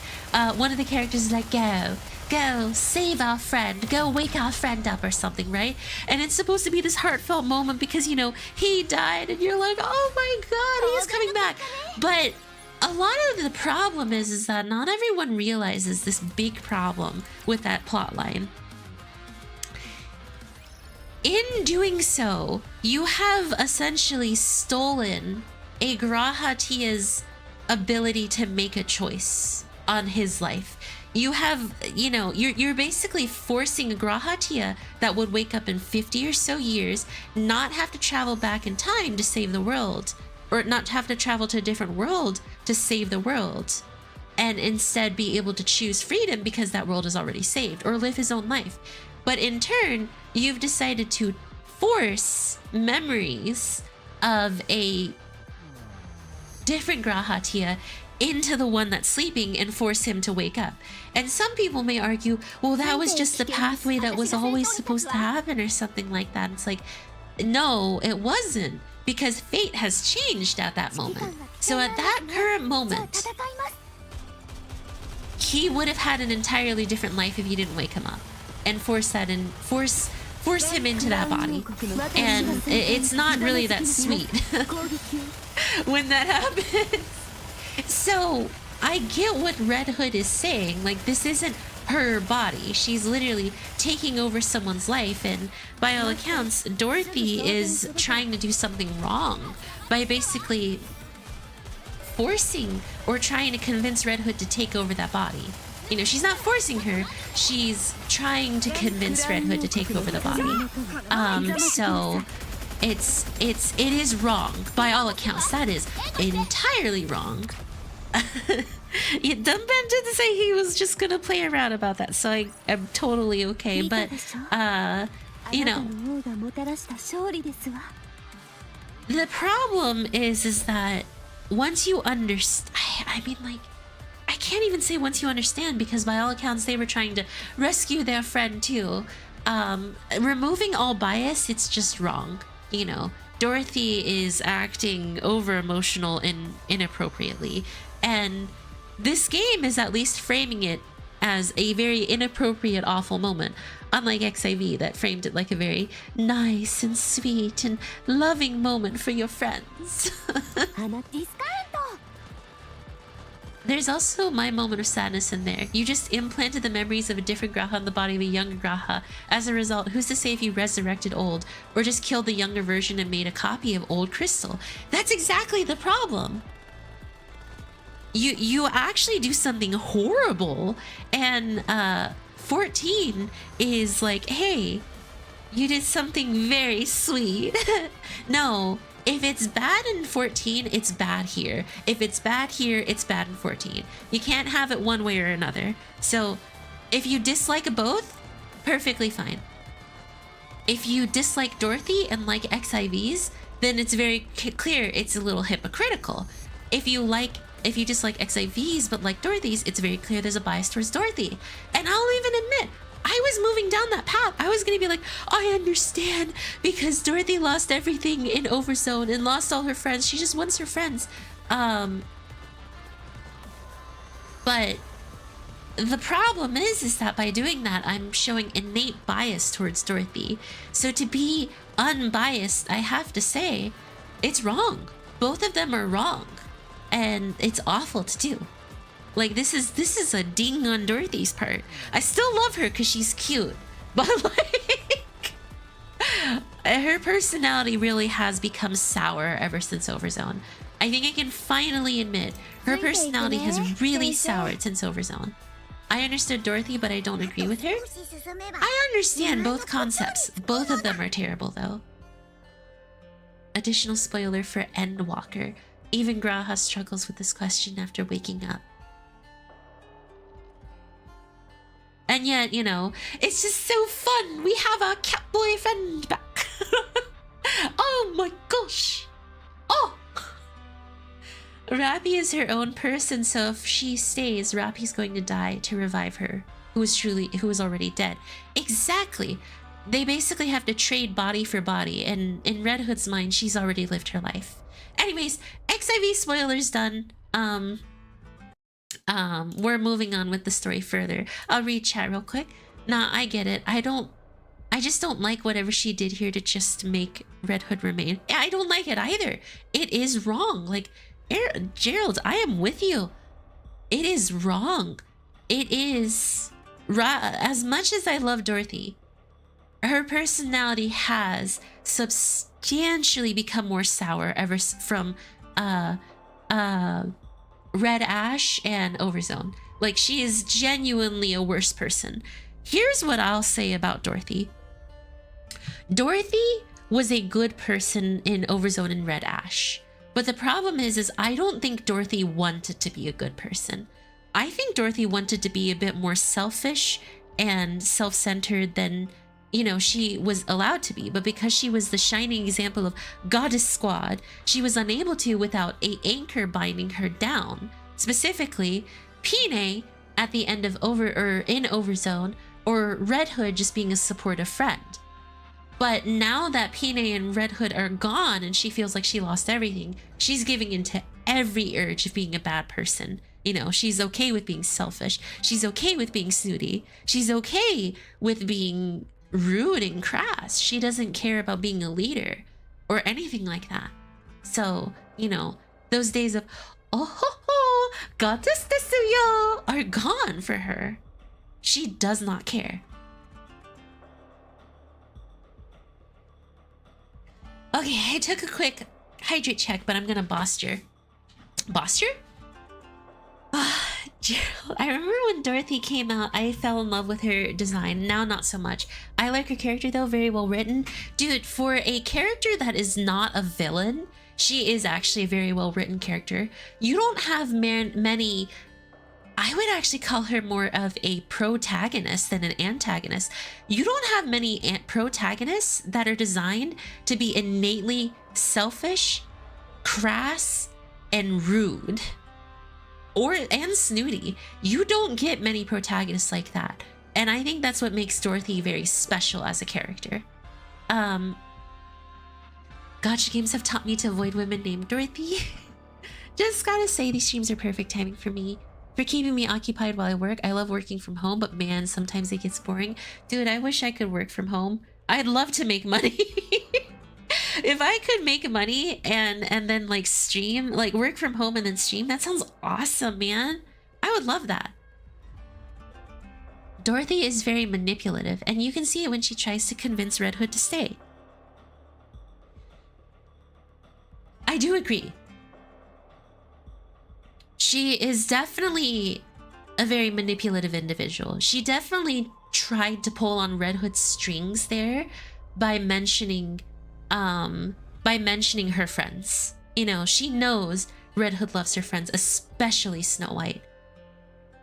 one of the characters is like, go, save our friend, go wake our friend up or something, right? And it's supposed to be this heartfelt moment because, you know, he died, and you're like, oh my god, he's coming back. But a lot of the problem is that not everyone realizes this big problem with that plot line. In doing so, you have essentially stolen a Grahatia's ability to make a choice on his life. You have, you know, you're basically forcing a Grahatia that would wake up in 50 or so years, not have to travel back in time to save the world, or not have to travel to a different world to save the world, and instead be able to choose freedom because that world is already saved, or live his own life. But in turn, you've decided to force memories of a different Grahatia into the one that's sleeping and force him to wake up. And some people may argue, well, that was just the pathway that was always supposed to happen or something like that. It's like, no, it wasn't, because fate has changed at that moment. So at that current moment, he would have had an entirely different life if you didn't wake him up and force him into that body. And it's not really that sweet when that happens. So I get what Red Hood is saying. Like, this isn't her body. She's literally taking over someone's life, and by all accounts, Dorothy is trying to do something wrong by basically forcing or trying to convince Red Hood to take over that body. You know, she's not forcing her, she's trying to convince Red Hood to take over the body. So it is wrong by all accounts. That is entirely wrong. Dunban did say he was just gonna play around about that, so I'm totally okay. But you know, the problem is that once you understand, I mean, like, I can't even say once you understand, because by all accounts they were trying to rescue their friend too. Removing all bias, it's just wrong. You know, Dorothy is acting over emotional and inappropriately, and this game is at least framing it as a very inappropriate, awful moment, unlike XIV that framed it like a very nice and sweet and loving moment for your friends. There's also my moment of sadness in there. You just implanted the memories of a different Graha in the body of a younger Graha. As a result, who's to say if you resurrected old, or just killed the younger version and made a copy of old Crystal? That's exactly the problem. You actually do something horrible, and 14 is like, hey, you did something very sweet. No. If it's bad in 14, it's bad here. If it's bad here, it's bad in 14. You can't have it one way or another. So if you dislike both, perfectly fine. If you dislike Dorothy and like XIVs, then it's very clear it's a little hypocritical. If you like if you just like XIVs but like Dorothy's, it's very clear there's a bias towards Dorothy. And I'll even admit, I was moving down that path. I was gonna be like, I understand because Dorothy lost everything in Overzone and lost all her friends. She just wants her friends. But the problem is that by doing that, I'm showing innate bias towards Dorothy. So to be unbiased, I have to say, it's wrong. Both of them are wrong. And it's awful to do. Like, this is a ding on Dorothy's part. I still love her because she's cute. But like, her personality really has become sour ever since Overzone. I think I can finally admit her personality has really soured since Overzone. I understood Dorothy, but I don't agree with her. I understand both concepts. Both of them are terrible, though. Additional spoiler for Endwalker. Even Graha struggles with this question after waking up. And yet, you know, it's just so fun. We have our cat boyfriend back. Oh my gosh. Oh! Rapi is her own person, so if she stays, Rapi's going to die to revive her, who is already dead. Exactly. They basically have to trade body for body, and in Red Hood's mind, she's already lived her life. Anyways, XIV spoilers done. We're moving on with the story further. I'll read chat real quick. Nah, I get it. I just don't like whatever she did here to just make Red Hood remain. I don't like it either. It is wrong. Like, Gerald, I am with you. It is wrong. It is... As much as I love Dorothy, her personality has substantially become more sour ever from Red Ash and Overzone. Like, she is genuinely a worse person. Here's what I'll say about Dorothy. Dorothy was a good person in Overzone and Red Ash. But the problem is I don't think Dorothy wanted to be a good person. I think Dorothy wanted to be a bit more selfish and self-centered than, you know, she was allowed to be. But because she was the shining example of Goddess Squad, she was unable to without an anchor binding her down. Specifically, Pine at the end of in Overzone, or Red Hood just being a supportive friend. But now that Pine and Red Hood are gone and she feels like she lost everything, she's giving into every urge of being a bad person. You know, she's okay with being selfish. She's okay with being snooty. She's okay with being rude and crass. She doesn't care about being a leader or anything like that. So, you know, those days of, oh ho ho, goddess desu yo, are gone for her. She does not care. Okay, I took a quick hydrate check, but I'm gonna posture. Posture? Gerald. I remember when Dorothy came out, I fell in love with her design. Now, not so much. I like her character, though, very well written. Dude, for a character that is not a villain, she is actually a very well written character. You don't have many... I would actually call her more of a protagonist than an antagonist. You don't have many protagonists that are designed to be innately selfish, crass, and rude. And snooty. You don't get many protagonists like that. And I think that's what makes Dorothy very special as a character. Gacha games have taught me to avoid women named Dorothy. Just gotta say, these streams are perfect timing for me. For keeping me occupied while I work. I love working from home, but man, sometimes it gets boring. Dude, I wish I could work from home. I'd love to make money. If I could make money and then like stream, like work from home and then stream, that sounds awesome, man. I would love that. Dorothy is very manipulative, and you can see it when she tries to convince Red Hood to stay. I do agree. She is definitely a very manipulative individual. She definitely tried to pull on Red Hood's strings there by mentioning her friends. You know, she knows Red Hood loves her friends, especially Snow White.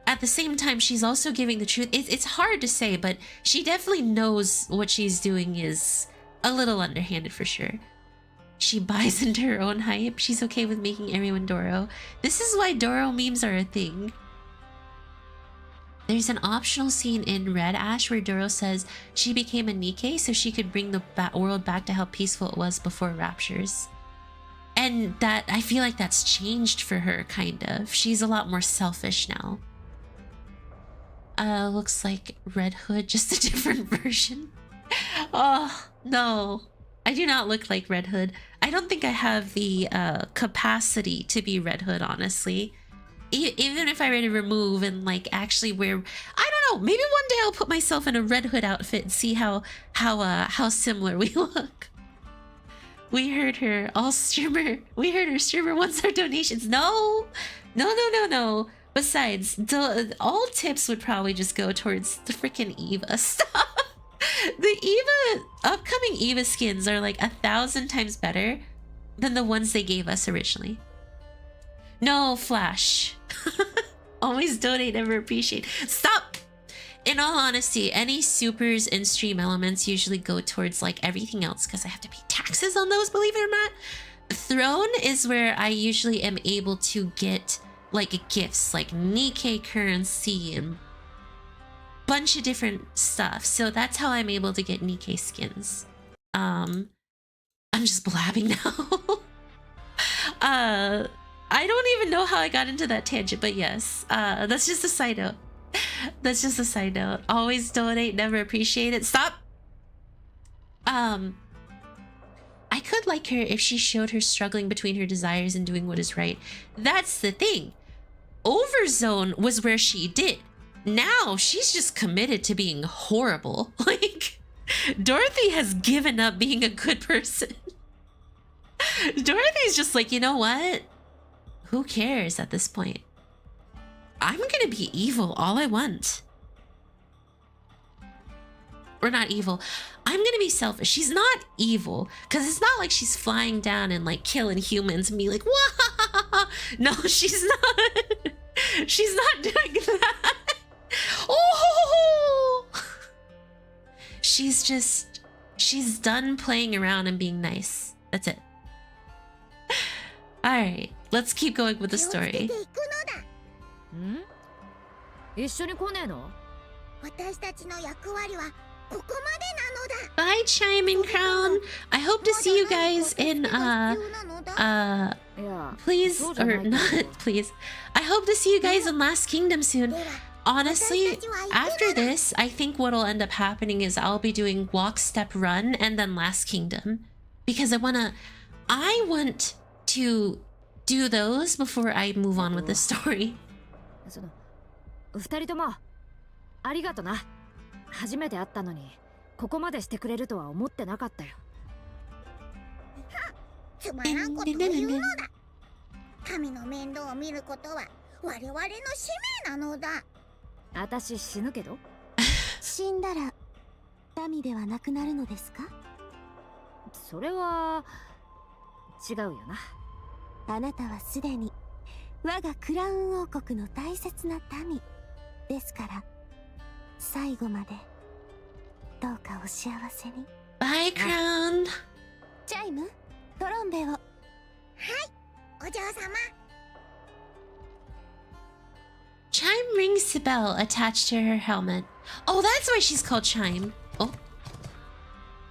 At the same time, she's also giving the truth. It's hard to say, but she definitely knows what she's doing is a little underhanded for sure. She buys into her own hype. She's okay with making everyone Doro. This is why Doro memes are a thing. There's an optional scene in Red Ash where Doro says she became a Nikke so she could bring the world back to how peaceful it was before raptures. And that, I feel like that's changed for her, kind of. She's a lot more selfish now. Looks like Red Hood, just a different version. Oh, no. I do not look like Red Hood. I don't think I have the capacity to be Red Hood, honestly. Even if I were to remove and like actually wear, I don't know, maybe one day I'll put myself in a Red Hood outfit and see how similar we look. We heard her, all streamer. We heard her, streamer wants our donations. No. Besides, all tips would probably just go towards the freaking Eva stuff. The Eva, upcoming Eva skins are like 1,000 times better than the ones they gave us originally. No, Flash. Always donate, never appreciate. Stop! In all honesty, any supers and stream elements usually go towards like everything else because I have to pay taxes on those, believe it or not. Throne is where I usually am able to get like gifts like Nikkei currency and bunch of different stuff. So that's how I'm able to get Nikkei skins. I'm just blabbing now. I don't even know how I got into that tangent, but yes, that's just a side note. That's just a side note. Always donate, never appreciate it. Stop. I could like her if she showed her struggling between her desires and doing what is right. That's the thing. Overzone was where she did. Now she's just committed to being horrible. Like, Dorothy has given up being a good person. Dorothy's just like, you know what? Who cares at this point? I'm gonna be evil all I want. Or not evil. I'm gonna be selfish. She's not evil, because it's not like she's flying down and like killing humans and be like, wah! No, she's not. She's not doing that. Oh! She's done playing around and being nice. That's it. Alright, let's keep going with the story. 一緒に来ねえの？私たちの役割はここまでなのだ。 Bye, Chime and Crown. I hope to see you guys in please or not please. I hope to see you guys in Last Kingdom soon. Honestly, after this, I think what'll end up happening is I'll be doing Walk, Step, Run, and then Last Kingdom, because I want to do those before I move on with the story. 二人ともありがとな。初めて会ったのにここまでしてくれるとは思ってなかったよ。つまらんことを言うのだ。神の面倒を見ることは我々の使命なのだ。私死ぬけど。死んだら民ではなくなるのですか？それは違うよな。あなたはすでに我がクラウン王国の大切な民ですから、最後までどうかお幸せに。Bye, Crown. チャイム、トロンベを。はい、お嬢様。Chime rings the bell attached to her helmet. Oh, that's why she's called Chime. Oh.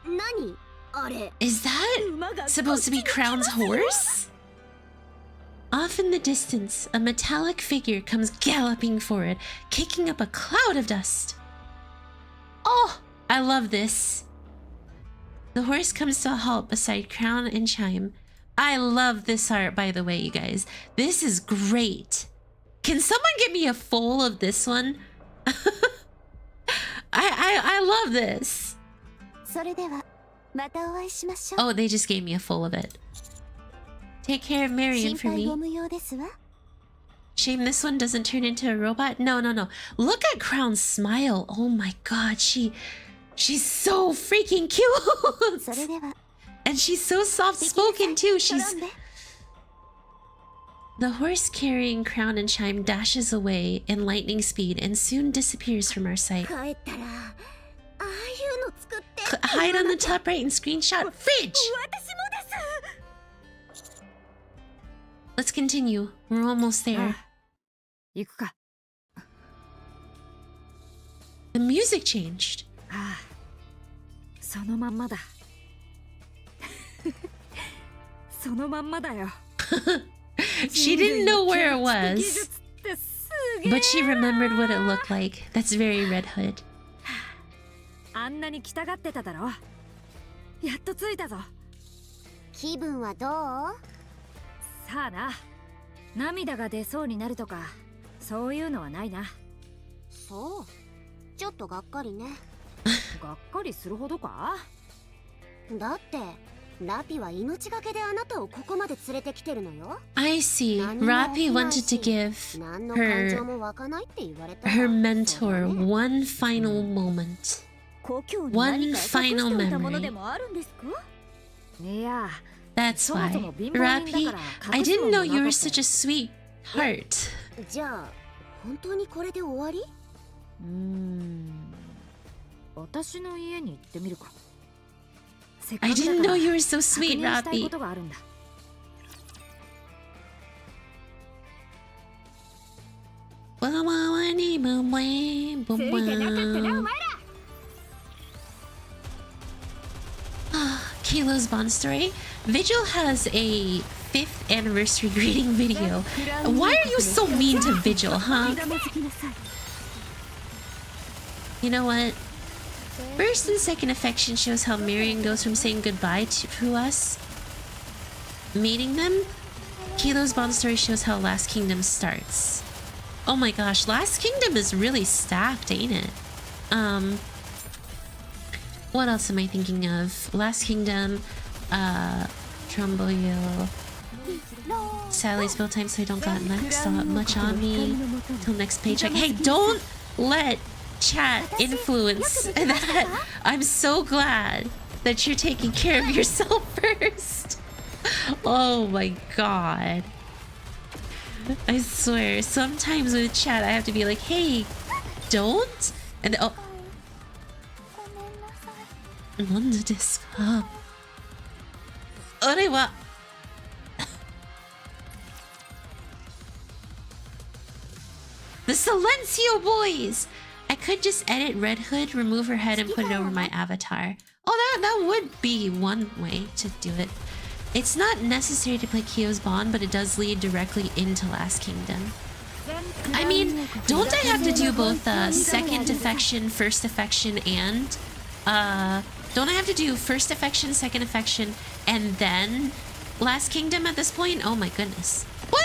何あれ？ Is that supposed to be Crown's horse? Off in the distance, a metallic figure comes galloping forward, kicking up a cloud of dust. Oh, I love this. The horse comes to a halt beside Crown and Chime. I love this art, by the way, you guys. This is great. Can someone get me a full of this one? I love this. それではまたお会いしましょう。 Oh, they just gave me a full of it. Take care of Marion for 心配ご me. 無用ですわ。 Shame this one doesn't turn into a robot. No. Look at Crown's smile. Oh my god, she's so freaking cute. それでは And she's so soft-spoken too. The horse carrying Crown and Chime dashes away in lightning speed and soon disappears from our sight. 帰ったらああいうの作って。 Hide on the top right and screenshot fridge. 私もです。let's continue. We're almost there. 行くか。 The music changed. ああ、そのまんまだ。そのまんまだよ。 She didn't know where it was, but she remembered what it looked like. That's very Red Hood. あんなに来たがってただろ。やっと着いたぞ。気分はどう？さあな。涙が出そうになるとか、そういうのはないな。そう。ちょっとがっかりね。がっかりするほどか？だってラピは命がけであなたをここまで連れてきてるのよ。I see. Rapi wanted to give 何の感情 her も湧かないって言われたら her mentor one final moment. 故郷に One 何か隠しておい final たもの memory. でもあるんですか？いや、 That's why. Rapi, I didn't know you were such a sweetheart. じゃあ本当にこれで終わり？私の家に行ってみるか。 I didn't know you were so sweet, 確認したいこ Rapi. とがあるんだ。 Kalo's Bond story. Vigil has a 5th anniversary greeting video. Why are you so mean to Vigil, huh? You know what? First and second affection shows how Marion goes from saying goodbye to us, meeting them. Kilo's Bond story shows how Last Kingdom starts. Oh my gosh, Last Kingdom is really stacked, ain't it? What else am I thinking of? Last Kingdom, Trumboyo. Sadly, it's bill time, so I don't got much on me. Till next paycheck. Hey, don't let chat influence that. I'm so glad that you're taking care of yourself first. Oh my god. I swear, sometimes with chat I have to be like, hey, don't? And oh. なんでですか? あれは The Silencio boys! I could just edit Red Hood, remove her head, and put it over my avatar. Oh, that would be one way to do it. It's not necessary to play Kyo's Bond, but it does lead directly into Last Kingdom. I mean, don't I have to do both second affection, first affection, and don't I have to do first affection, second affection, and then Last Kingdom at this point? Oh my goodness. What?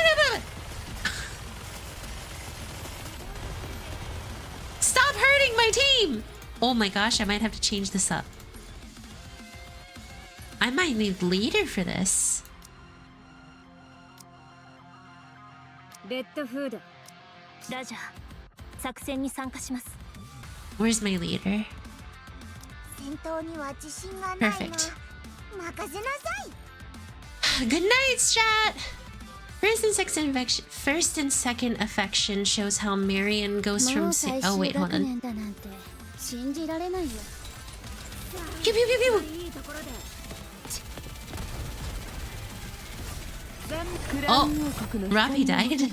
Stop hurting my team! Oh my gosh, I might have to change this up. I might need leader for this. レッドフード。ラジャー、作戦に参加します。 Where's my leader? 戦闘には自信がないな。 Perfect. 任せなさい。 Good night, chat! First and second affection shows how Marion goes from oh wait, hold on. 信じられないよ。 Pew pew pew pew! いいところで。 Oh, Rapi died.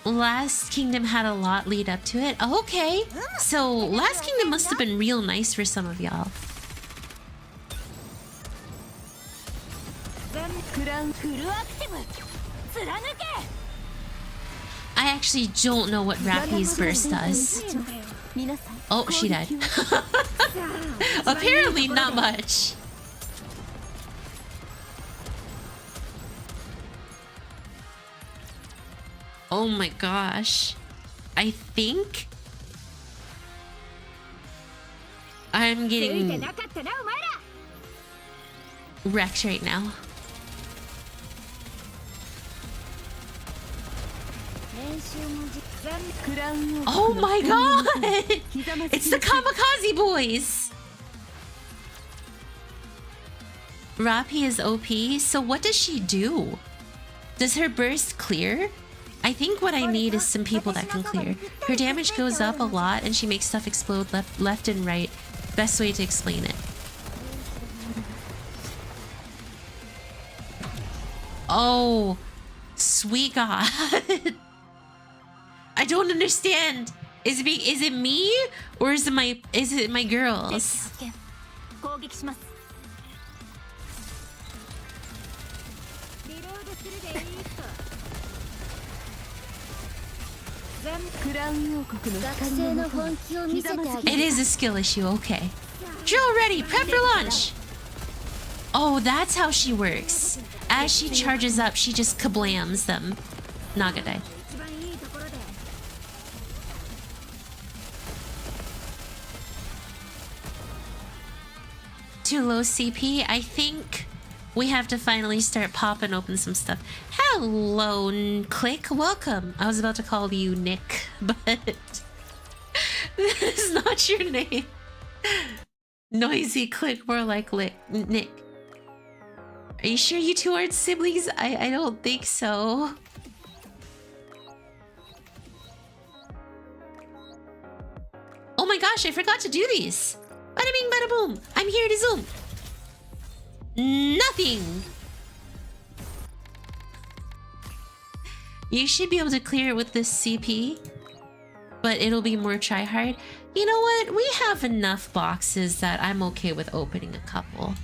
Last Kingdom had a lot lead up to it. Oh, okay, so Last Kingdom must have been real nice for some of y'all. I actually don't know what Rapi's burst does. Oh, she died. Apparently not much. Oh my gosh. I think I'm getting wrecked right now. Oh my god! It's the Kamikaze boys! Rapi is OP, so what does she do? Does her burst clear? I think what I need is some people that can clear. Her damage goes up a lot and she makes stuff explode left and right. Best way to explain it. Oh, sweet God. I don't understand. Is it me or is it my girls? 攻撃します。クラウン王国の学生の本気を見せてあげる。 It is a skill issue, okay. Drill ready, prep for launch. Oh, that's how she works. As she charges up, she just kablams them. Nagadai. Too low CP. I think we have to finally start popping open some stuff. Hello, Click. Welcome. I was about to call you Nick, but that's not your name. Noisy Click, more like Nick. Are you sure you two aren't siblings? I don't think so. Oh my gosh, I forgot to do these. Bada bing, bada boom. I'm here to zoom. Nothing. You should be able to clear it with this CP, but it'll be more try hard. You know what? We have enough boxes that I'm okay with opening a couple.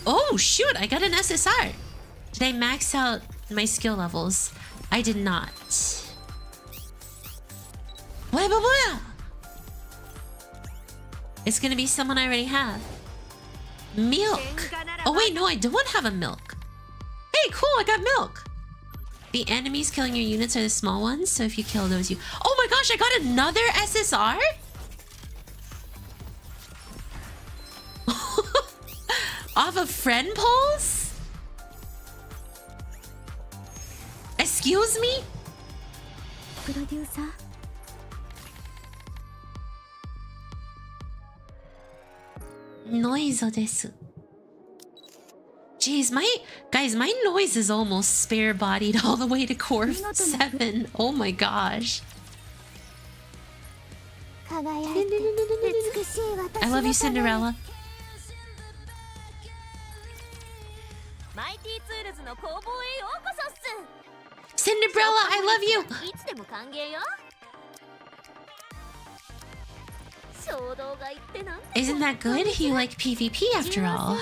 Oh shoot, I got an SSR. Did I max out my skill levels? I did not. Boya. It's gonna be someone I already have. Milk. Oh wait, no, I don't have a milk. Hey, cool, I got milk. The enemies killing your units are the small ones, so if you kill those, you... Oh my gosh, I got another SSR? Off of friend polls? Excuse me? Producer? Noise desu. Jeez, my noise is almost spare bodied all the way to core 7. Oh my gosh. I love you, Cinderella. Cinderella, I love you. Isn't that good? You like PvP after all.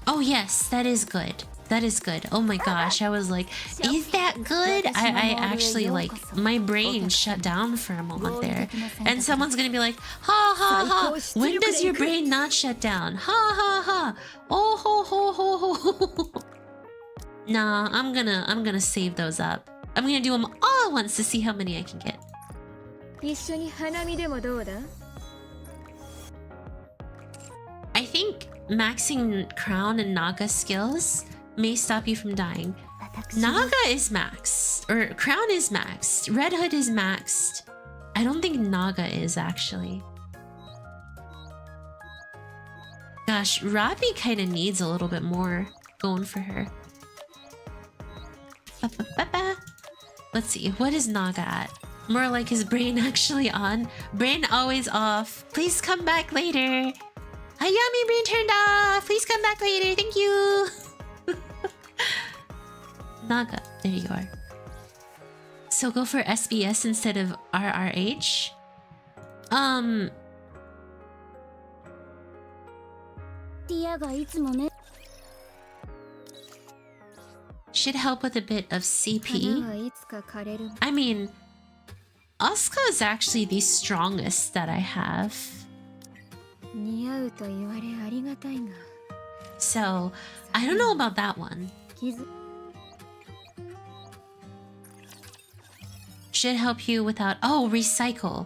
Oh yes, that is good. That is good. Oh my gosh, I was like, is that good? I actually like, my brain shut down for a moment there. And someone's gonna be like, ha ha ha, when does your brain not shut down? Ha ha ha, oh ho ho ho ho. Nah, I'm gonna save those up. I'm gonna do them all at once to see how many I can get. I think maxing Crown and Naga skills may stop you from dying. Naga is maxed, or Crown is maxed. Red Hood is maxed. I don't think Naga is actually. Gosh, Rapi kind of needs a little bit more going for her. Let's see, what is Naga at? More like his brain actually on. Brain always off. Please come back later. Hayami, brain turned off. Please come back later. Thank you. Naga, there you are. So go for SBS instead of RRH. Should help with a bit of CP. I mean, Asuka is actually the strongest that I have. So, I don't know about that one. Should help you without... Oh, recycle.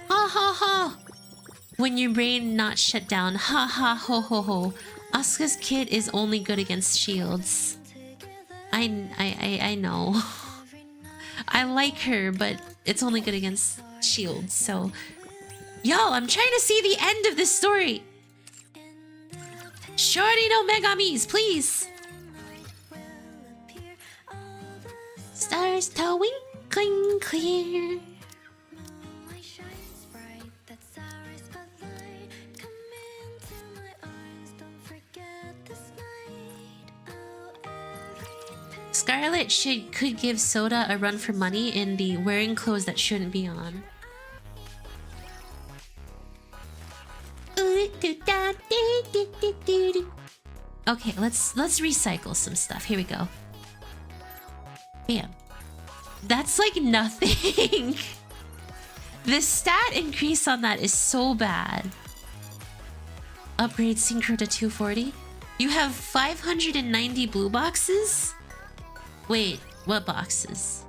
Ha ha ha! When your brain not shut down. Ha ha ho ho ho. Asuka's kit is only good against shields. I know. I like her, but it's only good against shields, so... Y'all, I'm trying to see the end of this story! Shorty no Megamis, please! Stars twinkling clear. Scarlet could give Soda a run for money in the wearing clothes that shouldn't be on. Okay, let's recycle some stuff. Here we go. Bam. That's like nothing. The stat increase on that is so bad. Upgrade synchro to 240. You have 590 blue boxes? Wait, what boxes?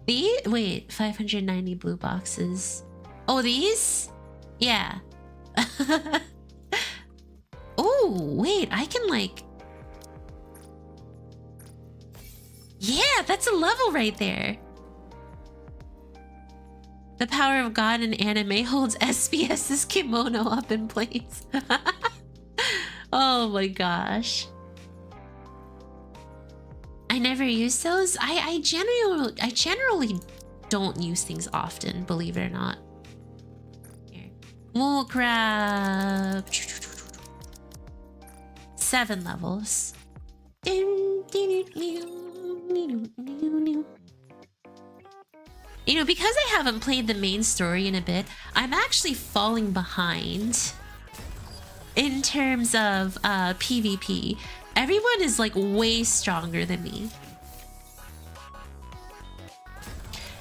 Wait, 590 blue boxes. Oh, these? Yeah. Oh, wait, I can like... Yeah, that's a level right there. The power of God in anime holds SBS's kimono up in place. Oh my gosh. I never use those. I generally don't use things often, believe it or not. Here. Wool crab. 7 levels. You know, because I haven't played the main story in a bit, I'm actually falling behind in terms of PvP. Everyone is like way stronger than me.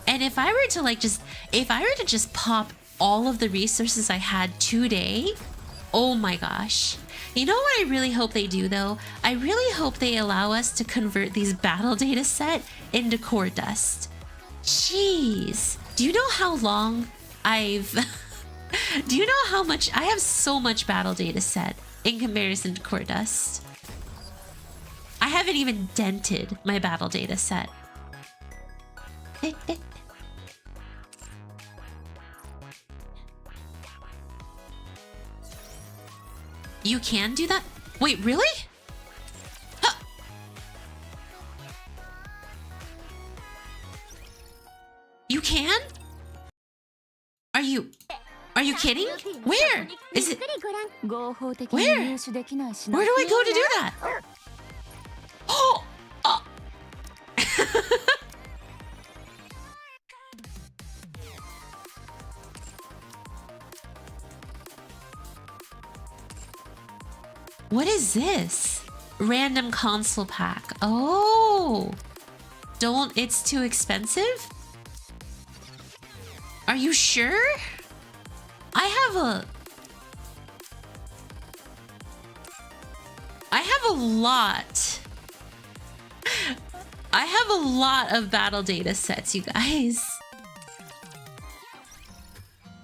And if I were to like just pop all of the resources I had today, oh my gosh. You know what I really hope they do though? I really hope they allow us to convert these battle data set into core dust. Jeez. Do you know how long I've... Do you know how much... I have so much battle data set in comparison to core dust. I haven't even dented my battle data set. You can do that? Wait, really? Huh. You can? Are you kidding? Where? Is it? Where? Where do I go to do that? Oh! What is this? Random console pack. Oh! It's too expensive? Are you sure? I have a lot. I have a lot of battle data sets, you guys.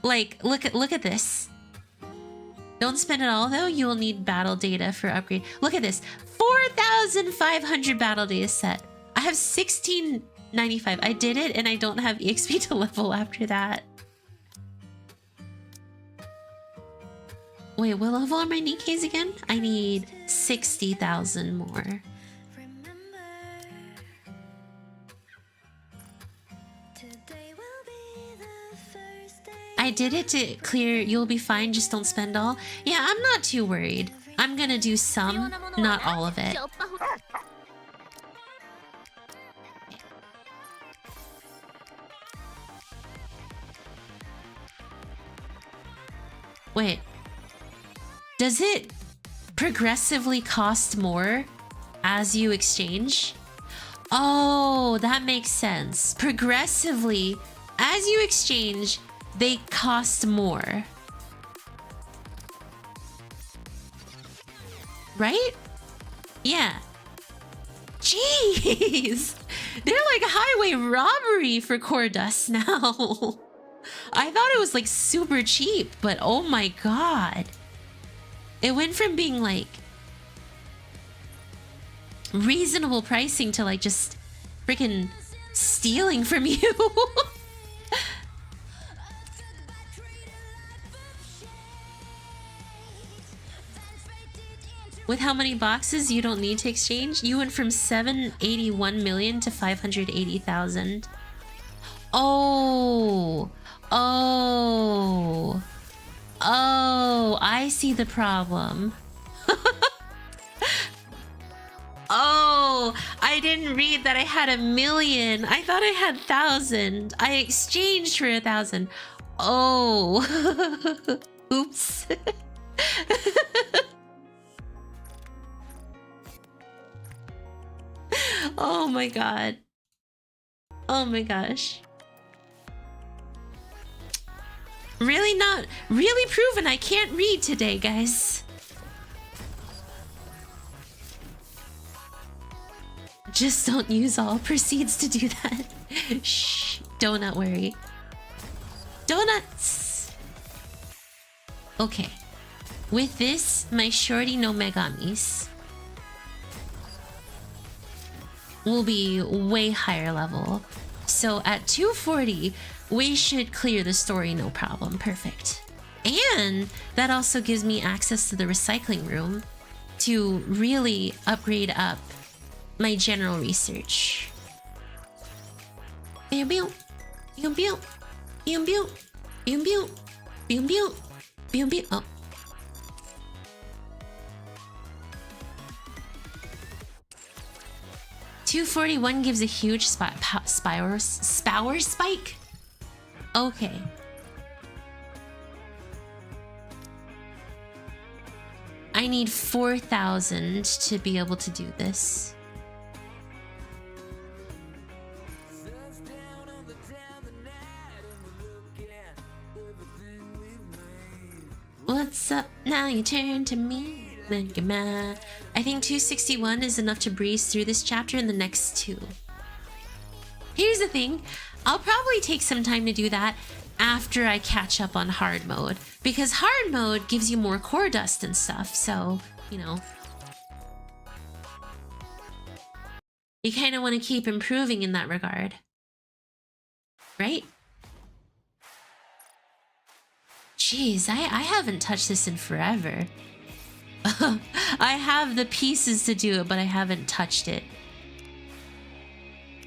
Like, look at this. Don't spend it all though, you will need battle data for upgrade. Look at this, 4,500 battle data set. I have 1695. I did it and I don't have EXP to level after that. Wait, what level are my NIKKEs again? I need 60,000 more. I did it to clear, you'll be fine, just don't spend all. Yeah, I'm not too worried. I'm gonna do some, not all of it. Wait. Does it progressively cost more as you exchange? Oh, that makes sense. Progressively, as you exchange, they cost more. Right? Yeah. Jeez! They're like highway robbery for core dust now. I thought it was like super cheap, but oh my god. It went from being like reasonable pricing to like just freaking stealing from you. With how many boxes you don't need to exchange? You went from 781 million to 580,000. Oh. Oh. Oh, I see the problem. Oh, Oh, I didn't read that I had 1,000,000. I thought I had 1,000. I exchanged for 1,000. Oh. Oops. Oh my god. Oh my gosh. Really not really proven I can't read today, guys. Just don't use all proceeds to do that. Shh, donut worry. Donuts! Okay. With this, my shorty no Megamis will be way higher level. So at 240, we should clear the story no problem. Perfect. And that also gives me access to the recycling room to really upgrade up my general research. Boom, boom, boom, boom, boom, boom, boom, boom, boom, boom, boom. Oh. $241 gives a huge spower spike. Okay. I need 4,000 to be able to do this. What's up? Now you turn to me. I think 261 is enough to breeze through this chapter and the next two. Here's the thing. I'll probably take some time to do that after I catch up on hard mode. Because hard mode gives you more core dust and stuff. So, you know. You kind of want to keep improving in that regard. Right? Jeez, I haven't touched this in forever. I have the pieces to do it, but I haven't touched it.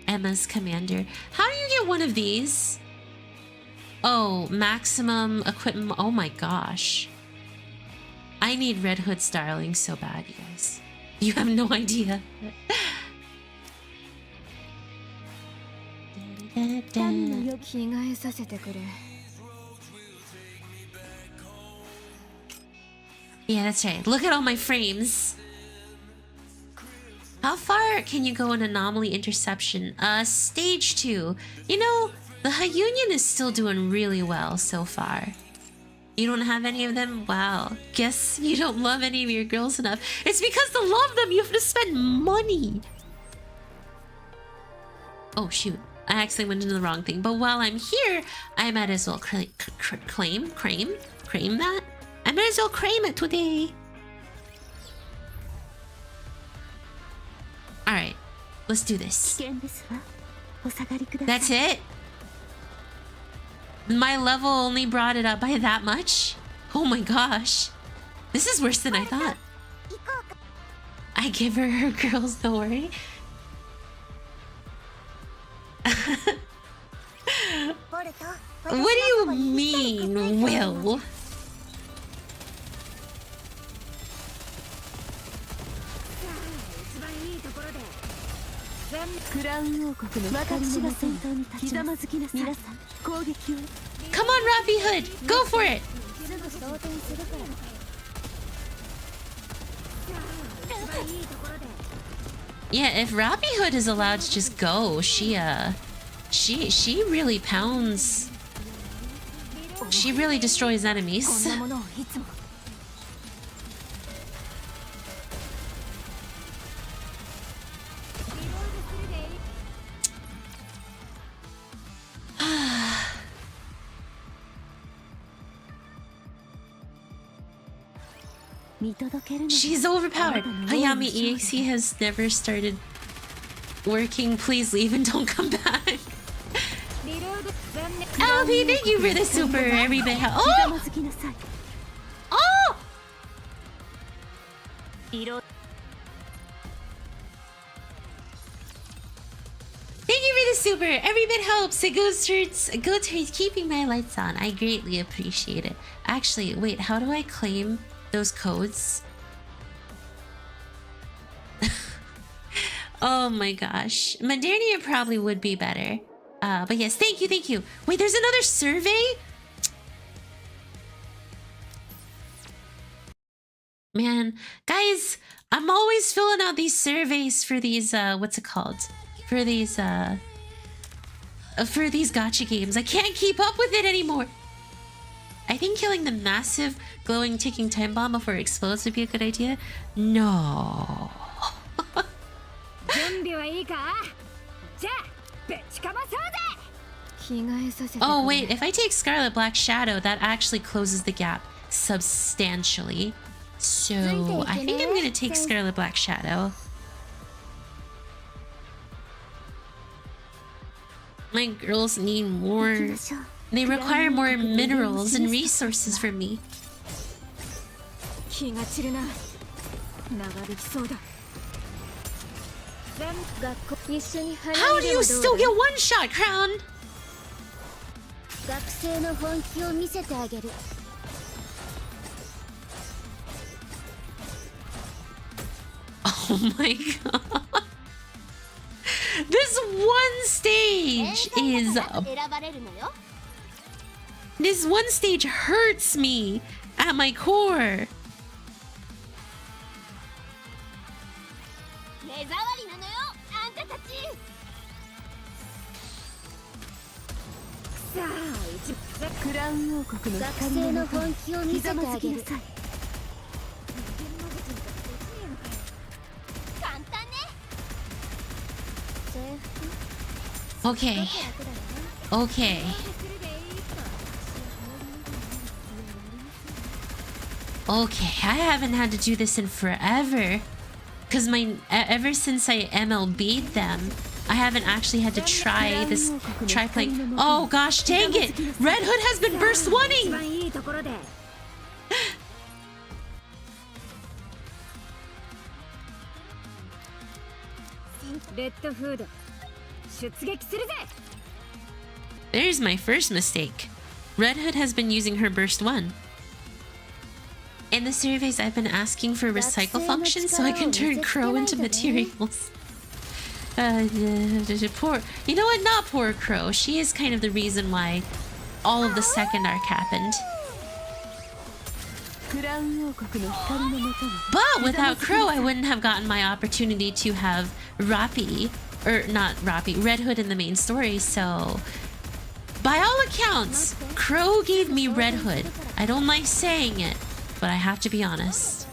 Emma's commander. How do you get one of these? Oh, maximum equipment. Oh my gosh. I need Red Hood's darling so bad, you guys. You have no idea. Yeah, that's right. Look at all my frames. How far can you go in anomaly interception? Stage 2. You know, the Hayunian is still doing really well so far. You don't have any of them? Wow. Guess you don't love any of your girls enough. It's because to love them, you have to spend money. Oh, shoot. I actually went into the wrong thing. But while I'm here, I might as well claim that. I might as well claim it today. Alright, let's do this. That's it? My level only brought it up by that much? Oh my gosh. This is worse than I thought. I give her her girls, don't worry. What do you mean, Will? Come on, Rapi Hood, go for it. Yeah, if Rapi Hood is allowed to just go, she really pounds. She really destroys enemies. She's overpowered. Hayami EXE has never started working. Please leave and don't come back. LP, thank you for the super everybody. Oh! Oh! Thank you for the super. Every bit helps. It goes towards keeping my lights on. I greatly appreciate it. Actually, wait, how do I claim those codes? Oh my gosh. Modernia probably would be better. But yes, thank you, thank you. Wait, there's another survey? Man, guys, I'm always filling out these surveys for these, what's it called? For these gacha games. I can't keep up with it anymore. I think killing the massive glowing ticking time bomb before it explodes would be a good idea. No. Oh wait, if I take Scarlet Black Shadow, that actually closes the gap substantially. So I think I'm gonna take Scarlet Black Shadow. My girls need more. They require more minerals and resources from me. How do you still get one shot, Crown? Oh my god. This one stage is... This one stage hurts me at my core. Okay. Okay. Okay, I haven't had to do this in forever. Because ever since I MLB'd them, I haven't actually had to try playing. Oh gosh, dang it! Red Hood has been burst one-ing! There's my first mistake. Red Hood has been using her burst 1. In the surveys, I've been asking for recycle functions so I can turn Crow into materials. Poor, you know what? Not poor Crow. She is kind of the reason why all of the second arc happened. But without Crow, I wouldn't have gotten my opportunity to have Rapi, or not Rapi, Red Hood in the main story, so... By all accounts, Crow gave me Red Hood. I don't like saying it, but I have to be honest.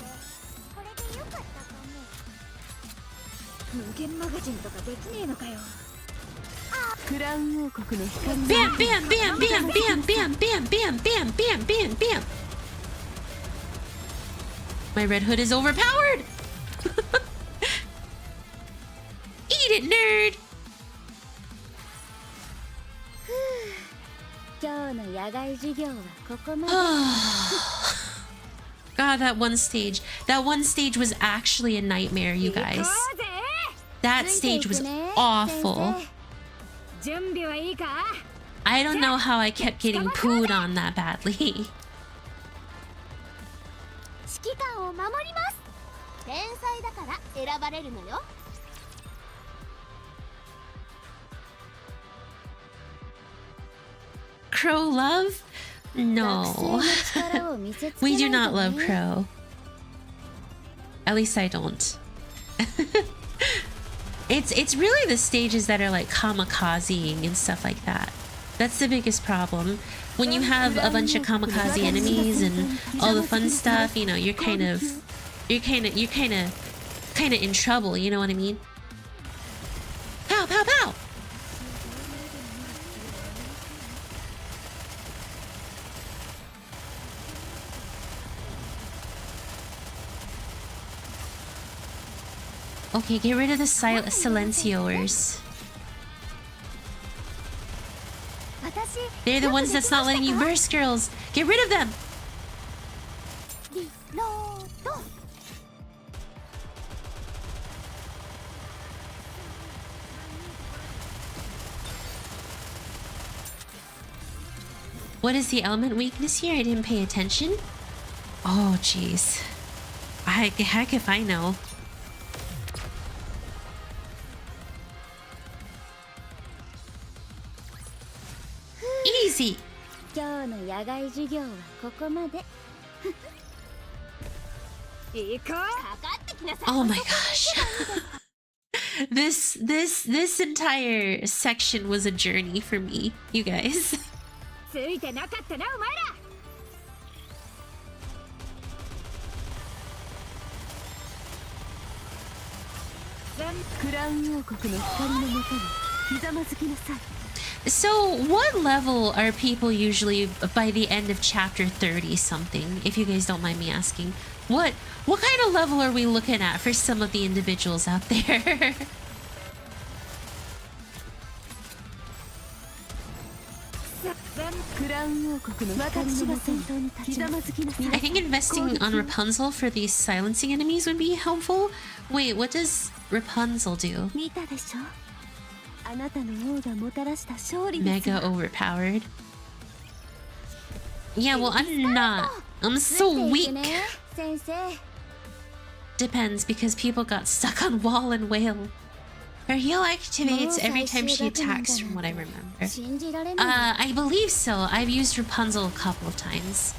Bam, bam, bam, bam, bam, bam, bam, bam, bam, bam, bam, bam. My Red Hood is overpowered! Eat it, nerd! God, that one stage was actually a nightmare, you guys. That stage was awful. I don't know how I kept getting pooed on that badly. Crow love? No. We do not love Crow. At least I don't. It's really the stages that are like kamikazeing and stuff like that. That's the biggest problem. When you have a bunch of kamikaze enemies and all the fun stuff, you know, you're kind of in trouble, you know what I mean? Pow, pow, pow! Okay, get rid of the silencioers. They're the ones that's not letting you burst, girls. Get rid of them. What is the element weakness here? I didn't pay attention. Oh, jeez. Heck if I know. See. 今日の野外授業はここまで行こう Oh my gosh. This entire section was a journey for me, you guys. ついてなかったなお前ら So, what level are people usually by the end of chapter 30 something, if you guys don't mind me asking? What kind of level are we looking at for some of the individuals out there? I think investing on Rapunzel for these silencing enemies would be helpful. Wait, what does Rapunzel do? Mega overpowered. Yeah, well, I'm not. I'm so weak. Depends, because people got stuck on wall and whale. Her heal activates every time she attacks, from what I remember. I believe so. I've used Rapunzel a couple of times.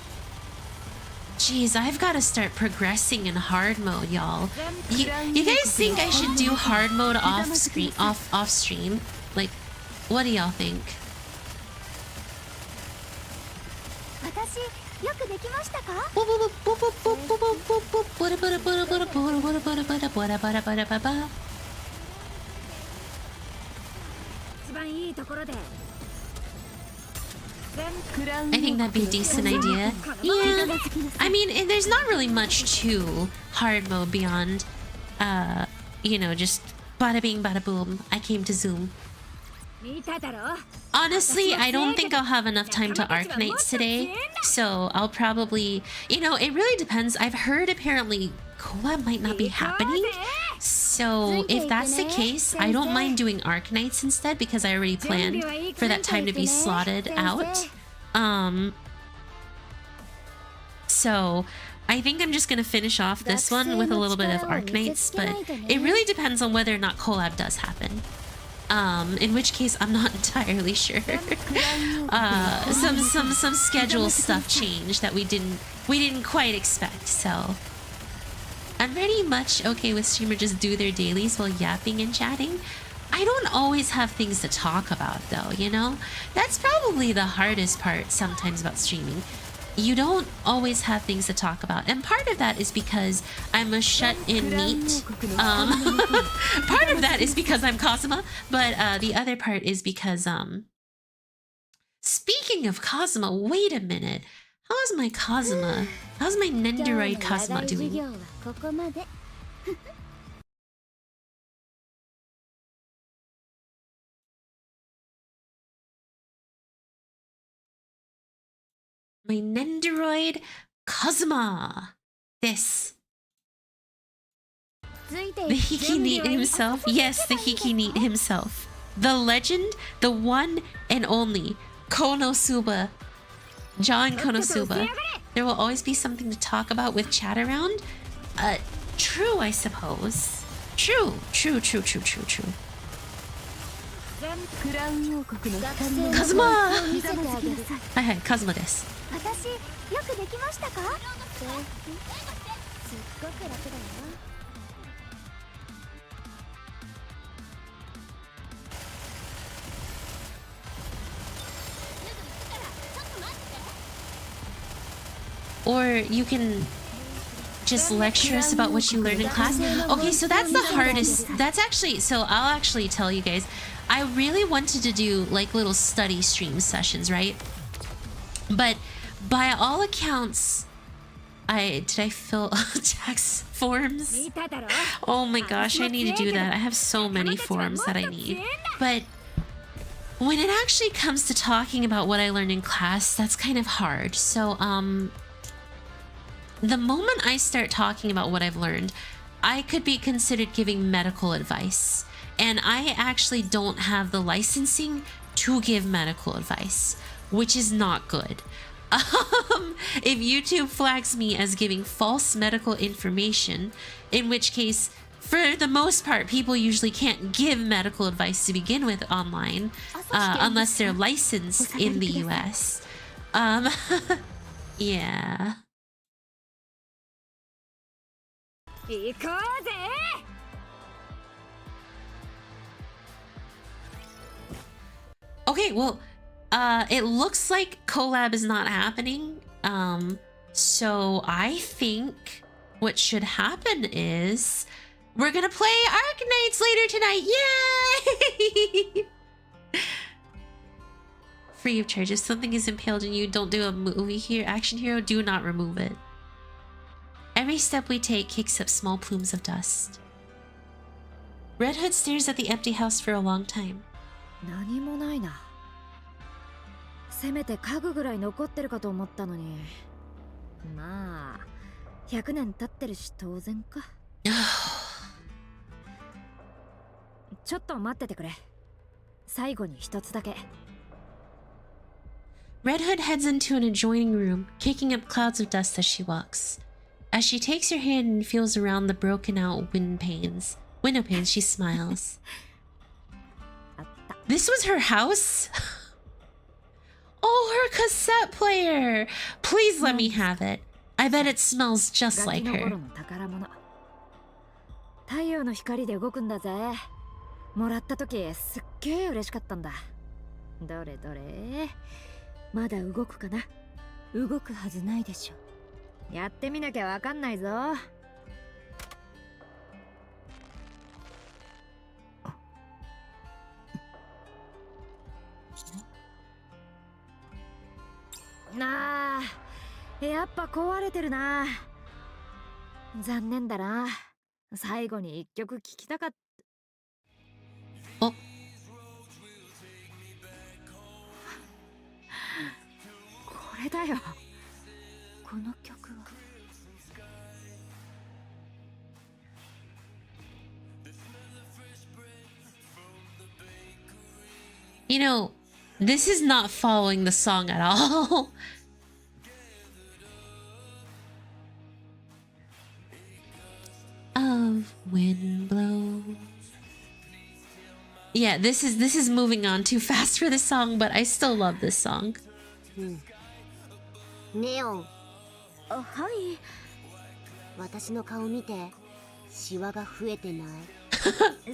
Jeez, I've got to start progressing in hard mode, y'all. You guys think I should do hard mode off stream? Like, what do y'all think? I think that'd be a decent idea. Yeah, I mean, there's not really much to hard mode beyond, you know, just bada bing, bada boom. I came to Zoom. Honestly, I don't think I'll have enough time to Arknights today, so I'll probably, you know, it really depends. I've heard apparently collab might not be happening, so if that's the case, I don't mind doing Arknights instead because I already planned for that time to be slotted out. So I think I'm just gonna finish off this one with a little bit of Arknights, but it really depends on whether or not collab does happen. In which case I'm not entirely sure. Some schedule stuff changed that we didn't quite expect, so I'm pretty much okay with streamer just do their dailies while yapping and chatting. I don't always have things to talk about though, you know? That's probably the hardest part sometimes about streaming. You don't always have things to talk about, and part of that is because I'm a shut-in meat. Part of that is because I'm Kazuma, but the other part is because speaking of Kazuma, wait a minute. How's my Kazuma? How's my Nendoroid Kazuma doing? My Nendoroid Kazuma. This. The Hiki-Neat himself. Yes, the Hiki-Neat himself. The legend, the one and only Konosuba. John Konosuba. There will always be something to talk about with chat around. True, I suppose. True. Kazuma! Hi, Kazuma desu. Or you can just lecture us about what you learned in class. Okay, so that's the hardest. That's actually, so I'll actually tell you guys. I really wanted to do like little study stream sessions, right? But by all accounts, did I fill tax forms? Oh my gosh, I need to do that. I have so many forms that I need. But when it actually comes to talking about what I learned in class, that's kind of hard. So, the moment I start talking about what I've learned, I could be considered giving medical advice. And I actually don't have the licensing to give medical advice, which is not good. If YouTube flags me as giving false medical information, in which case for the most part, people usually can't give medical advice to begin with online, unless they're licensed in the US. Yeah. Okay, well, it looks like collab is not happening. So I think what should happen is we're gonna play Arknights later tonight. Yay! Free of charge. If something is impaled in you, don't do a movie here. Action hero, do not remove it. Every step we take kicks up small plumes of dust. Red Hood stares at the empty house for a long time. 何もないな。せめて家具ぐらい残ってるかと思ったのに。まあ、100年経ってるし当然か。ちょっと待っててくれ。最後に一つだけ。Red Hood heads into an adjoining room, kicking up clouds of dust as she walks. As she takes her hand and feels around the broken out window panes, she smiles. This was her house? Oh, her cassette player! Please let me have it. I bet it smells just like her. 太陽の光で動くんだぜ。もらった時すっげえ嬉しかったんだ。どれどれ、まだ動くかな。動くはずないでしょ。やってみなきゃわかんないぞ。なあ、やっぱ壊れてるな。残念だな。最後に一曲聴きたかった。お。これだよ。この曲は。You know, this is not following the song at all. Of wind blow. Yeah, this is moving on too fast for this song, but I still love this song. ネオン、あ、はい。私の顔見て、シワが増えてない？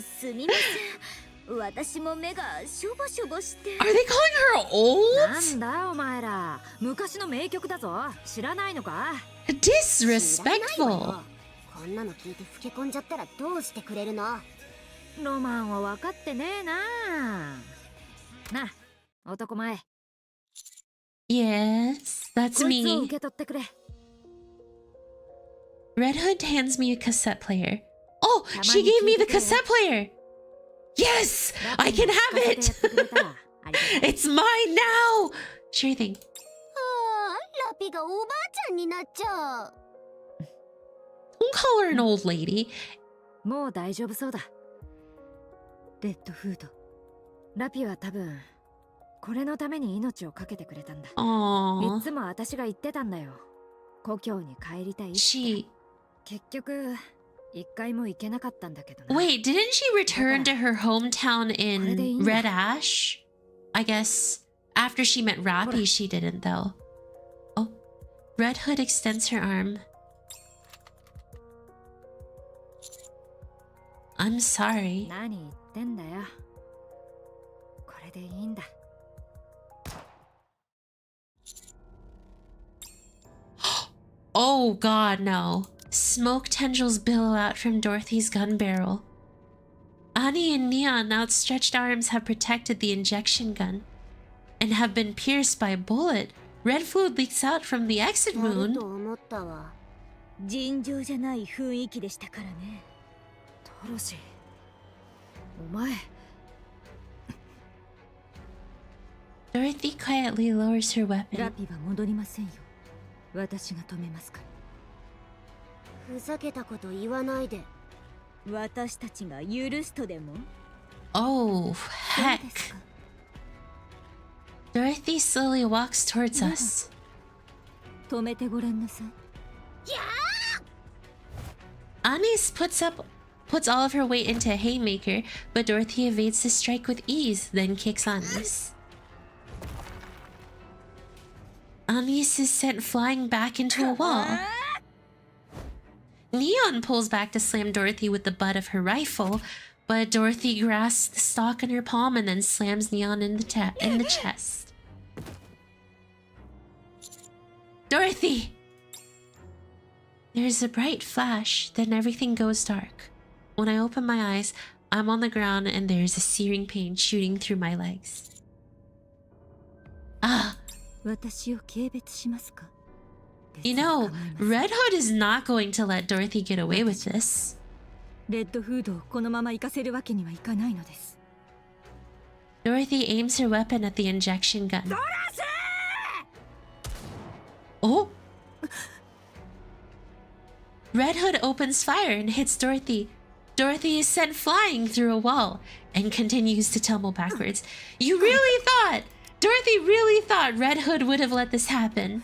すみません。私も目がしょぼしょぼして。Are they calling her old? なんだお前ら、昔の名曲だぞ。知らないのか？ Disrespectful. こんなの聞いて老け込んじゃったらどうしてくれるの？ロマンを分かってねえな。な、男前。Yes, that's こいつを me. 受け取ってくれ。Red Hood hands me a cassette player. Oh, she gave me the cassette player. Yes, I can have it. It's mine now. Sure thing. ラピがおばあちゃんになっちゃう。Don't call her an old lady. もう大丈夫そうだ。レッドフード。ラピは多分これのために命を懸けてくれたんだ。い Aww. つも私が言ってたんだよ。故郷に帰りたいって。 She... 結局一回も行けなかったんだけどな。 Wait, didn't she return to her hometown in Red Ash? I guess after she met Rapi, she didn't though. Oh, Red Hood extends her arm. I'm sorry. 何言ってんだよ。これでいいんだ。Oh god, no. Smoke tendrils billow out from Dorothy's gun barrel. Ani and Neon outstretched arms have protected the injection gun and have been pierced by a bullet. Red fluid leaks out from the exit やる wound. と思ったわ。尋常じゃない雰囲気でしたからね。トロシ、お前。Dorothy quietly lowers her ラ weapon. ピは戻りませんよ。私が止めますから。ふざけたこと言わないで。私たちが許すとでも？ Oh, そう heck. ですか。Dorothy slowly walks towards us. 止めてごらんなさい。Anis puts up puts all of her weight into a haymaker, but Dorothy evades the strike with ease, then kicks Anis. Anis is sent flying back into a wall. Neon pulls back to slam Dorothy with the butt of her rifle, but Dorothy grasps the stock in her palm and then slams Neon in the chest. Dorothy! There's a bright flash, then everything goes dark. When I open my eyes, I'm on the ground and there's a searing pain shooting through my legs. Ah! You know, Red Hood is not going to let Dorothy get away with this. Dorothy aims her weapon at the injection gun. Oh! Red Hood opens fire and hits Dorothy. Dorothy is sent flying through a wall and continues to tumble backwards. You really thought, Dorothy really thought Red Hood would have let this happen.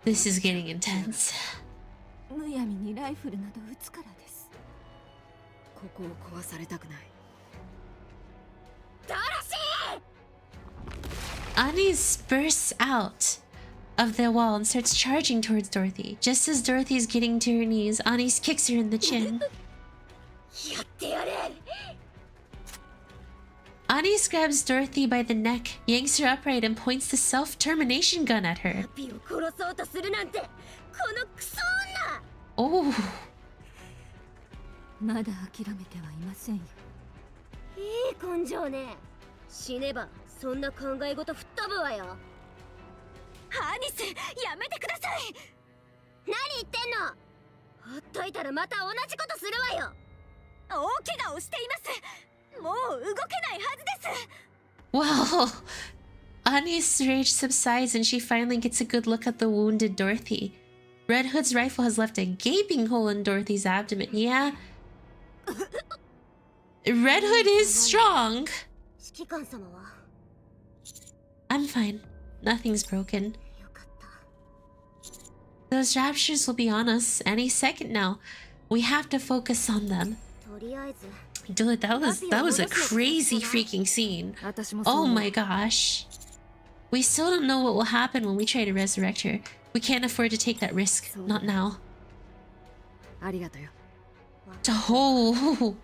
This is getting intense. Anis bursts out of the wall and starts charging towards Dorothy. Just as Dorothy's getting to her knees, Anis kicks her in the chin. Anis grabs Dorothy by the neck, yanks her upright, and points the self-termination gun at her. Oh. Well, Anis' rage subsides and she finally gets a good look at the wounded Dorothy. Red Hood's rifle has left a gaping hole in Dorothy's abdomen. Yeah. Red Hood is strong. I'm fine. Nothing's broken. Those raptures will be on us any second now. We have to focus on them. Dude, that was a crazy freaking scene. Oh my gosh. We still don't know what will happen when we try to resurrect her. We can't afford to take that risk. Not now. Oh,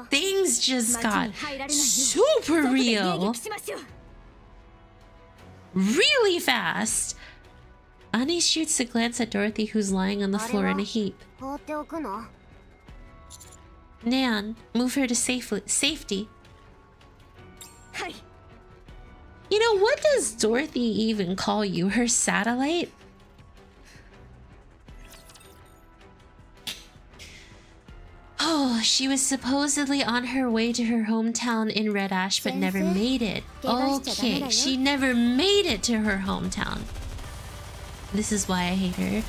things just got super real. Really fast. Anis shoots a glance at Dorothy, who's lying on the floor in a heap. Nan, move her to safety. You know, what does Dorothy even call you? Her satellite? Oh, she was supposedly on her way to her hometown in Red Ash, but never made it. Okay, she never made it to her hometown. This is why I hate her.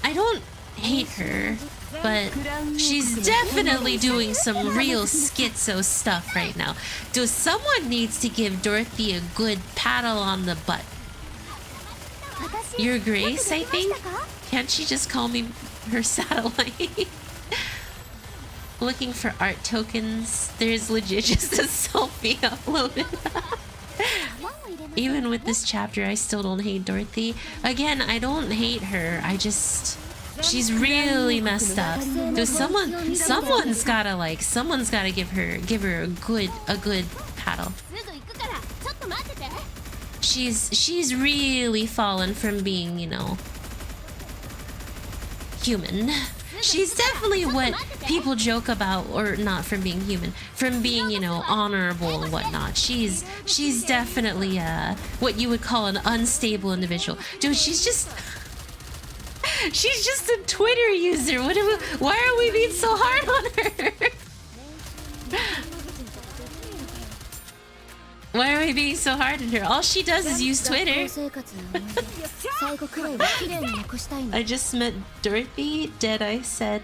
I don't hate her, but she's definitely doing some real schizo stuff right now. Someone needs to give Dorothy a good paddle on the butt. Your Grace, I think? Can't she just call me her satellite? Looking for art tokens. There's legit just a selfie uploaded. Even with this chapter, I still don't hate Dorothy. Again, I don't hate her. I just... She's really messed up. Dude, someone's gotta give her a good paddle. She's really fallen from being, you know, human. She's definitely what people joke about, or not from being human, from being, you know, honorable and whatnot. She's definitely what you would call an unstable individual. Dude, she's just a Twitter user. Why are we being so hard on her? Why are we being so hard on her? All she does is use Twitter. I just met Dorothy. Deadeye said,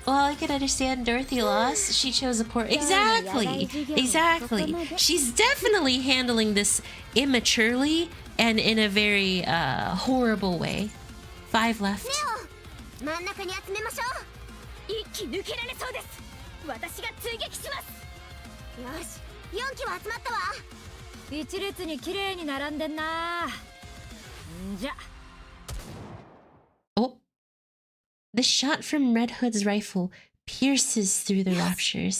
well, I can understand Dorothy lost. She chose a poor... Exactly. She's definitely handling this immaturely and in a very horrible way. 5 left. Oh. The shot from Red Hood's rifle pierces through the raptures.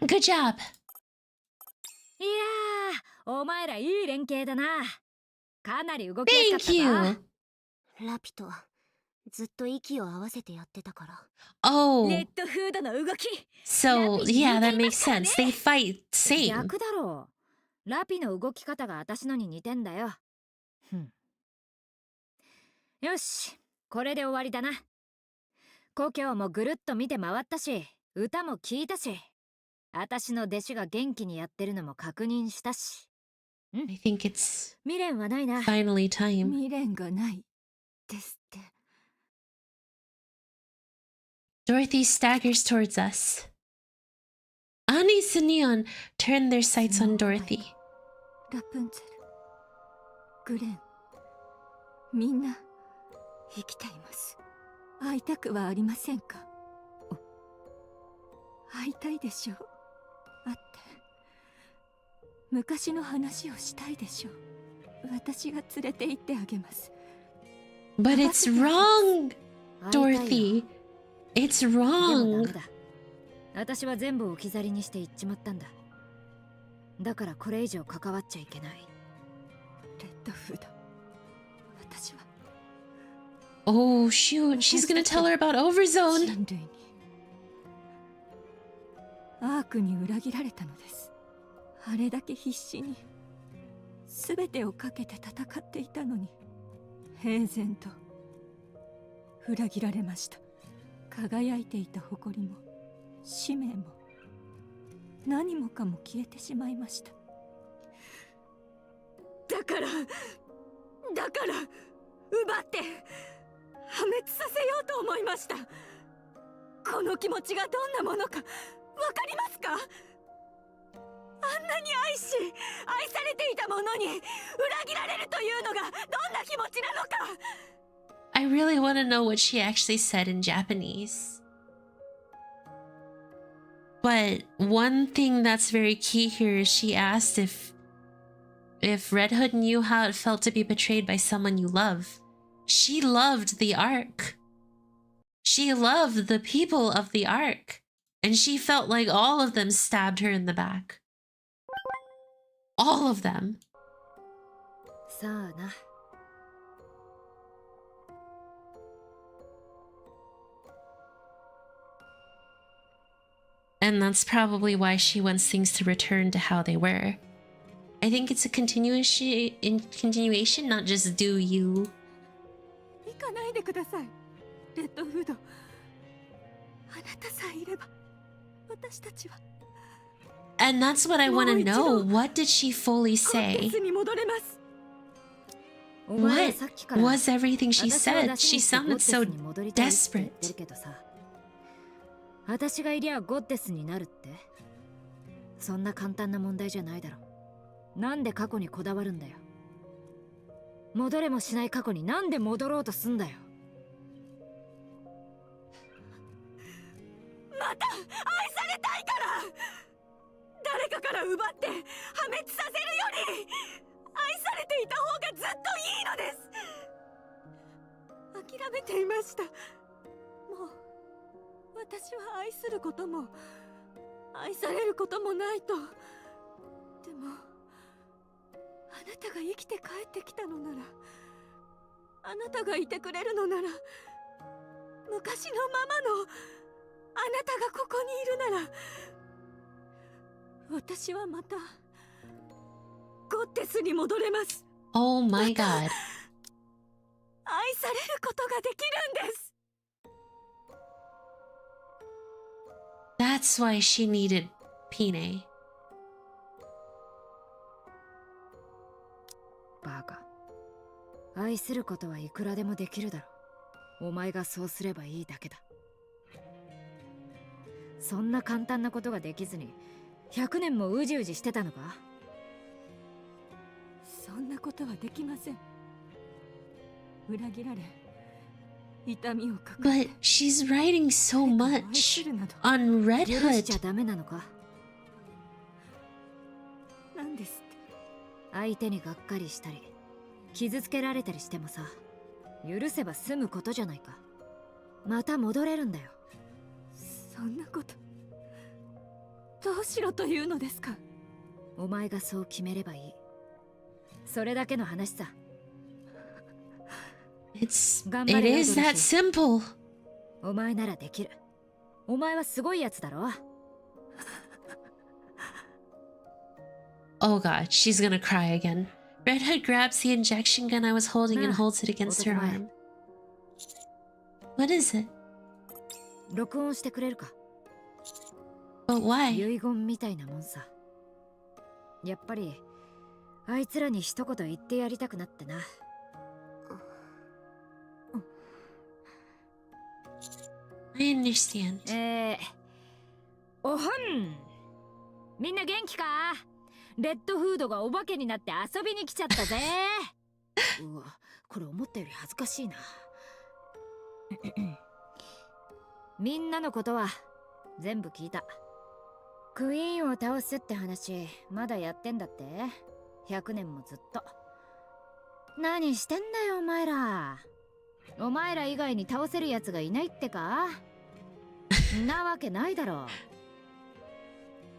Good job. Thank you. ラピとずっと息を合わせてやってたから。 Oh. レッドフードの動き。 So, yeah, that makes sense. They fight same. 逆だろう。ラピの動き方が私のに似てんだよ。よし、これで終わりだな。故郷もぐるっと見て回ったし、歌も聴いたし、私の弟子が元気にやってるのも確認したし。I think it's 未練はないな。 finally time. 未練がないですって。 Dorothy staggers towards us. Anis and Neon turn their sights on Dorothy. ラプンツェル、グレン、みんな生きています。会いたくはありませんか？会いたいでしょ？会って昔の話をしたいでしょ？私が連れて行ってあげます。 But it's wrong, Dorothy. It's wrong. 私は全部置き去りにして行っちまったんだ。だからこれ以上関わっちゃいけない。レッドフード、私は Oh shoot, she's gonna tell her about Overzone. 人類にアークに裏切られたのです。あれだけ必死に全てをかけて戦っていたのに、平然と裏切られました。輝いていた誇りも使命も何もかも消えてしまいました。だから奪って破滅させようと思いました。この気持ちがどんなものかわかりますか？あんなに愛し愛されていたものに裏切られるというのがどんな気持ちなのか。 I really want to know what she actually said in Japanese. But one thing that's very key here is she asked if Red Hood knew how it felt to be betrayed by someone you love. She loved the Ark. She loved the people of the Ark. And she felt like all of them stabbed her in the back. All of them. さあな。 And that's probably why she wants things to return to how they were. I think it's a continuation, not just do you. 行かないでください、レッドフード。あなたさえいれば私たちは。 And that's what I want to know. What did she fully say? What was everything she said? She sounded so desperate. 私がいりゃゴッデスになるって？そんな簡単な問題じゃないだろ。なんで過去にこだわるんだよ。戻れもしない過去になんで戻ろうとすんだよ。また愛されたいから。誰かから奪って破滅させるより愛されていた方がずっといいのです。諦めていました。もう私は愛することも愛されることもないと。でもあなたが生きて帰ってきたのなら、あなたがいてくれるのなら、昔のままのあなたがここにいるなら、私はまたゴッテスに戻れます。 Oh my god. 愛されることができるんです。 That's why she needed Pine. バカ。愛することはいくらでもできるだろう。お前がそうすればいいだけだ。そんな簡単なことができずに100年もうじうじしてたのか？そんなことはできません。裏切られ、痛みを抱え But she's writing so much on Red 許しちゃ Hood. ダメなのか？なんですって。相手にがっかりしたり傷つけられたりしてもさ、許せば済むことじゃないか。また戻れるんだよ。そんなことどうしろというのですか？お前がそう決めればいい。それだけの話さ。 It is that simple. お前ならできる。お前はすごいやつだろ。 Oh god, she's gonna cry again. Red Hood grabs the injection gun I was holding and holds it against her arm. What is it? 録音してくれるか？ But why? 遺言みたいなもんさ。やっぱりあいつらに一言言ってやりたくなってな。I understand. おはん。みんな元気か？レッドフードがお化けになって遊びに来ちゃったぜ。うわ、これ思ったより恥ずかしいな。みんなのことは全部聞いた。クイーンを倒すって話まだやってんだって。100年もずっと。何してんだよお前ら。お前ら以外に倒せるやつがいないってか？なわけないだろ。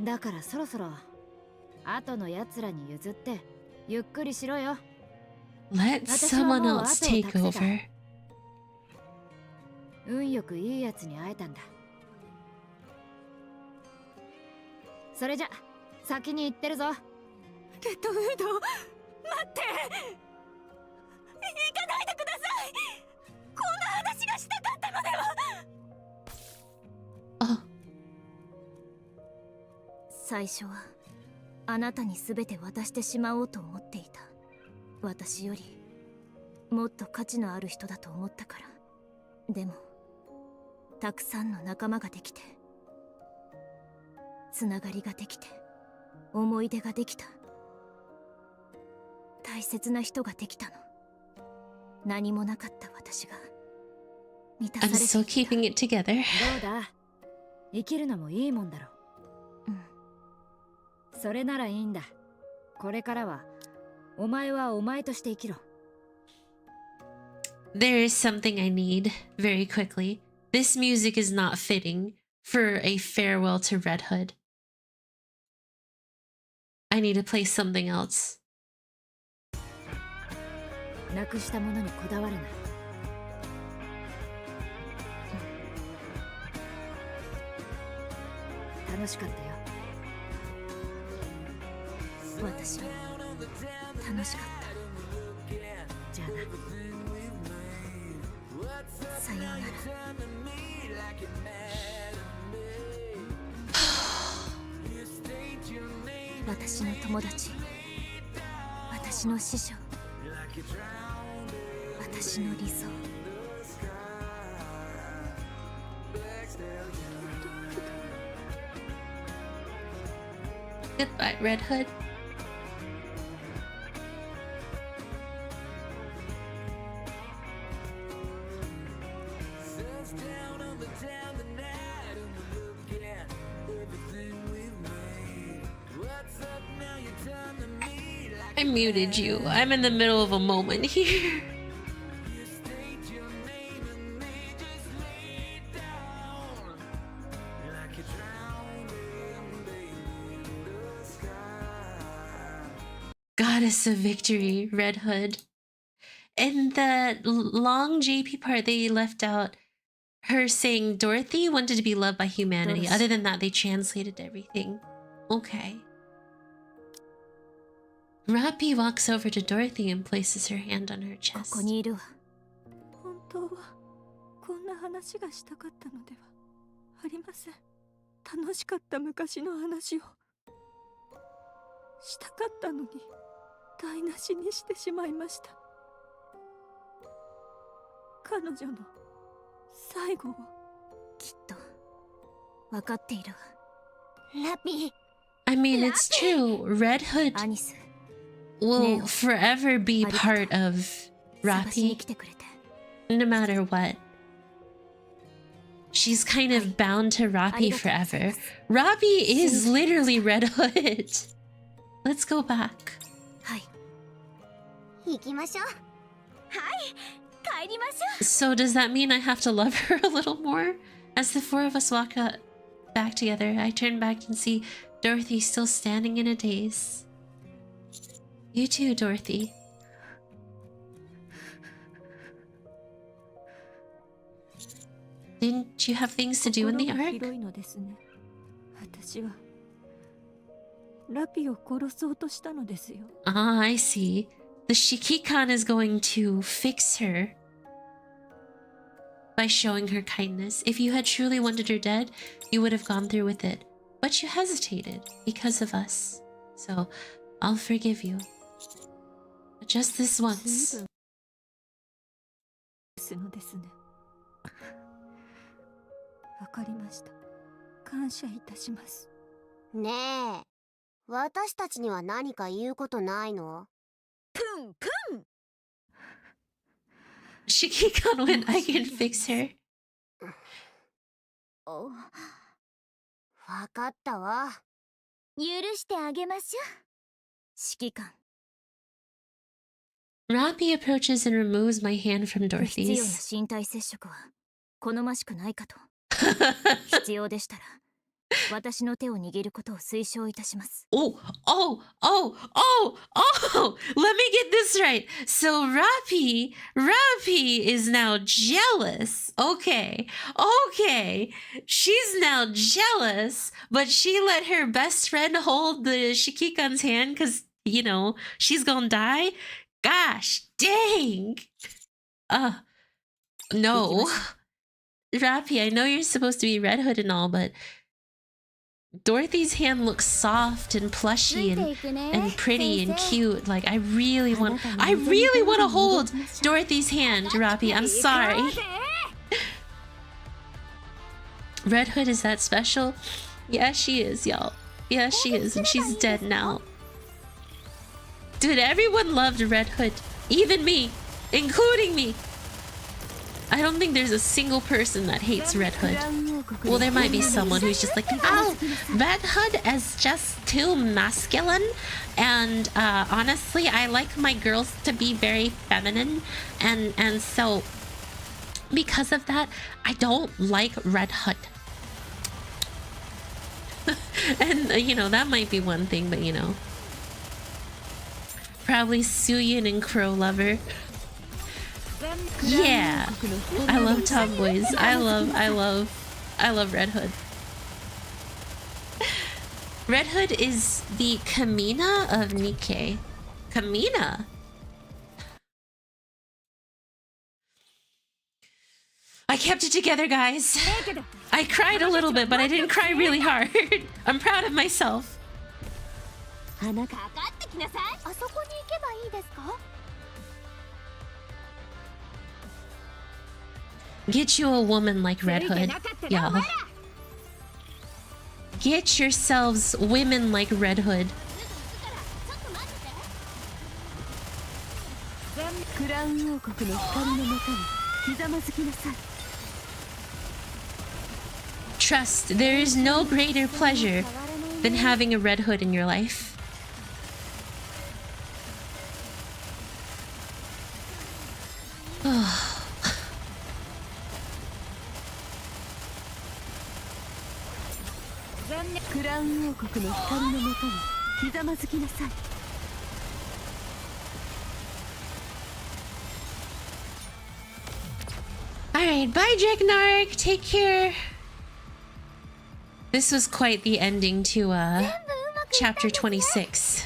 だからそろそろ後のやつらに譲ってゆっくりしろよ。 Let someone else take over. 運よくいいやつに会えたんだ。それじゃ先に行ってるぞ。レッドフード、待って。行かないでください。こんな話がしたかったのでは。Oh. 最初はあなたに全て渡してしまおうと思っていた。私よりもっと価値のある人だと思ったから。でもたくさんの仲間ができて、つながりができて、思い出ができた。大切な人ができたの。何もなかった私が満たさ I'm れて still いた。 keeping it together. どうだ、生きるのもいいもんだろ。それならいいんだ。これからはお前はお前として生きろ。 There is something I need very quickly. This music is not fitting for a farewell to Red Hood. I need to play something else. なくしたものにこだわるな。楽しかったよ。私も楽しかった。じゃあな。さようなら。私の友達、私の師匠、私の理想。Goodbye, Red Hood. I muted you. I'm in the middle of a moment here. Goddess of Victory, Red Hood. In the long JP part, they left out her saying Dorothy wanted to be loved by humanity. Dorothy. Other than that, they translated everything. Okay. Rapi walks over to Dorothy and places her hand on her こ chest. こにいるわ。本当はこんな話がしたかったのではありません。楽しかった昔の話をしたかったのに台無しにしてしまいました。彼女の最後をきっと分かっているわ。ラピー、 I mean, it's true. Red Hood アニス、 will Neo. forever be part of 探しに Rapi, 来てくれて。 no matter what. She's kind of bound to Rapi forever. Rapi is literally Red Hood. Let's go back. はい。行きましょう。帰りましょ So does that mean I have to love her a little more? As the four of us walk back together, I turn back and see Dorothy still standing in a daze. You too, Dorothy. Didn't you have things to do in the 心が arc? 広いのですね。私はラピを殺そうとしたのですよ。 Ah, I see. The Shikikan is going to fix her by showing her kindness. If you had truly wanted her dead, you would have gone through with it. But you hesitated because of us. So, I'll forgive you. But just this once. ですのですね。わかりました。感謝いたします。ねえ、私たちには何か言うことないの？ Shikikan when I can fix her. わかったわ。許してあげましょう。指揮官、 Rapi approaches and removes my hand from 不必要な Dorothy's. 身体接触は好ましくないかと。必要でしたら私の手を握ることを推奨いたします。 Oh, let me get this right. So Rapi is now jealous. Okay. She's now jealous, but she let her best friend hold the Shikikan's hand because, you know, she's gonna die. Gosh, dang. No. Rapi, I know you're supposed to be Red Hood and all, but Dorothy's hand looks soft and plushy and pretty and cute. Like I really want to hold Dorothy's hand, Rapi. I'm sorry. Red Hood is that special? Yeah, she is, y'all. Yeah, she is, and she's dead now. Dude, everyone loved Red Hood. Even me, including me. I don't think there's a single person that hates Red Hood. Well, there might be someone who's just like, oh, Red Hood is just too masculine. And honestly, I like my girls to be very feminine. And so, because of that, I don't like Red Hood. And, you know, that might be one thing, but you know. Probably Suyin and Crow Lover. Yeah, I love tomboys. I love Red Hood. Red Hood is the Kamina of NIKKE. Kamina? I kept it together, guys. I cried a little bit, but I didn't cry really hard. I'm proud of myself. かかってきなさい。あそこに行けばいいですか？ Get you a woman like Red Hood, y'all. Get yourselves women like Red Hood. クラウン王国の光の中にひざまずきなさい。 Trust, there is no greater pleasure than having a Red Hood in your life. クラウン王国の光のもとにひざまずきなさい。Alright, bye Dragnark, take care. This was quite the ending to chapter 26.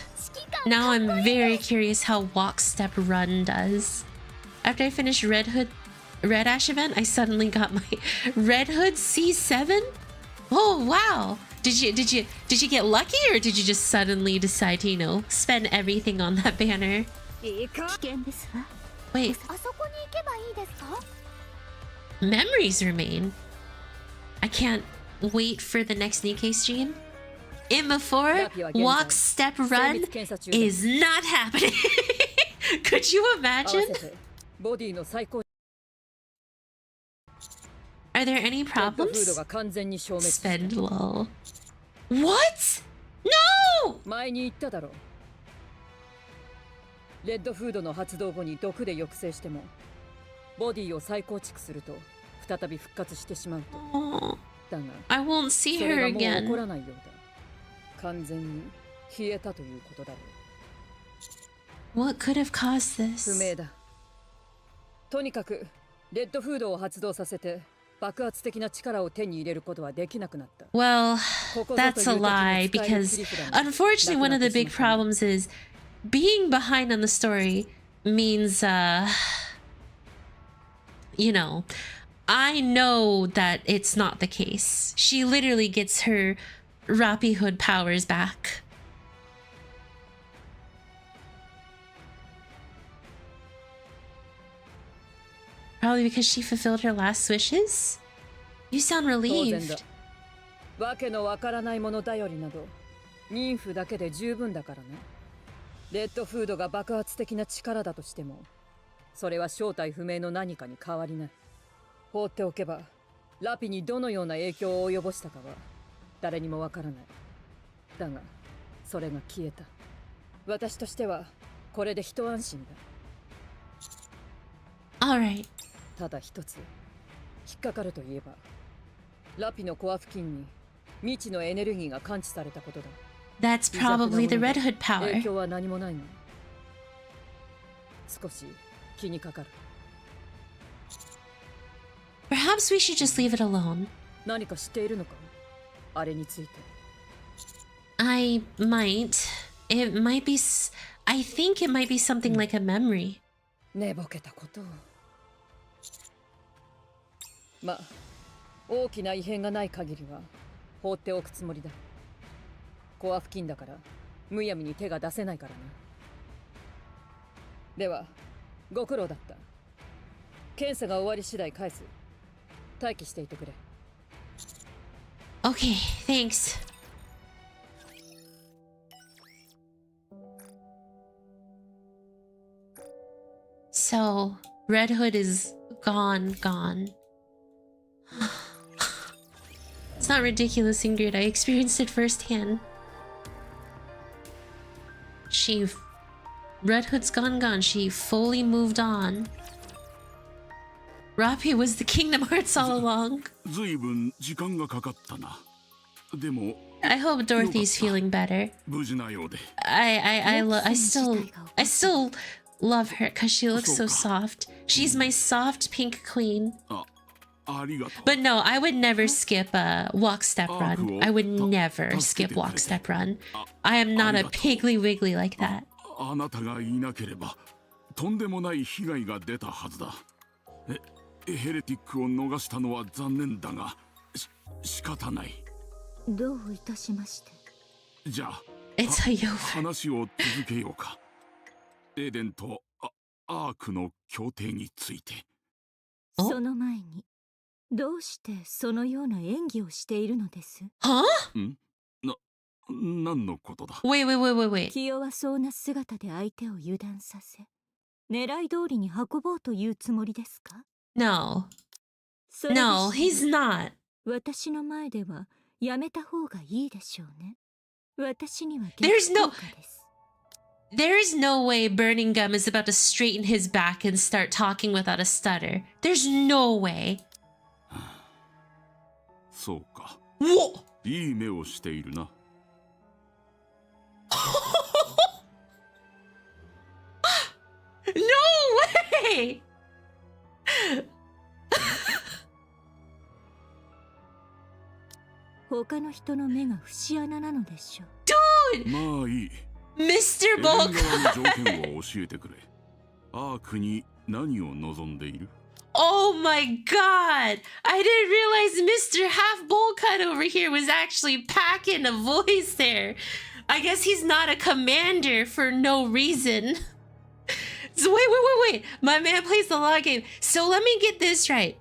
Now I'm very curious how walk, step, run does. After I finished Red Ash event, I suddenly got my Red Hood C7. Oh wow! Did you get lucky, or did you just suddenly decide to, you know, spend everything on that banner? Wait, memories remain. I can't wait for the next NIKKE stream. Imma4 walk, step, run is not happening. Could you imagine? Are there any problems? Spend lol. What? No! 前に言っただろう。レッドフードの発動後に毒で抑制しても、ボディを再構築すると再び復活してしまうと。だが、 I won't see それ her がもう起 again. こらないようだ。完全に消えたということだろう。 What could have caused 不 this? 明だ。とにかくレッドフードを発動させて爆発的な力を手に入れることはできなくなった。 Well, that's a lie, because unfortunately one of the big problems is being behind on the story means, you know, I know that it's not the case. She literally gets her Rapi Hood powers back. Probably because she fulfilled her last wishes? You sound 当然だ relieved. わけのわからないもの頼りなど妊婦だけで十分だからね。レッドフードが爆発的な力だとしても、それは正体不明の何かに変わりない。放っておけばラピにどのような影響を及ぼしたかは誰にもわからない。だがそれが消えた。私としてはこれで一安心だ。 Alright. ただ一つ引っかかるといえば、ラピのコア付近に未知のエネルギーが感知されたことだ。 That's probably the Red Hood 影 power. 響は何もないが、少し気にかかる。 Perhaps we should just leave it alone. 何か知っているのか、あれについて。 I might. It might be. I think it might be something like a memory. 寝ぼけたことを。まあ、大きな異変がない限りは放っておくつもりだ。コア付近だからむやみに手が出せないからな。では、ご苦労だった。検査が終わり次第返す。待機していてくれ。 Okay, thanks. So, Red Hood is gone. It's not ridiculous, Ingrid. I experienced it firsthand. Red Hood's gone. She fully moved on. Rapi was the Kingdom Hearts all along. ずいぶん時間がかかったな。でも I hope Dorothy's feeling better. 無事なようで。I still love her because she looks so soft. She's my soft pink queen. ありがとう。 But no, I would never skip walk, step, run. I would never skip walk, step, run. I am not a piggly wiggly like that. あなたがいなければとんでもない被害が出たはずだ。ヘレティックを逃したのは残念だが、仕方ない。どういたしまして。じゃあ、 It's a Yover. 話を続けようか。エーデンとアークの協定について。その前に、どうしてそのような演技をしているのです？ Huh? 何のことだ？ Wait. 気弱そうな姿で相手を油断させ、狙い通りに運ぼうというつもりですか？ No. それで No, he's not. 私の前ではやめた方がいいでしょうね。私には There's no- 逆効果です。There is no way Burning Gum is about to straighten his back and start talking without a stutter. There's no way. そうか。 Whoa! いい目をしているな。No way! 他の人の目が節穴なのでしょう。まあいい。 Mr. エレン側の Bulk! 条件を教えてくれ。アークに何を望んでいる？ Oh my god! I didn't realize Mr. Half Bowl Cut over here was actually packing a voice there. I guess he's not a commander for no reason. So wait. My man plays the law game. So let me get this right.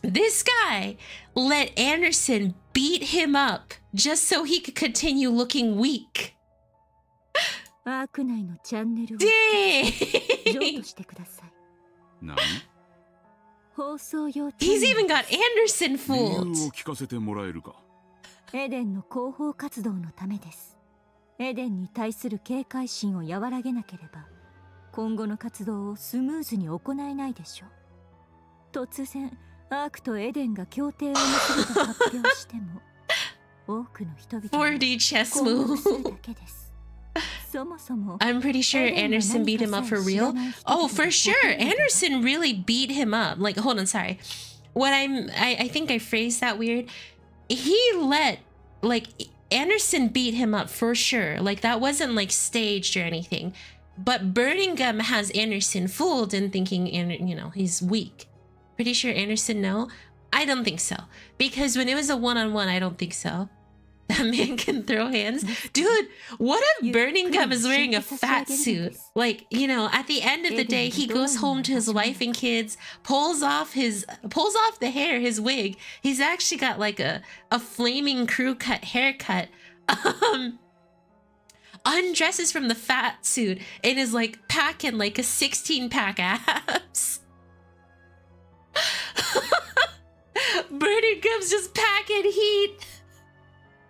This guy let Anderson beat him up just so he could continue looking weak. アーク内のチャンネルを Dang! 譲渡してください。何？放送用チャン He's ネル even got Anderson 理由 fooled. を聞かせてもらえるか？エデンの広報活動のためです。エデンに対する警戒心を和らげなければ今後の活動をスムーズに行えないでしょう。突然アークとエデンが協定を結ぶと発表しても多くの人々は 4D chess 困惑する move. だけです。そもそも I'm pretty sure Anderson beat him up for real. Oh, for sure. Anderson really beat him up. Like, hold on, sorry. I think I phrased that weird. He let, like, Anderson beat him up for sure. Like, that wasn't, like, staged or anything. But Burning Gum has Anderson fooled and thinking, you know, he's weak. Pretty sure Anderson, no? I don't think so. Because when it was a one-on-one, I don't think so. That man can throw hands. Dude, what if Burning Gum is wearing a fat suit? Like, you know, at the end of the day, he goes home to his wife and kids, pulls off the hair, his wig. He's actually got like a flaming crew cut haircut. Undresses from the fat suit and is like packing like a 16-pack abs. Burning Gum's just packing heat.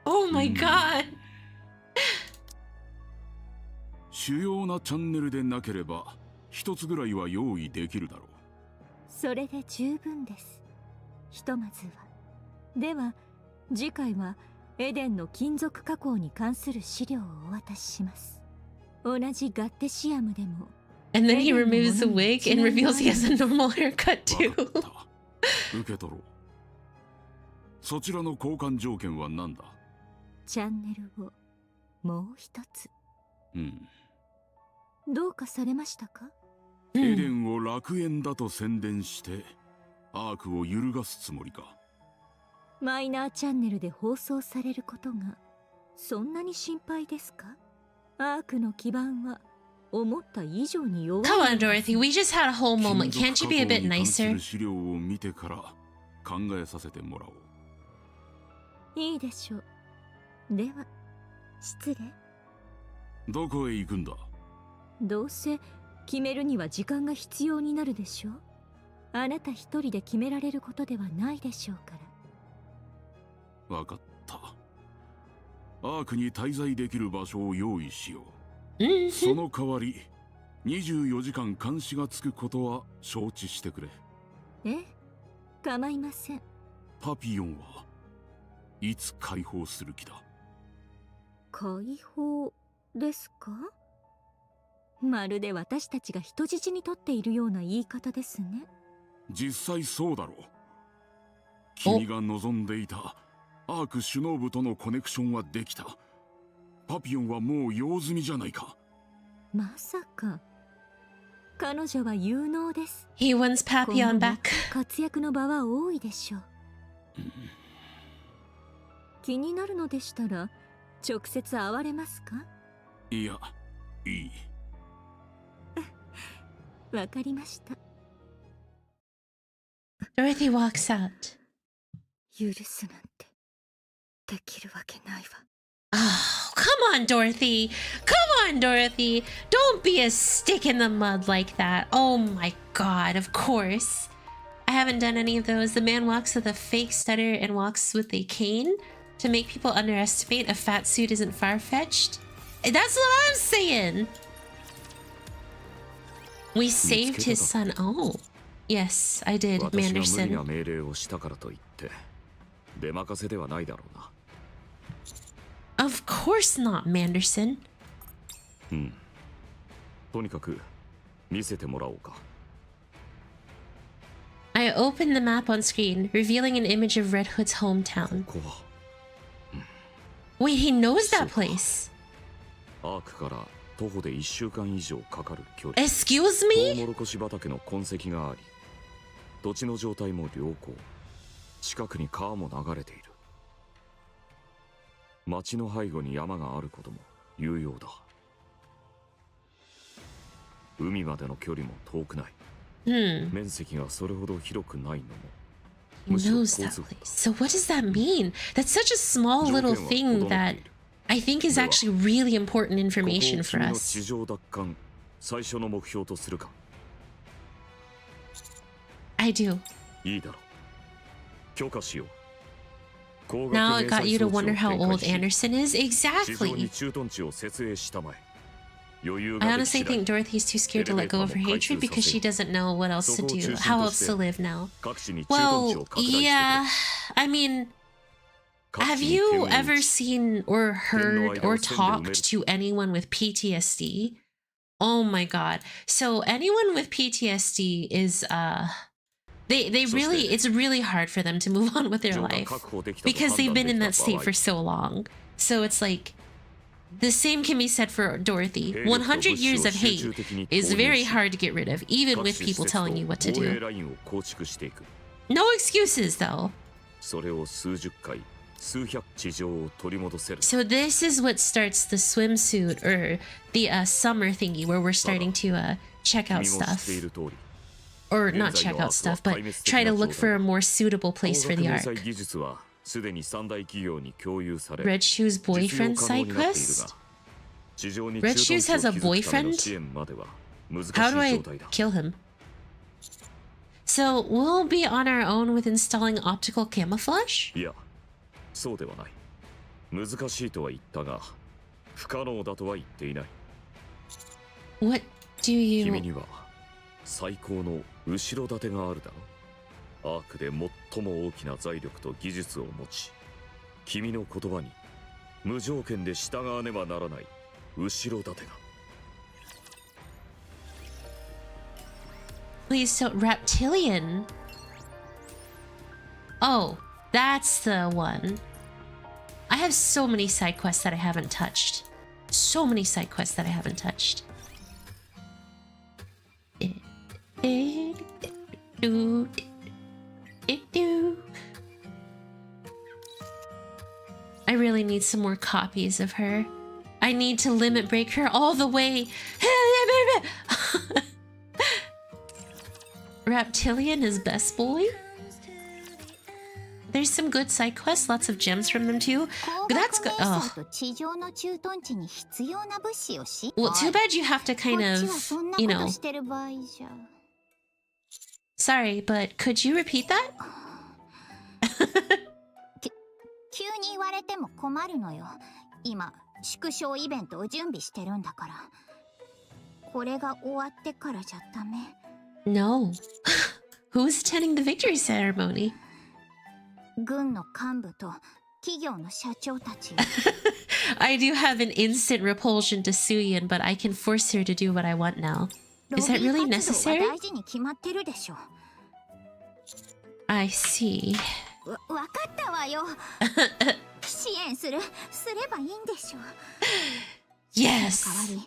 Oh my god. 主要なチャンネルでなければ一つぐらいは用意できるだろう。それで十分です。ひとまずは。では次回はエデンの金属加工に関する資料をお渡しします。同じガッテシアムでも And then he removes the wig and reveals he has a normal haircut 分 too. かった。受け取ろう。そちらの交換条件は何だ？チャンネルをもう一つ。うん。どうかされましたか？エデンを楽園だと宣伝してアークを揺るがすつもりか？マイナーチャンネルで放送されることがそんなに心配ですか？アークの基盤は思った以上に弱い。 Come on, Dorothy. We just had a whole moment. Can't you be a bit 金属加工に関す nicer? る資料を見てから考えさせてもらおう。いいでしょう。では失礼。どこへ行くんだ？どうせ決めるには時間が必要になるでしょう。あなた一人で決められることではないでしょうから。わかった。アークに滞在できる場所を用意しよう。その代わり24時間監視がつくことは承知してくれ。え、構いません。パピヨンはいつ解放する気だ？解放ですか？まるで私たちが人質にとっているような言い方ですね。実際そうだろう。君が望んでいたアーク首脳部とのコネクションはできた。パピヨンはもう用済みじゃないか。まさか彼女は有能です。 He wants Papillon 今後も back. 活躍の場は多いでしょう。気になるのでしたら直接会われますか？いや、いい。わかりました。 Dorothy walks out. 許すなんてできるわけないわ。 Oh, come on, Dorothy. Come on, Dorothy. Don't be a stick in the mud like that. Oh my god, of course. I haven't done any of those. The man walks with a fake stutter and walks with a cane to make people underestimate a fat suit isn't far-fetched. That's what I'm saying. We saved his son. Oh, yes, I did, Manderson. Of course not, Manderson. I opened the map on screen, revealing an image of Red Hood's hometown. Wait, he knows that place. Excuse me? 土地の状態も良好。近くに川も流れている。町の背後に山があることも有用だ。海までの距離も遠くない。面積がそれほど広くないのも。 He knows that place. So what does that mean? That's such a small little thing that I think is actually really important information for us. 地上奪還、最初の目標とするか。 I do. いいだろう。許可しよう。 Now it got you to wonder how old Anderson is? Exactly. I honestly think Dorothy's too scared to let go of her hatred because she doesn't know what else to do, how else to live now. Well, yeah. I mean, have you ever seen or heard or talked to anyone with PTSD? Oh my god. So anyone with PTSD is they really, it's really hard for them to move on with their life because they've been in that state for so long. So it's like the same can be said for Dorothy. 100 years of hate is very hard to get rid of, even with people telling you what to do. No excuses though. So this is what starts the swimsuit or the summer thingy where we're starting to check out stuff. Or not check out stuff, but try to look for a more suitable place for the arc. Red Shoe's boyfriend side quest? Red Shoes has a boyfriend? How do I kill him? So we'll be on our own with installing optical camouflage? What do you... 最高の後ろ盾があるだろ。アークで最も大きな財力と技術を持ち、君の言葉に無条件で従わねばならない後ろ盾が。Please don't reptilian. Oh, that's the one. I have so many side quests that I haven't touched. So many side quests that I haven't touched. I really need some more copies of her. I need to limit break her all the way. Reptilian is best boy. There's some good side quests, lots of gems from them too. That's good. Oh. Well, too bad you have to kind of, you know. Sorry, but could you repeat that? 急に言われても困るのよ。今、縮小イベントを準備してるんだから。これが終わってからじゃダメ。No. Who's attending the victory ceremony? 軍の幹部と企業の社長たち。I do have an instant repulsion to Suyin, but I can force her to do what I want now. Is that really necessary? I see. わかったわよ。支援すればいいんでしょ。Yes. 代わ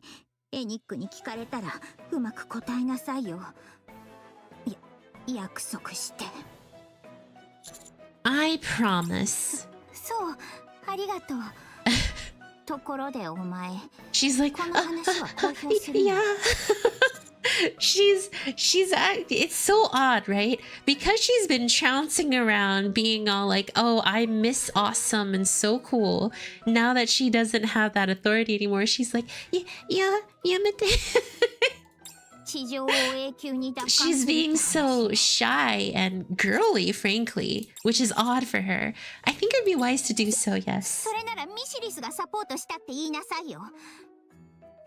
りエニックに聞かれたらうまく答えなさいよ。約束して。I promise. そう、ありがとう。ところでお前。She's like, この話は公表するの。yeah. It's so odd, right? Because she's been trouncing around being all like, oh, I miss awesome and so cool. Now that she doesn't have that authority anymore, she's like, yeah, she's being so shy and girly, frankly, which is odd for her. I think it'd be wise to do so, yes.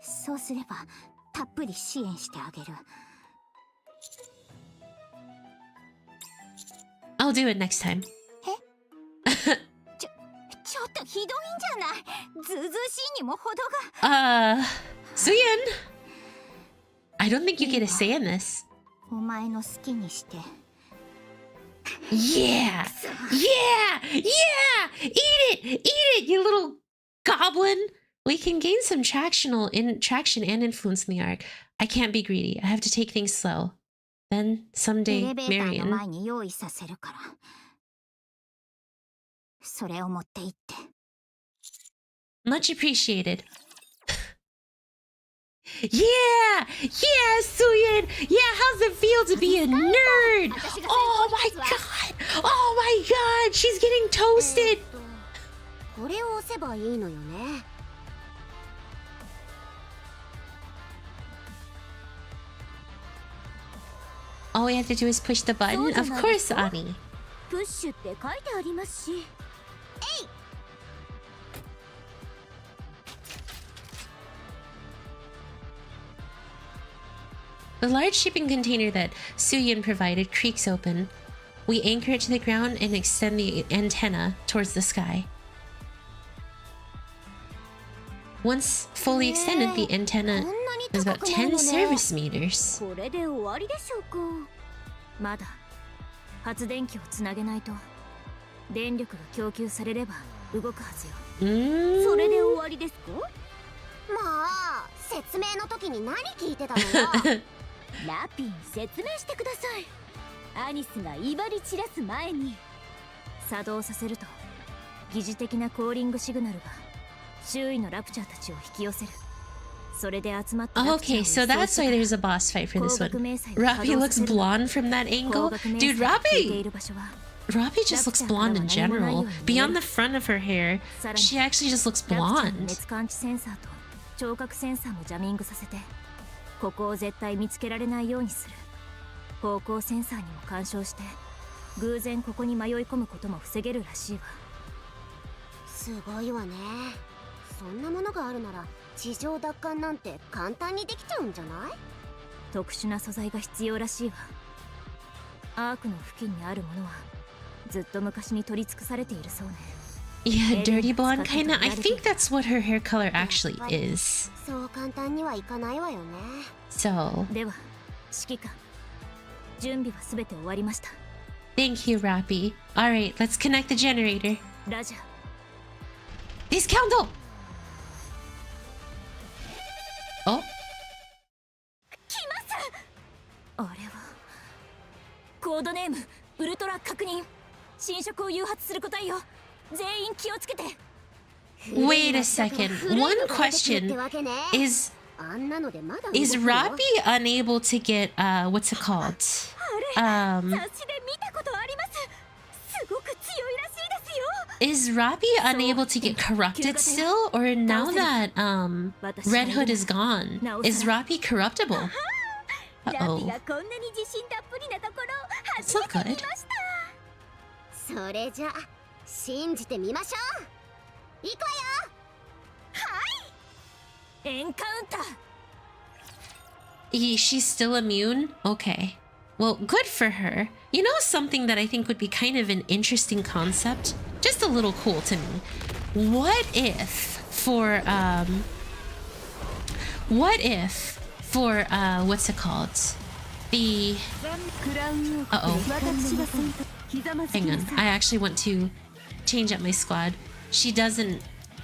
そうすればたっぷり支援してあげる。 I'll do it next time. ちょっとひどいんじゃない。ずうずうしいにも程が。Suyin! I don't think you get a say in this. お前の好きにして。 Yeah! Yeah! Yeah! Eat it! Eat it, you little goblin! We can gain some traction and influence in the arc. I can't be greedy. I have to take things slow. Then, someday, エレベーターの Marion. 前に用意させるから。それを持って行って。 Much appreciated. Yeah! Yeah, Suyin! Yeah, how's it feel to be a nerd? Oh my god! Oh my god! She's getting toasted! これを押せばいいのよね。 All we have to do is push the button? Of course, Ani. プッシュって書いてありますし。 The large shipping container that Suyin provided creaks open. We anchor it to the ground and extend the antenna towards the sky. Once fully extended, the antenna is about 10 service meters. これで終わりでしょうか。まだ発電機をつなげないと電力が供給されれば動くはずよ。それで終わりですか？まあ説明の時に何聞いてたのよ。ラピン説明してください。アニスが威張り散らす前に作動させると疑似的なコーリングシグナルが周囲のラプチャーたちを引き寄せる。それで集まったラプチャーを Okay, so that's why there's a boss fight for this one. Rapi looks blonde from that angle. Dude, Rapi just looks blonde in general. Beyond the front of her hair, she actually just looks ラプチャーの blonde. 熱感知センサーと聴覚センサーもジャミングさせてここを絶対見つけられないようにする。方向センサーにも干渉して偶然ここに迷い込むことも防げるらしいわ。すごいわね。そんなものがあるなら地上奪還なんて簡単にできちゃうんじゃない？特殊な素材が必要らしいわ。アークの付近にあるものはずっと昔に取り尽くされているそうね。Yeah, dirty blonde kinda. I think that's what her hair color actually is. そう簡単にはいかないわよね。 So, では指揮官、準備はすべて終わりました。 thank you, Rapi. Alright, let's connect the generator. ラジャー。 Discount! Oh, あれはコードネームウルトラ確認。侵食を誘発する個体よ。全員気をつけて。 wait a second. One question is あんなのでまだ is Rapi unable to get what's it called? 雑誌で見たことあります。すごく強いらしいですよ。 Is Rapi unable to get corrupted still? Or now that Red Hood is gone, is Rapi corruptible? ラピが Uh-oh. こんなに自信たっぷりなところ That's 初 not めて見 good. ました。それじゃ信じてみましょう。行くわよ。エンカウンター。 She's still immune? Okay. Well, good for her. You know something that I think would be kind of an interesting concept? Just a little cool to me. What if for what's it called? The uh-oh. Hang on. I actually want to change up my squad. She doesn't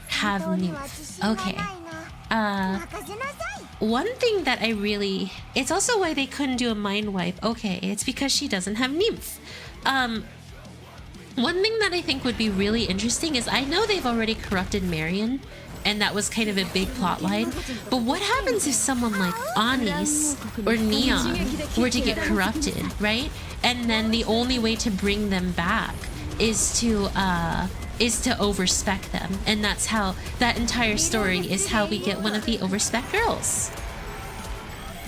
have nymph. Okay. One thing that I really... It's also why they couldn't do a mind wipe. Okay, it's because she doesn't have nymph. One thing that I think would be really interesting is I know they've already corrupted Marion, and that was kind of a big plot line. But what happens if someone like Anis or Neon were to get corrupted, right? And then the only way to bring them back is to overspec them, and that's how that entire story is how we get one of the overspec girls.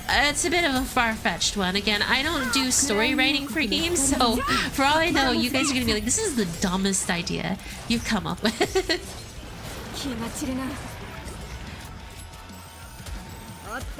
It's a bit of a far-fetched one. Again, I don't do story writing for games, so for all I know, you guys are gonna be like, this is the dumbest idea you've come up with.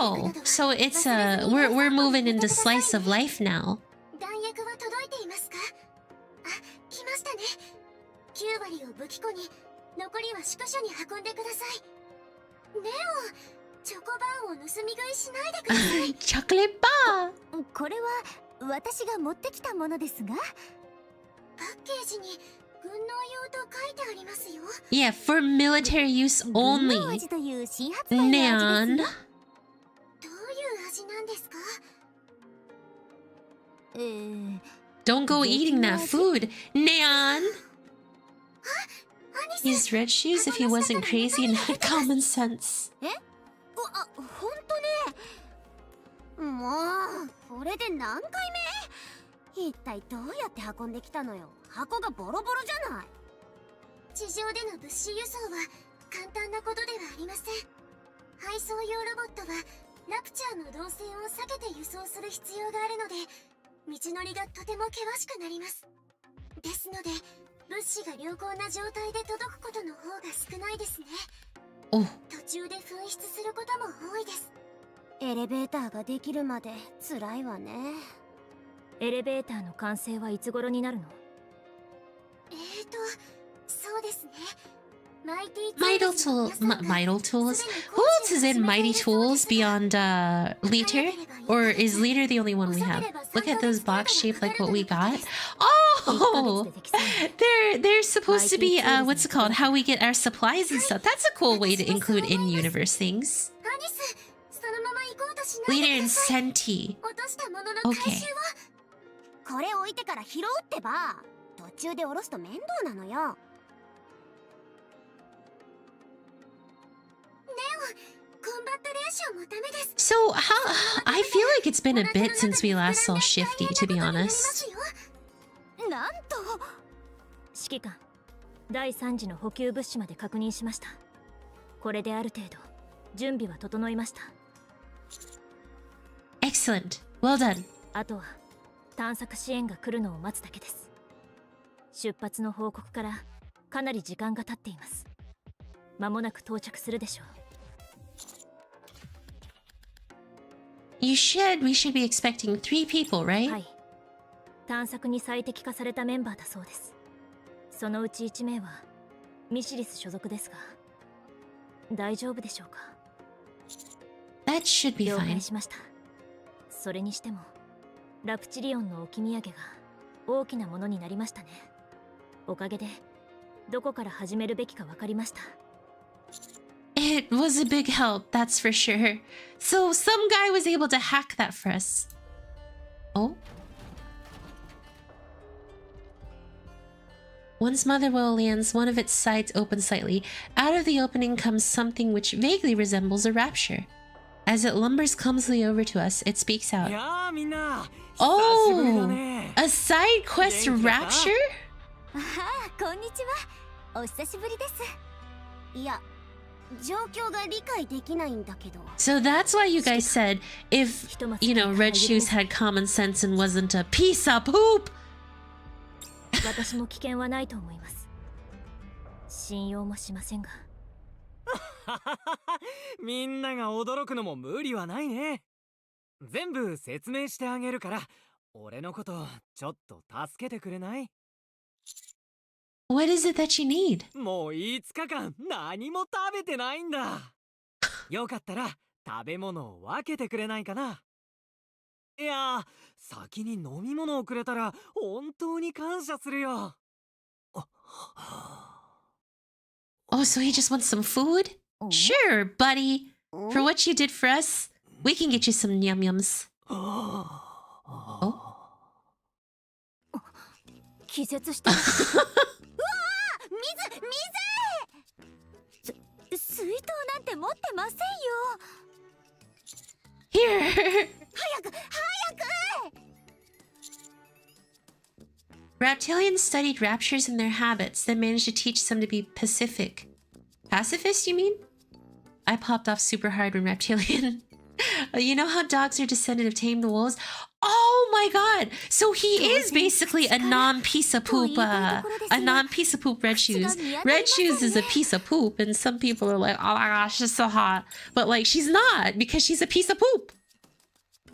Oh, so it's we're moving into slice of life now. 弾薬は届いていますか？あ、来ましたね。9割を武器庫に、残りは宿舎に運んでください。ネオ、チョコバーを盗み食いしないでください。Chocolate bar. これは私が持ってきたものですが。パッケージに軍能用と書いてありますよ。Yeah, for military use 軍 only. の味という新発売の味です Neon. よ。どういう味なんですか？Don't go eating that food. Neon. He's red shoes if he wasn't crazy and had common sense. あ、ほんとね。もう、これで何回目？一体どうやって運んできたのよ。箱がボロボロじゃない。地上での物資輸送は簡単なことではありません。配送用ロボットはラプチャーの動線を避けて輸送する必要があるので、道のりがとても険しくなります。ですので、物資が良好な状態で届くことの方が少ないですね。Oh. 途中で紛失することも多いです。エレベーターができるまで辛いわね。エレベーターの完成はいつ頃になるの？そうですね。Vital tools. Who else is in mighty tools beyond Liter? Or is Liter the only one we have? Look at those box shaped like what we got. Oh, they're supposed to be what's it called? How we get our supplies and stuff. That's a cool way to include in-universe things. Liter and Senti. Okay. これ置いてから拾うってば。途中で下ろすと面倒なのよ。So I feel like it's been a bit since we last saw Shifty, to be honest. なんと指揮官、第3次の補給物資まで確認しました。これである程度準備は整いました。Excellent. Well done. あとは探索支援が来るのを待つだけです。出発の報告からかなり時間が経っています。間もなく到着するでしょう。We should be expecting 3 people, right? はい。探索に最適化されたメンバーだそうです。そのうち1名はミシリス所属ですが、大丈夫でしょうか？ That should be 了 fine. 解しました。それにしてもラプチリオンの置き土産が大きなものになりましたね。おかげでどこから始めるべきか分かりました。It was a big help, that's for sure. So some guy was able to hack that for us. Oh? Once Mother Well lands, one of its sides opens slightly. Out of the opening comes something which vaguely resembles a rapture. As it lumbers clumsily over to us, it speaks out. Oh! A side quest rapture? ああ、こんにちは。お久しぶりです。いや、状況が理解できないんだけど。 So that's why you guys said if, you know, Red Shoes had common sense and wasn't a piece of poop. 私も危険はないと思います。信用もしませんが。みんなが驚くのも無理はないね。全部説明してあげるから、俺のことちょっと助けてくれない？ What is it that you need? もう5日間何も食べてないんだ。よかったら食べ物を分けてくれないかな。いや、先に飲み物をくれたら本当に感謝するよ。Oh, so he just wants some food? Sure, buddy. For what you did for us, we can get you some yum-yums. Oh? 気絶してる。水筒なんて持ってませんよ。 Here! 早く Reptilians studied raptures and their habits, then managed to teach some to be pacific. Pacifist, you mean? I popped off super hard when Reptilian... You know how dogs are descended of tamed wolves? Oh my god! So he is basically a non-piece of poop, Red Shoes. Red Shoes is a piece of poop, and some people are like, oh my gosh, she's so hot. But like, she's not, because she's a piece of poop.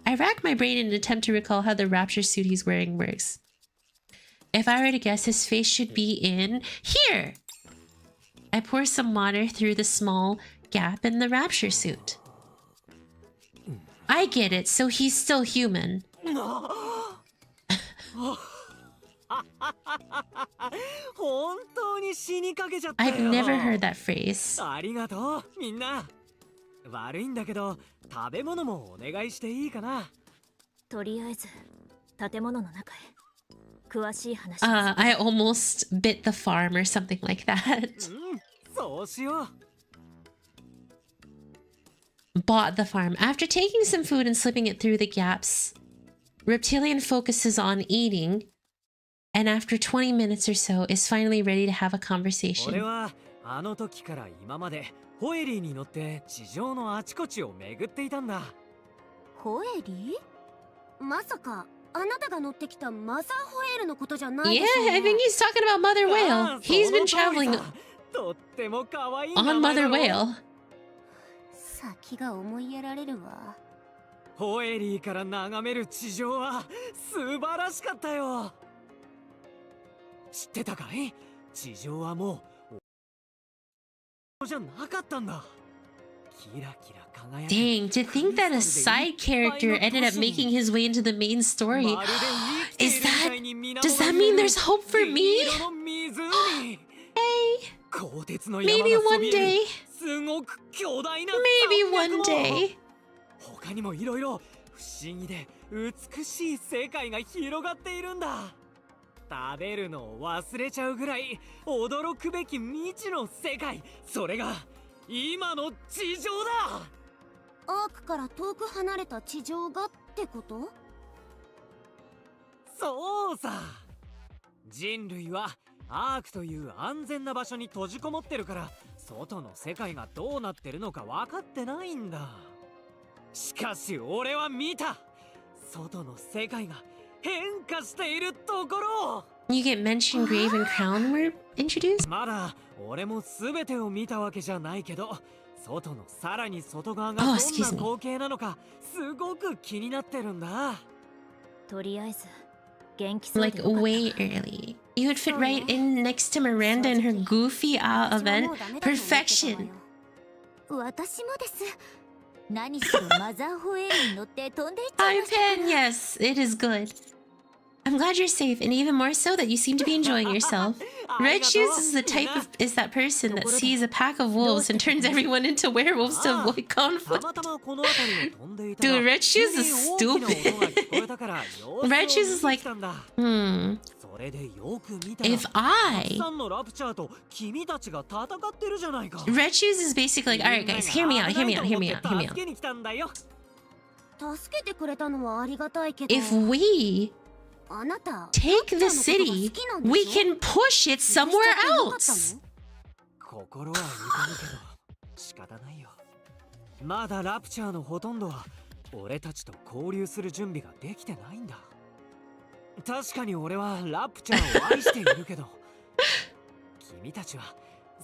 I rack my brain in an attempt to recall how the rapture suit he's wearing works. If I were to guess, his face should be in here. I pour some water through the small gap in the rapture suit. I get it, so he's still human. I've never heard that phrase. ありがとう、みんな。悪いんだけど、食べ物もお願いしていいかな。とりあえず建物の中へ。詳しい話。I almost bit the farm or something like that. そうしよう。Bought the farm. After taking some food and slipping it through the gaps, Reptilian focuses on eating, and after 20 minutes or so, is finally ready to have a conversation. 俺はあの時から今までホエリーに乗って地上のあちこちを巡っていたんだ。ホエリー？まさかあなたが乗ってきたマザーホエールのことじゃないでしょう Yeah, I think he's talking about Mother Whale. He's been traveling とっても可愛い on Mother Whale. 先が思いやられるわ。ホエリーから眺める地上は素晴らしかったよ。知ってたかい？地上はもうじゃなかったんだ。キラキラ輝く。 Dang, to think that a side character ended up making his way into the main story. Does that mean there's hope for me? Hey, maybe one day. Maybe one day. 他にもいろいろ不思議で美しい世界が広がっているんだ。食べるのを忘れちゃうぐらい驚くべき未知の世界、それが今の地上だ。アークから遠く離れた地上がってこと？そうさ。人類はアークという安全な場所に閉じこもってるから、外の世界がどうなってるのか分かってないんだ。しかし俺は見た。外の世界が変化しているところを。You get mentioned grave and crown were introduced? まだ俺も全てを見たわけじゃないけど、外のさらに外側がどんな光景なのかすごく気になってるんだ。とりあえず元気そうで Like よかった。 way early. You would fit right in next to Miranda and her goofy event. Perfection. 私もです。何しろマザーホエールに乗って飛んでいっちゃい Hi ましたから。 Pen, yes, it is good. I'm glad you're safe, and even more so that you seem to be enjoying yourself. Red Shoes is that person that sees a pack of wolves and turns everyone into werewolves to avoid conflict. Dude, Red Shoes is stupid. Red Shoes is like, if I... Red Shoes is basically like, alright guys, hear me out. If we take the city, we can push it somewhere else. 心は痛むけど仕方ないよ。まだラプチャーのほとんどは俺たちと交流する準備ができてないんだ。確かに俺はラプチャーを愛しているけど君たちは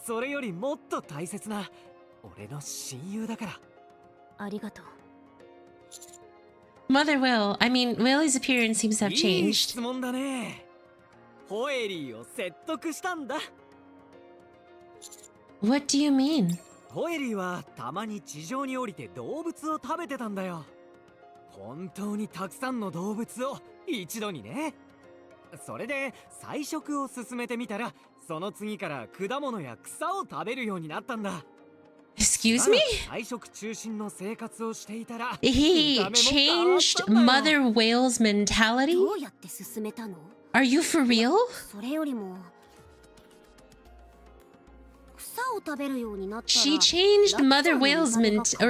それよりもっと大切な俺の親友だから。ありがとう。Mother Will, I mean, Willie's appearance seems to have いい changed. 質問だね。ホエリーを説得したんだ。What do you mean? ホエリーはたまに地上に降りて動物を食べてたんだよ。本当にたくさんの動物を一度にね。それで菜食を進めてみたら、その次から果物や草を食べるようになったんだ。 Excuse me? 菜食中心の生活をしていたら、 He changed Mother Whale's mentality? どうやって進めたの？ Are you for real? それよりも草を食べるようになったら She changed Mother Whale's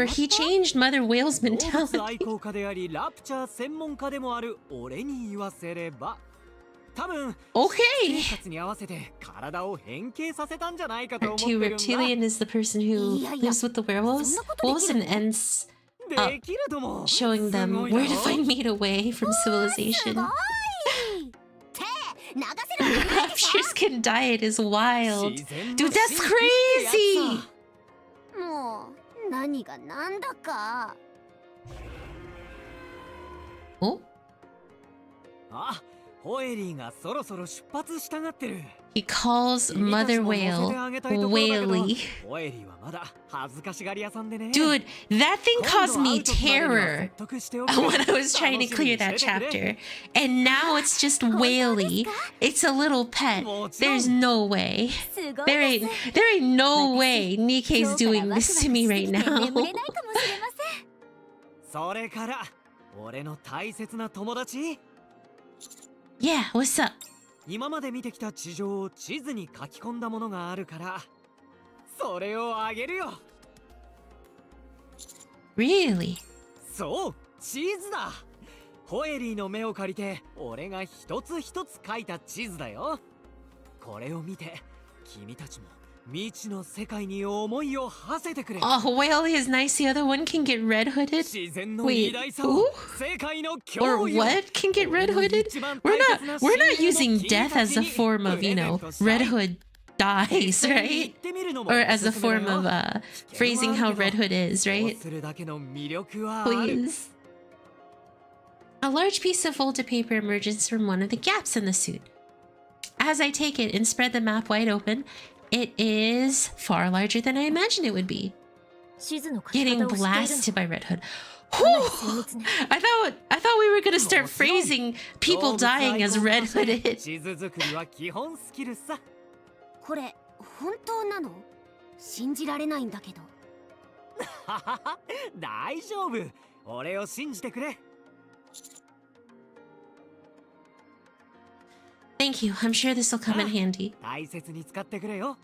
he changed Mother Whale's 動物 mentality. 愛好家でありラプチャー専門家でもある俺に言わせれば、多分 Okay. 生活に合わせて体を変形させたんじゃないかと思ってる Two んだ。 Reptilian is the person who lives with the werewolves. Wolfson ends できるとも。 showing them where to find meat away from civilization. せるわけないでし Raptures can diet is wild. Dude, that's crazy! ょ。もう何がなんだか。Oh? あ、ホエリーがそろそろ出発したがってる。 He calls Mother Whale Whaley. ホエリーはまだ恥ずかしがり屋さんでね。 Dude, that thing caused me terror when I was trying to clear that chapter. And now it's just Whaley. It's a little pet. There's no way. There ain't no way Nikke's doing this to me right now. それから俺の大切な友達。 Yeah, what's up? 今まで見てきた地上を地図に書き込んだものがあるからそれをあげるよ。 Really? そう、地図だ。ホエリーの目を借りて俺が一つ一つ書いた地図だよ。これを見て君たちも未知の世界に思いを馳せてくれ。 Oh, Whaley is nice. The other one can get red-hooded. 自然の偉大さを世界の Or 脅威を what can get red-hooded? We're not using death as a form of, you know, Red Hood dies, right? Or as a form of phrasing how Red Hood is, right? するだけの魅力はある。 Please. A large piece of folded paper emerges from one of the gaps in the suit. As I take it and spread the map wide open, it is far larger than I imagined it would be. Getting blasted by Red Hood. Whew! I thought we were gonna start phrasing people dying as Red Hooded. 地図作りは基本スキルさ。これ本当なの？信じられないんだけど。大丈夫。俺を信じてくれ。 Thank you. I'm sure this will come in handy. 大切に使ってくれよ。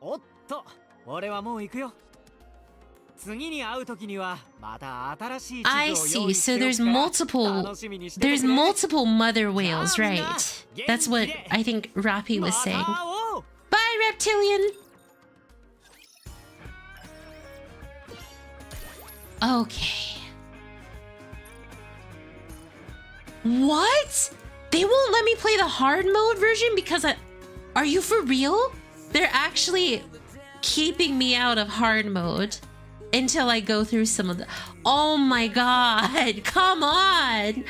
おっと、俺はもう行くよ。次に会う時にはまた新しい地 I 図を see. 用意して So おくから there's 楽しみにしててくれ。 multiple mother whales, right? That's what I think Rapi was saying. また会おう。 Bye, reptilian. Okay. What? They won't let me play the hard mode version because are you for real? They're actually keeping me out of hard mode until I go through some of the... Oh my god, come on!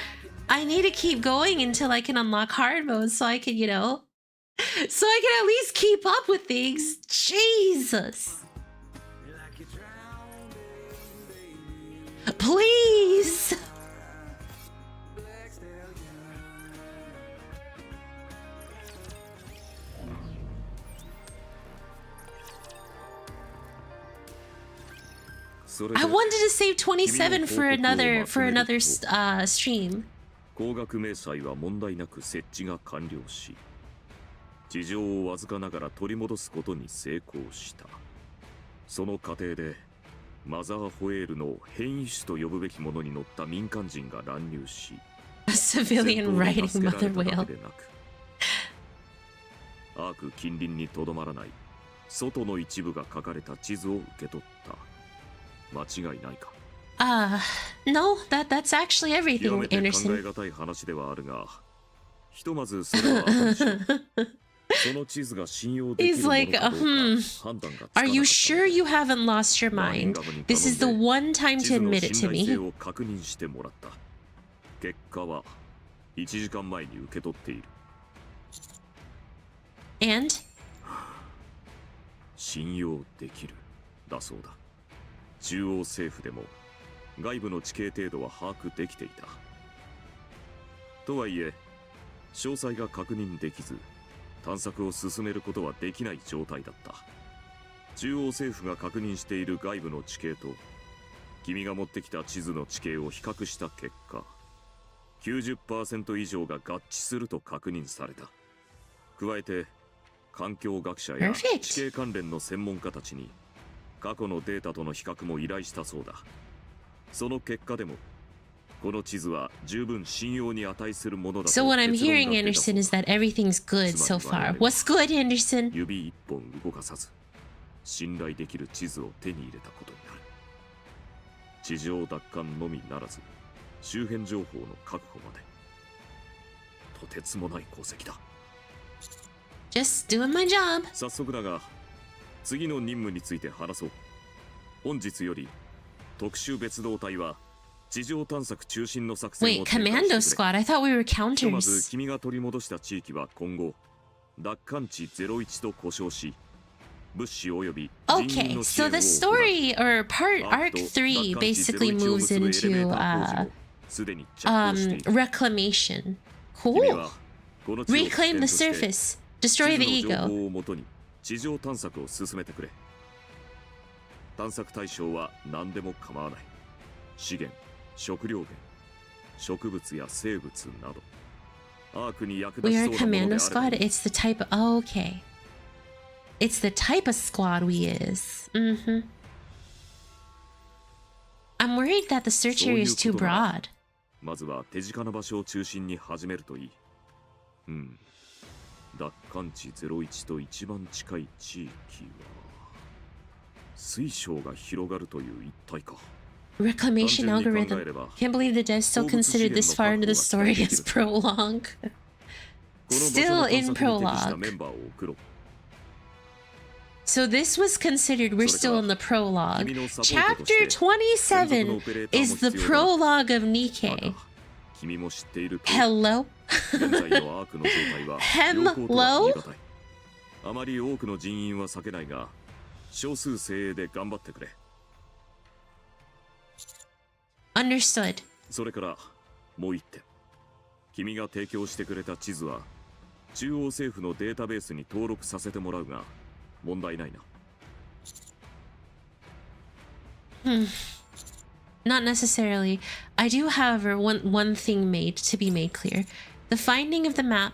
I need to keep going until I can unlock hard mode so I can, you know... So I can at least keep up with things. Jesus. Please! I wanted to save 27 for another stream. 光学明細は問題なく設置が完了し、地上をわずかながら取り戻すことに成功した。その過程でマザーホエールの変異種と呼ぶべきものに乗った民間人が乱入し、 A civilian riding mother whale. アーク近隣にとどまらない外の一部が書かれた地図を受け取った。間違いないか。No, that's actually everything, 極めて考 Anderson. え難い話ではあるが、ひとまずそれは後にしよう。その地図が信用できる He's もの like, かどうか判断がつかなかった。 Are you sure you haven't lost your mind? This is the one time to admit it to 地図の信頼性 me. を確認してもらった。結果は1時間前に受け取っている。And? 信用できるだそうだ。中央政府でも外部の地形程度は把握できていた。とはいえ詳細が確認できず探索を進めることはできない状態だった。中央政府が確認している外部の地形と君が持ってきた地図の地形を比較した結果 90% 以上が合致すると確認された。加えて環境学者や地形関連の専門家たちに過去のデータとの比較も依頼したそうだ。その結果でもこの地図は十分信用に値するものだと。 So what I'm hearing, Anderson, is that everything's good so far. What's good, Anderson? 指一本動かさず信頼できる地図を手に入れたことになる。地上奪還のみならず周辺情報の確保までとてつもない功績だ。 Just doing my job. 早速だが次の任務について話そう。本日より特殊別動隊は地上探索中心の作戦 Wait, を展開 Commando してくれ。 Squad? I thought we were ひとまず counters. 君が取り戻した地域は今後奪還地01と呼称し、物資及び人員 Okay, の支援 so を the 行う。 story or part アー arc クと 3 奪還地 basically 01を moves 結ぶエレベ into ーター工事もすでに着工している。 reclamation. 君 Cool. はこの地を起 Reclaim 点 the として surface. Destroy 地 the 図の情 ego. 報をもとに地上探索を進めてくれ。探索対象は何でも構わない。資源、食料源、植物や生物など。アークに役立 We ち are そう a なもの commando であれ squad. ば。 It's the type of. Oh, okay. It's the type of squad we is. Mm-hmm. I'm worried that the search area is too broad. まずは手近な場所を中心に始めるといい。うん。奪還地01と一番近い地域は水晶が広がるという一帯か。 Reclamation algorithm. Can't believe the devs still considered this far into the story as prologue. この場所 Still の探 in 索に適した prologue. メンバーを送ろう。 So this was considered, we're still in the prologue. Chapter 27 is the prologue of ま NIKKE. だ君も知っていると Hello? 現在のアークの状態は良好とは言い難い。あまり多くの人員は避けないが、少数精鋭で頑張ってくれ。 Understood. それからもう一点。君が提供してくれた地図は中央政府のデータベースに登録させてもらうが問題ないな。 Not necessarily. I do, however, want one thing made to be made clear. The finding of the map,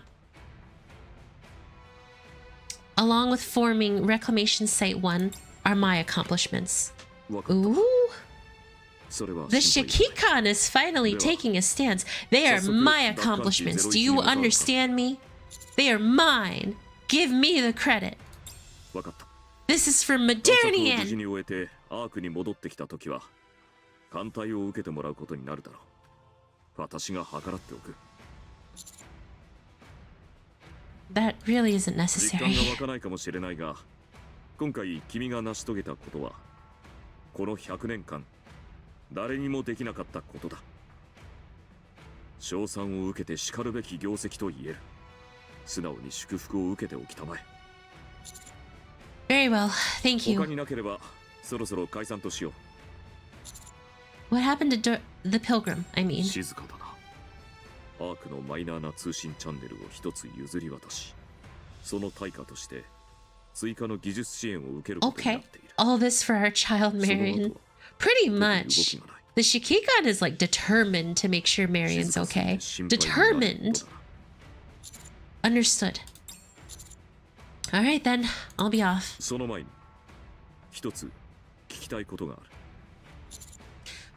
along with forming Reclamation Site 1, are my accomplishments. わかった。 Ooh. それは The 心配ない。 Shikikan is finally taking a stance. They are my accomplishments. Do you understand me? They are mine. Give me the credit. わかった。 This is for 探索を無事 Modernian. に終えてアークに戻ってきた時は艦隊を受けてもらうことになるだろう。私が計らっておく。 That really isn't 実感が necessary. 湧かないかもしれないが、今回君が成し遂げたことはこの100年間誰にもできなかったことだ。称賛を受けて叱るべき業績と言える。素直に祝福を受けておきたまえ。 Very well. Thank 他 you. になければそろそろ解散としよ What happened to the Pilgrim? I う。 mean. 静かだな。アークのマイナーな通信チャンネルを一つ譲り渡し、その対価として追加の技術支援を受けることにな Okay. っている。 All this for our child その後 Marion. は Pretty 特に動 much. きがない。 The Shikikan is like determined to make sure 静 Marion's かすぎ okay. て心配になる Determined. ことだ。 Understood. Alright then, I'll be off. その前に一つ聞きたいことがあ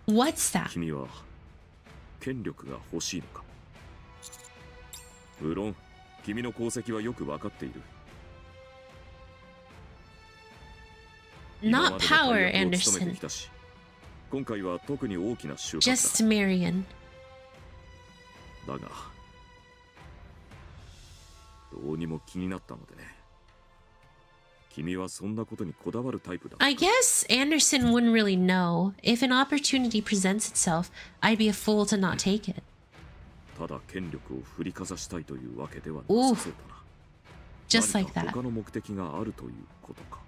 る。 What's that? 君は権力が欲しいのか。無論君の功績はよく分かっている。 Not power, 今までも大役を務め Anderson. てきたし、今回は特に大きな収穫だ。 Just Marion. だがどうにも気になったのでね。君はそんなことにこだわるタイプだ。 I guess Anderson wouldn't really know. If an opportunity presents itself, I'd be a fool to not take it. ただ権力を振りかざしたいというわけではなおうさそうだな。 Just 何 like か that. 他の目的があるということか。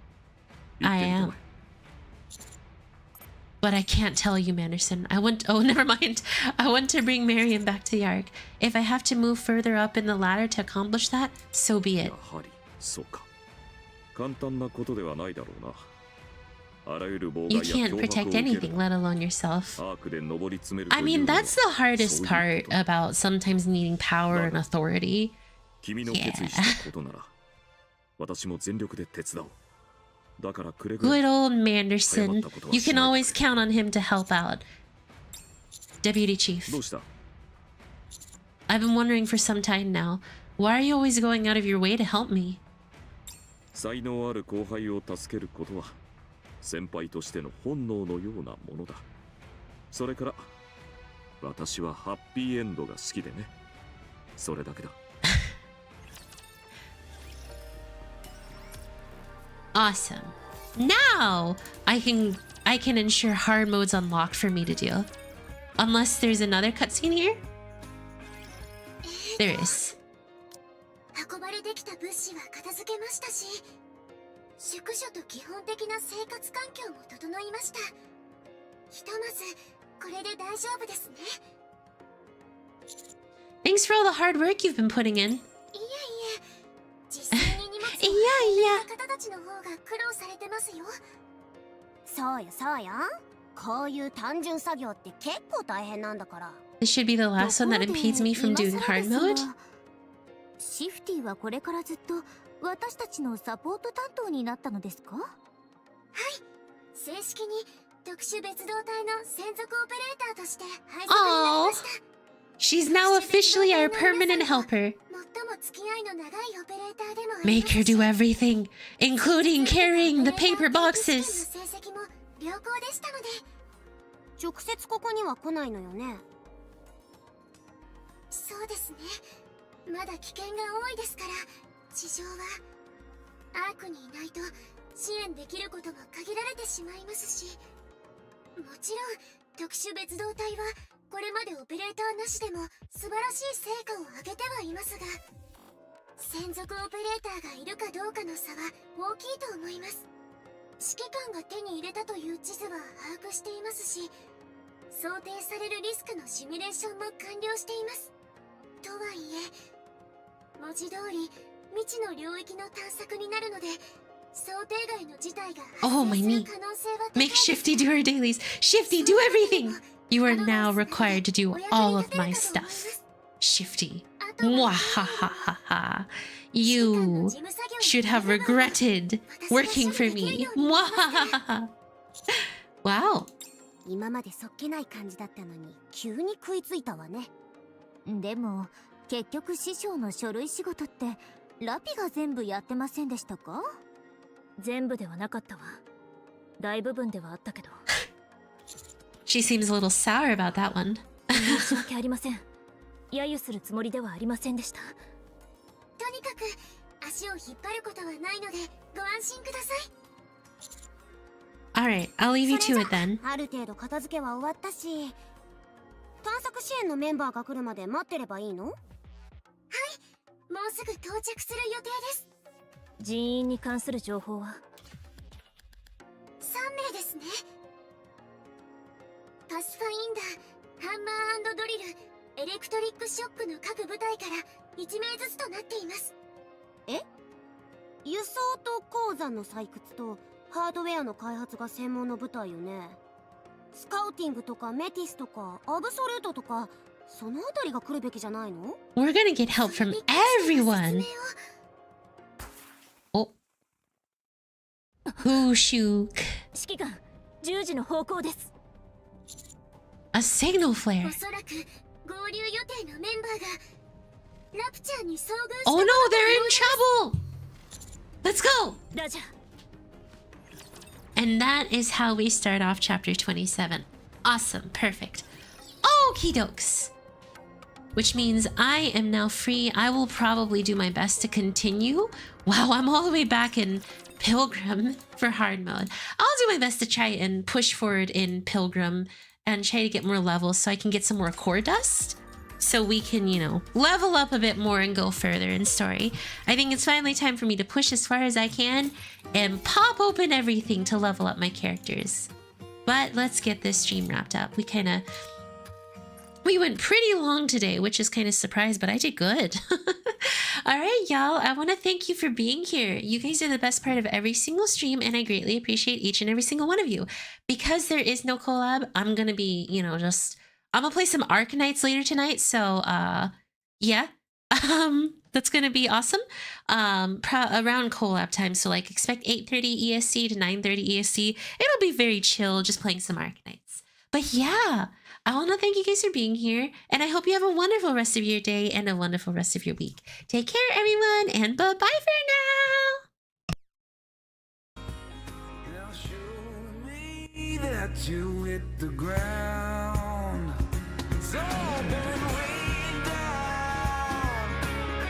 I 言ってみた am. まえ。 But I can't tell you, Manderson. I want. Oh, never mind. I want to bring Marion back to the Ark. If I have to move further up in the ladder to accomplish that, so be や it. はりそうか。簡単なことではないだろうな。あらゆる妨 You 害や can't 脅迫を protect 受ける anything, let alone yourself. アークで上り詰めると I いう mean, のは that's the hardest そういう part ことだ。 about sometimes needing power and authority. 君の決意したことなら、私も全力で手伝おう。だからくれぐれ Good old Manderson. You can always count on him to help out. Deputy ど Chief. うした？ I've been wondering for some time now. Why are you always going out of your way to help me? 才能ある後輩を助けることは先輩としての本能のようなものだ。それから私はハッピーエンドが好きでね。それだけだ。Awesome. Now I can ensure hard mode's unlocked for me to do. Unless there's another cutscene here? There is. 運ばれてきた物資は片付けましたし、宿所と基本的な生活環境も整いました。ひとまずこれで大丈夫ですね。Thanks for all the hard work you've been putting in. いえいえ、実際に荷物を運んだ方たちの方が苦労されてますよ。そうよそうよ。こういう単純作業って結構大変なんだから。This should be the last one that impedes me from doing hard mode. シフティはこれからずっと私たちのサポート担当になったのですか？はい、正式に特殊別動隊の専属オペレーターとして配属になりました。She's now officially our permanent helper. 最も付き合いの長いオペレーターでもあります。 Make her do everything, including carrying the paper boxes. 成績も良好でしたので。直接ここには来ないのよね。そうですね。まだ危険が多いですから、地上はアークにいないと支援できることも限られてしまいますし、もちろん特殊別動隊はこれまでオペレーターなしでも素晴らしい成果を上げてはいますが、専属オペレーターがいるかどうかの差は大きいと思います。指揮官が手に入れたという地図は把握していますし、想定されるリスクのシミュレーションも完了しています。とはいえ、文字通り未知の領域の探索になるので、想定外の事態が発生する可能性は高いです。 Make Shifty do her dailies. Shifty, do everything. You are now required to do all of my stuff. Shifty. Mwahahaha. You should have regretted working for me. Mwahahaha. Wow. 今までそっけない感じだったのに急に食いついたわね。でも結局師匠の書類仕事ってラピが全部やってませんでしたか？全部ではなかったわ。大部分ではあったけど。She seems a little sour about that one. 申し訳ありません。揶揄するつもりではありませんでした。とにかく足を引っ張ることはないのでご安心ください。Alright, I'll leave you to it then. ある程度片付けは終わったし、探索支援のメンバーが来るまで待ってればいいの？はい、もうすぐ到着する予定です。人員に関する情報は3名ですね。パスファインダー、ハンマー&ドリル、エレクトリックショックの各部隊から1名ずつとなっています。え？輸送と鉱山の採掘とハードウェアの開発が専門の部隊よね。スカウティングとかメティスとかアブソルートとか、そのあたりが来るべきじゃないの？ We're gonna get help from everyone. Oh. Whooshook. 指揮官、10時の方向です。A signal flare. おそらく合流予定のメンバーがラプチャーに遭遇した。 Oh no, they're in trouble. Let's go. ラジャー。 And that is how we start off chapter 27. Awesome, perfect. Okie dokes. Which means I am now free. I will probably do my best to continue. Wow, I'm all the way back in Pilgrim for hard mode. I'll do my best to try and push forward in Pilgrim and try to get more levels so I can get some more core dust. So we can, you know, level up a bit more and go further in story. I think it's finally time for me to push as far as I can and pop open everything to level up my characters. But let's get this stream wrapped up. We went pretty long today, which is kind of surprised, but I did good. All right, y'all. I want to thank you for being here. You guys are the best part of every single stream, and I greatly appreciate each and every single one of you. Because there is no collab, I'm going to be, you know, I'm going to play some Arknights later tonight, so, yeah. That's going to be awesome. Around collab time, so, like, expect 8:30 ESC to 9:30 ESC. It'll be very chill, just playing some Arknights. But, yeah. I want to thank you guys for being here, and I hope you have a wonderful rest of your day and a wonderful rest of your week. Take care, everyone, and bye-bye for now! Now show me that you hit the ground. It's all been